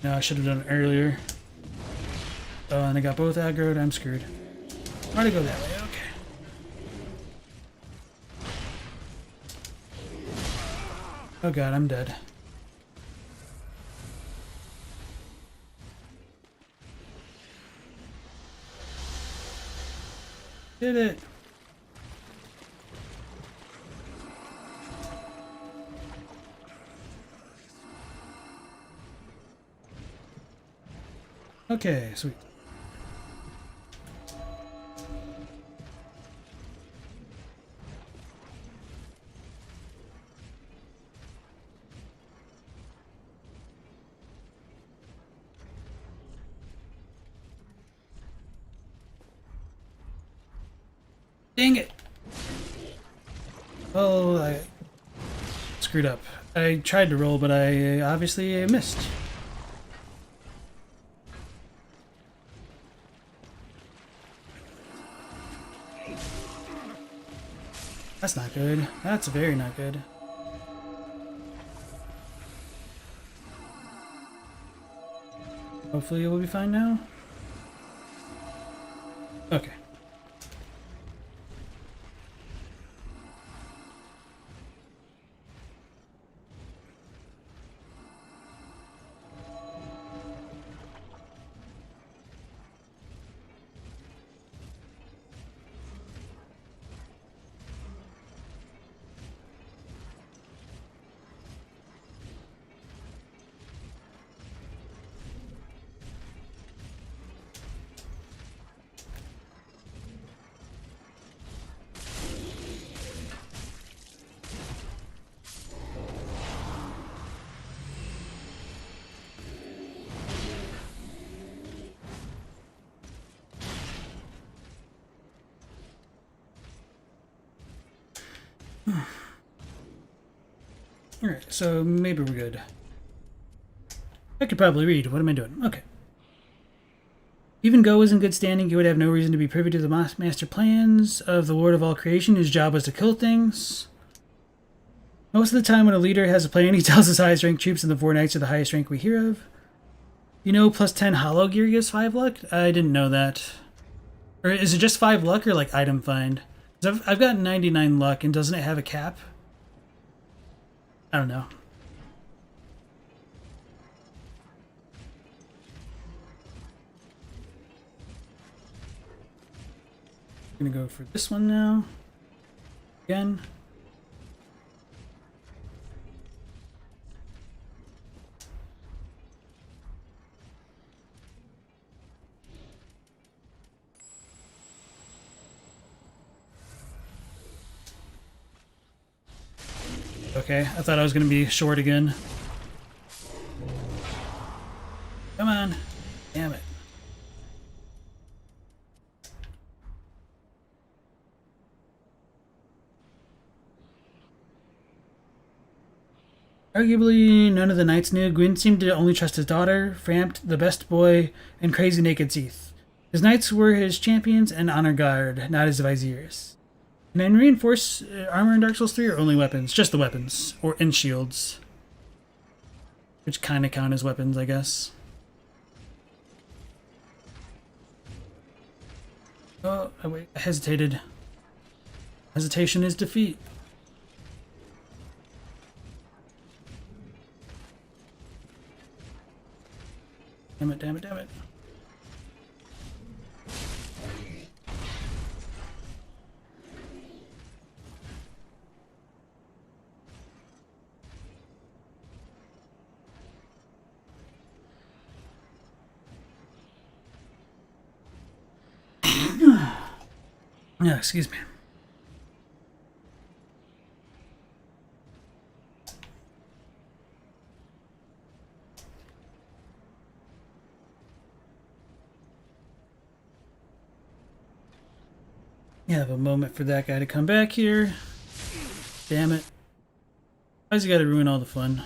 No, I should have done it earlier. Oh, and I got both aggroed. I'm screwed. Why'd I go that way? Okay. Oh god, I'm dead. Did it. Okay, sweet. Dang it! Oh, I screwed up. I tried to roll, but I obviously missed. That's not good. That's very not good. Hopefully it will be fine now. Okay. Alright, so maybe we're good. I could probably read. What am I doing? Okay. Even Go was in good standing, he would have no reason to be privy to the master plans of the Lord of all creation. His job was to kill things. Most of the time when a leader has a plan, he tells his highest ranked troops, and the 4 knights are the highest rank we hear of. You know, plus 10 hollow gear gives 5 luck? I didn't know that. Or is it just 5 luck or like item find? 'Cause I've got 99 luck, and doesn't it have a cap? I don't know. I'm gonna go for this one now. Again. Okay, I thought I was gonna be short again. Come on. Damn it. Arguably, none of the knights knew. Gwyn seemed to only trust his daughter, Frampt, the best boy, and Crazy Naked Teeth. His knights were his champions and honor guard, not his viziers. And then reinforce armor in Dark Souls 3 or only weapons? Just the weapons. Or and shields. Which kind of count as weapons, I guess. Oh, wait, I hesitated. Hesitation is defeat. Damn it, damn it, damn it. Yeah, excuse me. You have a moment for that guy to come back here. Damn it. Why's he gotta ruin all the fun?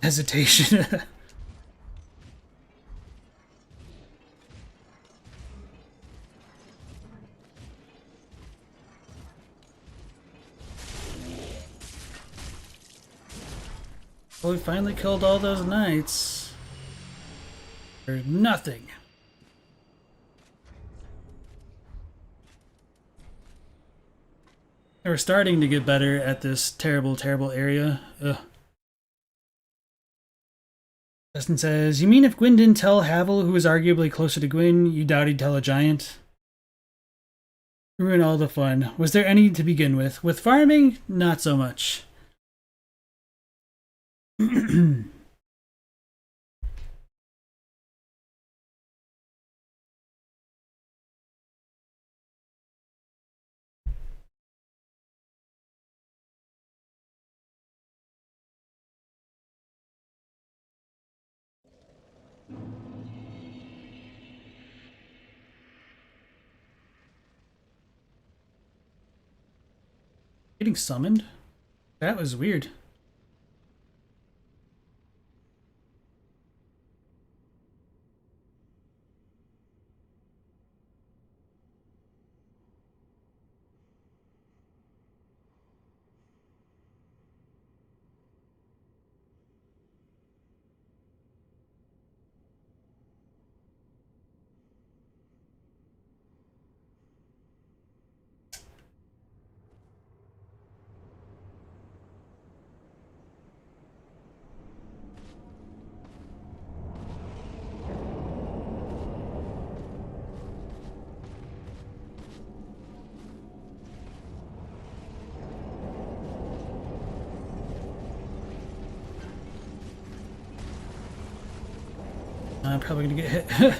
Hesitation. Well, we finally killed all those knights. For nothing. We're starting to get better at this terrible, terrible area. Ugh. Justin says, you mean if Gwyn didn't tell Havel, who was arguably closer to Gwyn, you doubt he'd tell a giant? Ruin all the fun. Was there any to begin with? With farming, not so much. Getting summoned? That was weird. I'm probably gonna get hit. I'm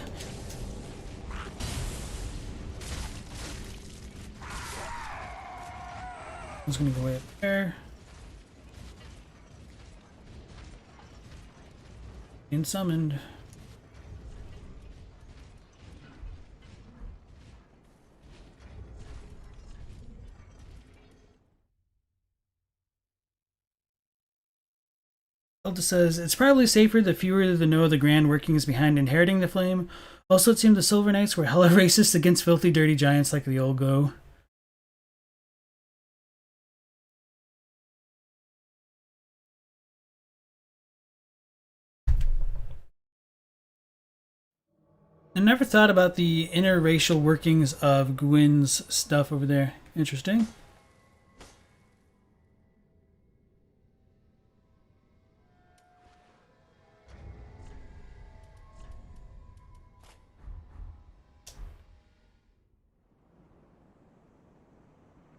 just gonna go way up there. And summoned. Zelda says, it's probably safer the fewer to know the grand workings behind inheriting the flame. Also, it seemed the Silver Knights were hella racist against filthy, dirty giants like the old go. I never thought about the interracial workings of Gwyn's stuff over there. Interesting.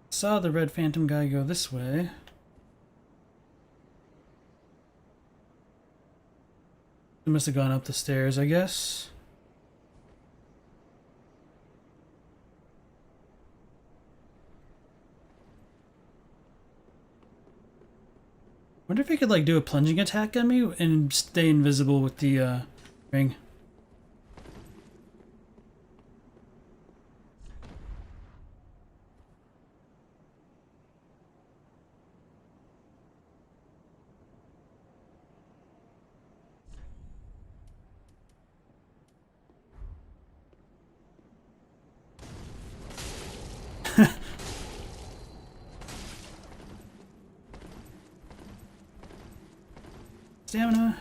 Saw the red phantom guy go this way. He must have gone up the stairs, I guess. wonder if he could like do a plunging attack on me and stay invisible with the ring. Stamina.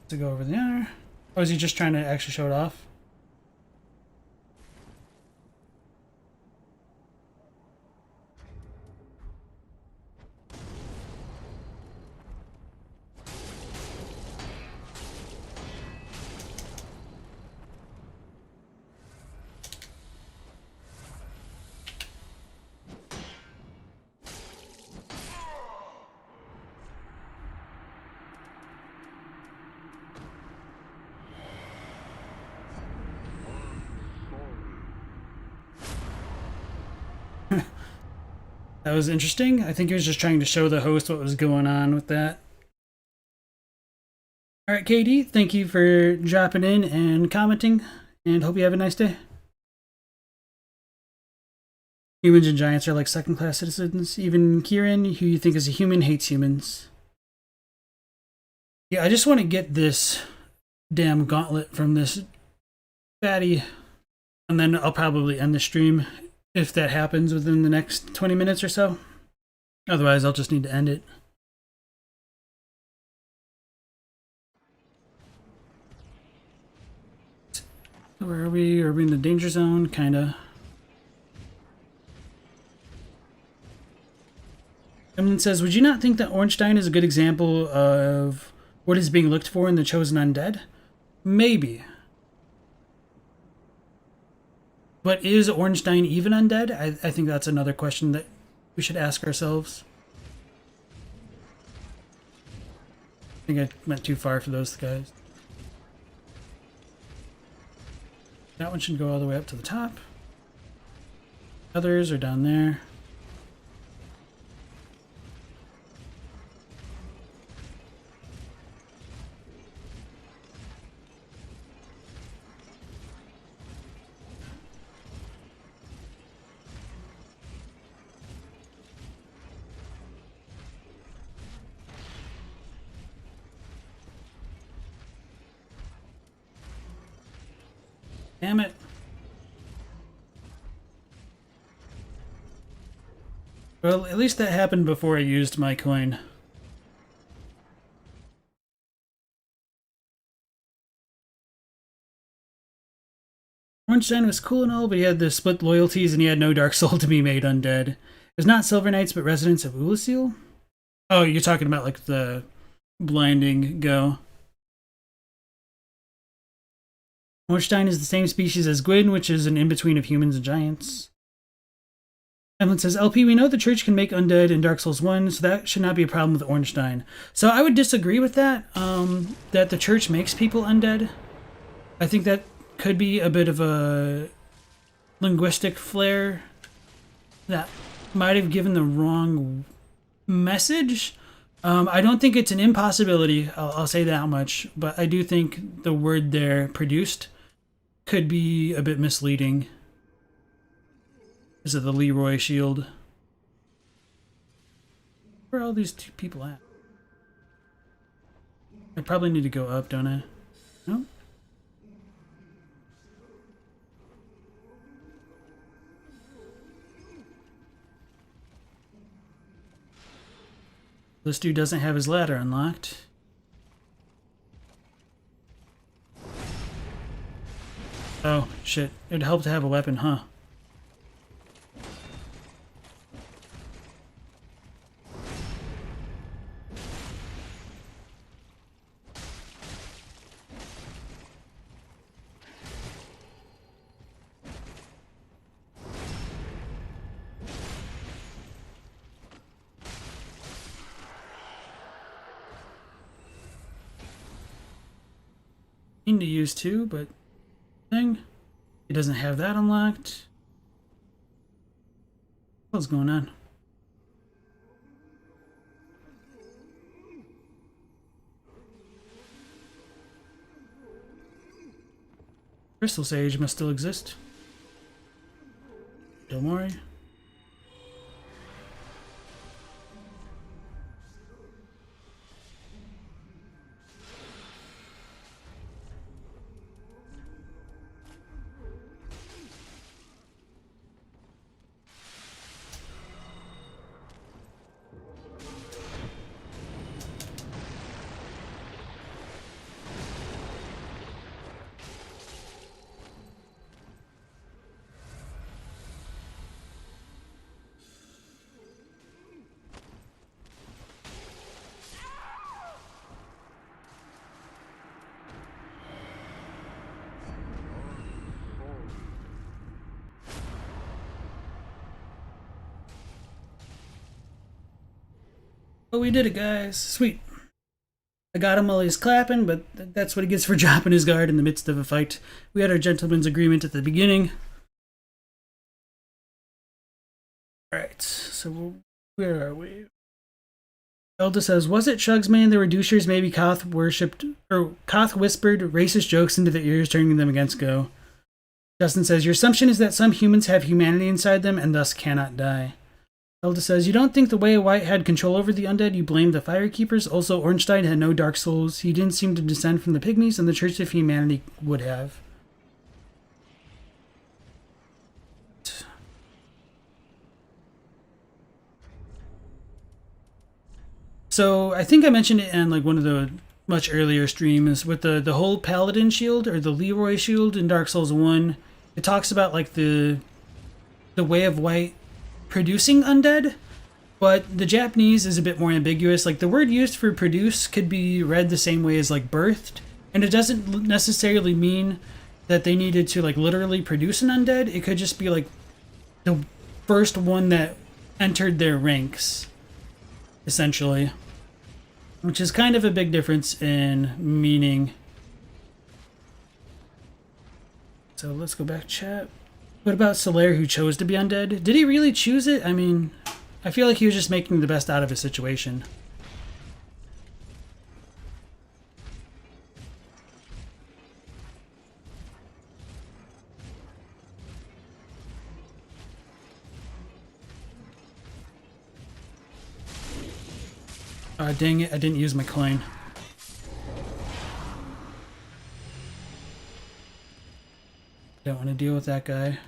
To go over there. Or is he just trying to actually show it off? That was interesting. I think he was just trying to show the host what was going on with that. Alright, Katie, thank you for dropping in and commenting, and hope you have a nice day. Humans and giants are like second-class citizens. Even Kieran, who you think is a human, hates humans. Yeah, I just want to get this damn gauntlet from this fatty, and then I'll probably end the stream if that happens within the next 20 minutes or so. Otherwise, I'll just need to end it. Where are we? Are we in the danger zone? Kinda. Emlyn says, would you not think that Ornstein is a good example of what is being looked for in the chosen undead? Maybe. But is Ornstein even undead? I think that's another question that we should ask ourselves. I think I went too far for those guys. That one should go all the way up to the top. Others are down there. Damn it. Well, at least that happened before I used my coin. Ornstein was cool and all, but he had the split loyalties and he had no Dark Soul to be made undead. It was not Silver Knights, but residents of Ulasil? Oh, you're talking about like the blinding go. Ornstein is the same species as Gwyn, which is an in-between of humans and giants. Emlyn says, LP, we know the church can make undead in Dark Souls 1, so that should not be a problem with Ornstein. So I would disagree with that, that the church makes people undead. I think that could be a bit of a linguistic flair that might have given the wrong message. I don't think it's an impossibility, I'll say that much, but I do think the word there, produced, could be a bit misleading. Is it the Leroy shield? Where are all these two people at? I probably need to go up, don't I? No? This dude doesn't have his ladder unlocked. Oh, shit. It'd help to have a weapon, huh? Need to use two, but thing. It doesn't have that unlocked. What's going on? Crystal Sage must still exist. Don't worry. Oh, we did it, guys. Sweet. I got him while he's clapping, but that's what he gets for dropping his guard in the midst of a fight. We had our gentleman's agreement at the beginning. Alright, so where are we? Elda says, was it Shugsman the Reducers maybe Koth worshipped, or Koth whispered racist jokes into their ears, turning them against Go? Justin says, your assumption is that some humans have humanity inside them and thus cannot die. Elda says, you don't think the way White had control over the undead, you blame the Firekeepers? Also, Ornstein had no Dark Souls. He didn't seem to descend from the Pygmies, and the Church of Humanity would have. So, I think I mentioned it in like one of the much earlier streams with the whole Paladin shield, or the Leroy shield in Dark Souls 1. It talks about like the way of White producing undead, but the Japanese is a bit more ambiguous. Like the word used for produce could be read the same way as like birthed, and it doesn't necessarily mean that they needed to like literally produce an undead. It could just be like the first one that entered their ranks, essentially, which is kind of a big difference in meaning. So let's go back, chat. What about Solaire, who chose to be undead? Did he really choose it? I mean, I feel like he was just making the best out of his situation. Dang it, I didn't use my coin. Don't want to deal with that guy.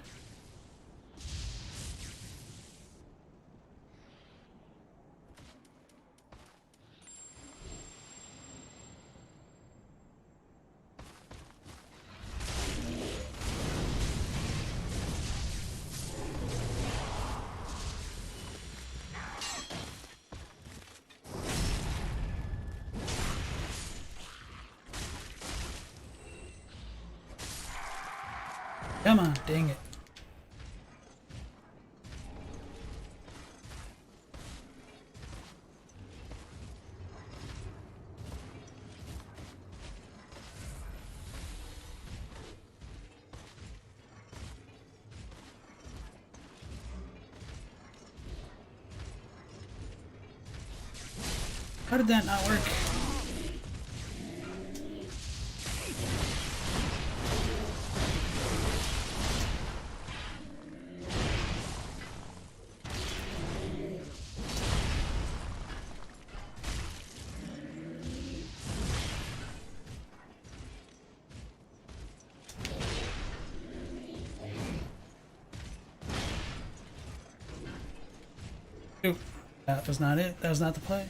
Come on, dang it. How did that not work? Oop, that was not it. That was not the play.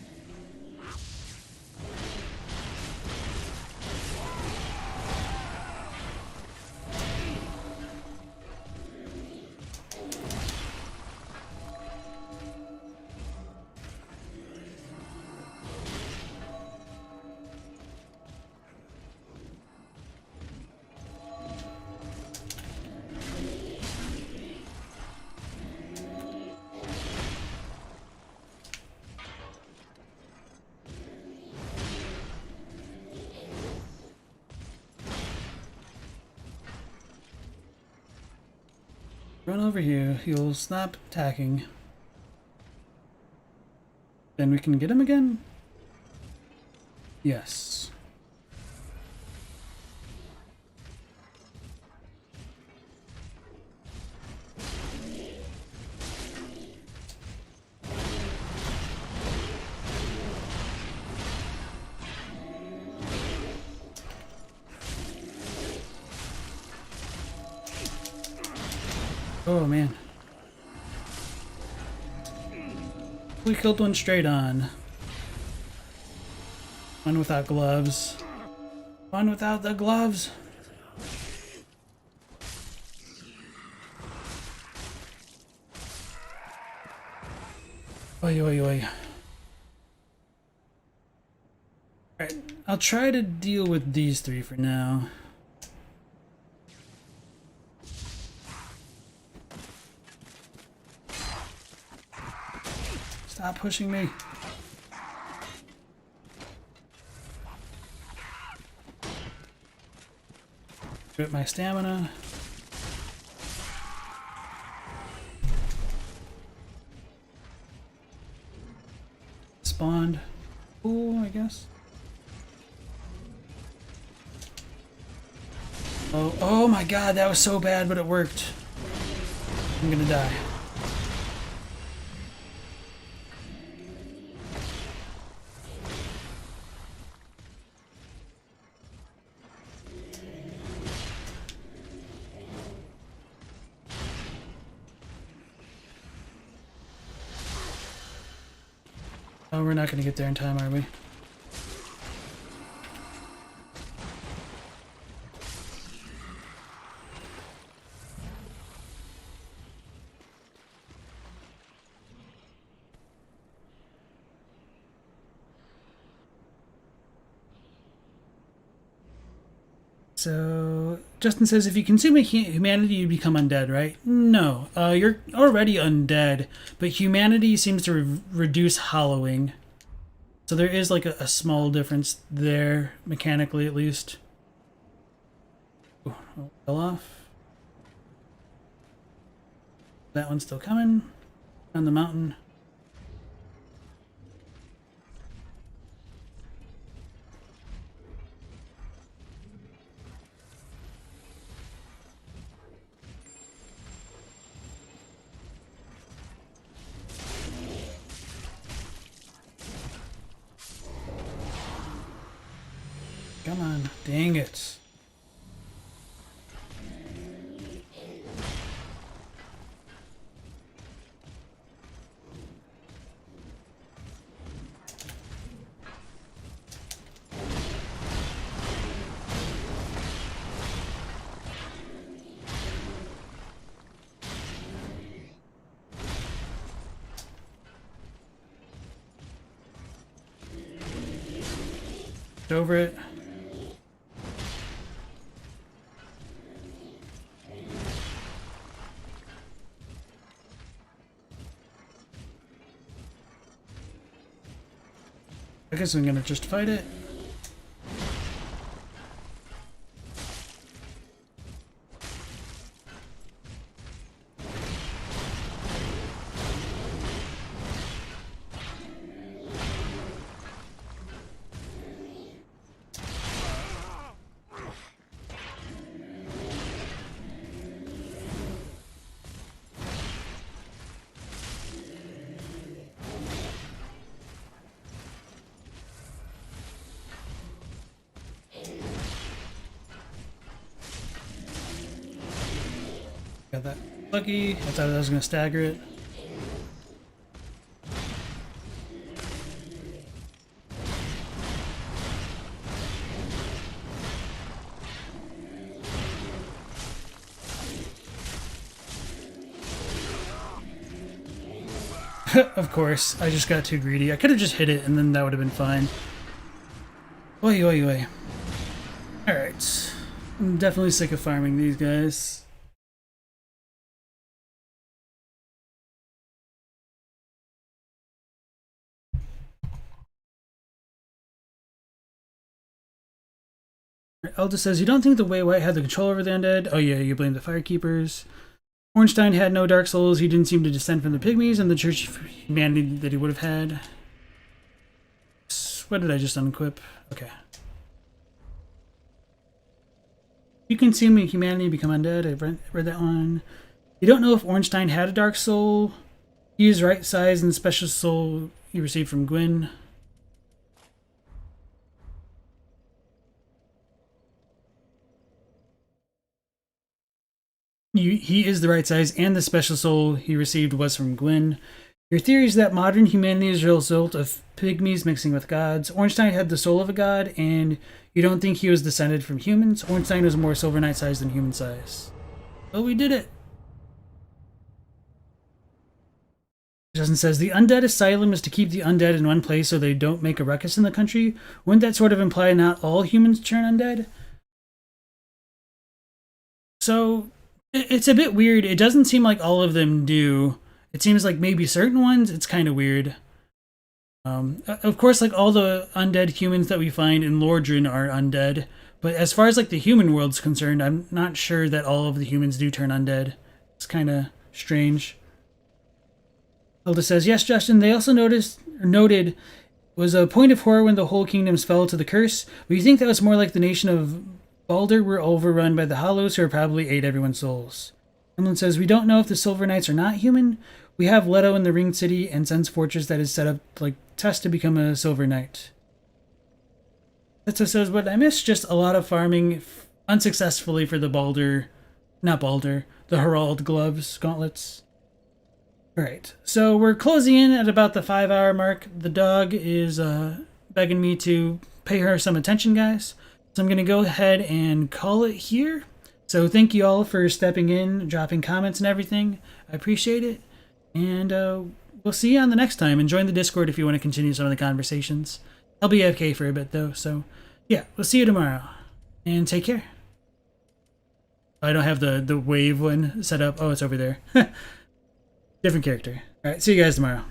Run over here. He'll stop attacking. Then we can get him again? Yes. Oh man. We killed one straight on. One without gloves. One without the gloves. Oi, oi, oi. Alright, I'll try to deal with these three for now. Stop pushing me. Get my stamina. Spawned. Ooh, I guess. Oh, oh my god, that was so bad, but it worked. I'm gonna die. Oh, we're not gonna get there in time, are we? So, Justin says, if you consume humanity, you become undead, right? No. You're already undead, but humanity seems to reduce hollowing. So there is like a small difference there, mechanically at least. Ooh, fell off. That one's still coming. On the mountain. Come on, dang it. Get over it. I guess I'm gonna just fight it. Got that lucky. I thought I was gonna stagger it. Of course, I just got too greedy. I could have just hit it and then that would have been fine. Oi, oi, oi. Alright. I'm definitely sick of farming these guys. Elda says, you don't think the Way White had the control over the undead? Oh yeah, you blame the Firekeepers. Ornstein had no Dark Souls. He didn't seem to descend from the Pygmies and the Church of Humanity that he would have had. What did I just unequip? Okay. You consume humanity, become undead. I've read that one. You don't know if Ornstein had a dark soul. Use right size and special soul you received from Gwyn. He is the right size, and the special soul he received was from Gwyn. Your theory is that modern humanity is a result of pygmies mixing with gods. Ornstein had the soul of a god, and you don't think he was descended from humans. Ornstein was more Silver Knight size than human size. But we did it. Justin says, the undead asylum is to keep the undead in one place so they don't make a ruckus in the country. Wouldn't that sort of imply not all humans turn undead? So, it's a bit weird. It doesn't seem like all of them do. It seems like maybe certain ones, it's kind of weird. Of course, like all the undead humans that we find in Lordran are undead. But as far as like the human world's concerned, I'm not sure that all of the humans do turn undead. It's kind of strange. Hilda says, yes, Justin, they also noted was a point of horror when the whole kingdoms fell to the curse. We think that was more like the nation of Baldur were overrun by the Hollows, who probably ate everyone's souls. Emlyn says, we don't know if the Silver Knights are not human. We have Leto in the Ringed City and Sen's Fortress that is set up like test to become a Silver Knight. Letso says, what I missed, just a lot of farming unsuccessfully for the the Herald gloves, gauntlets. Alright, so we're closing in at about the 5-hour mark. The dog is begging me to pay her some attention, guys. So I'm going to go ahead and call it here. So thank you all for stepping in, dropping comments and everything. I appreciate it. And we'll see you on the next time. And join the Discord if you want to continue some of the conversations. I'll be AFK for a bit, though. So yeah, we'll see you tomorrow. And take care. I don't have the wave one set up. Oh, it's over there. Different character. All right, see you guys tomorrow.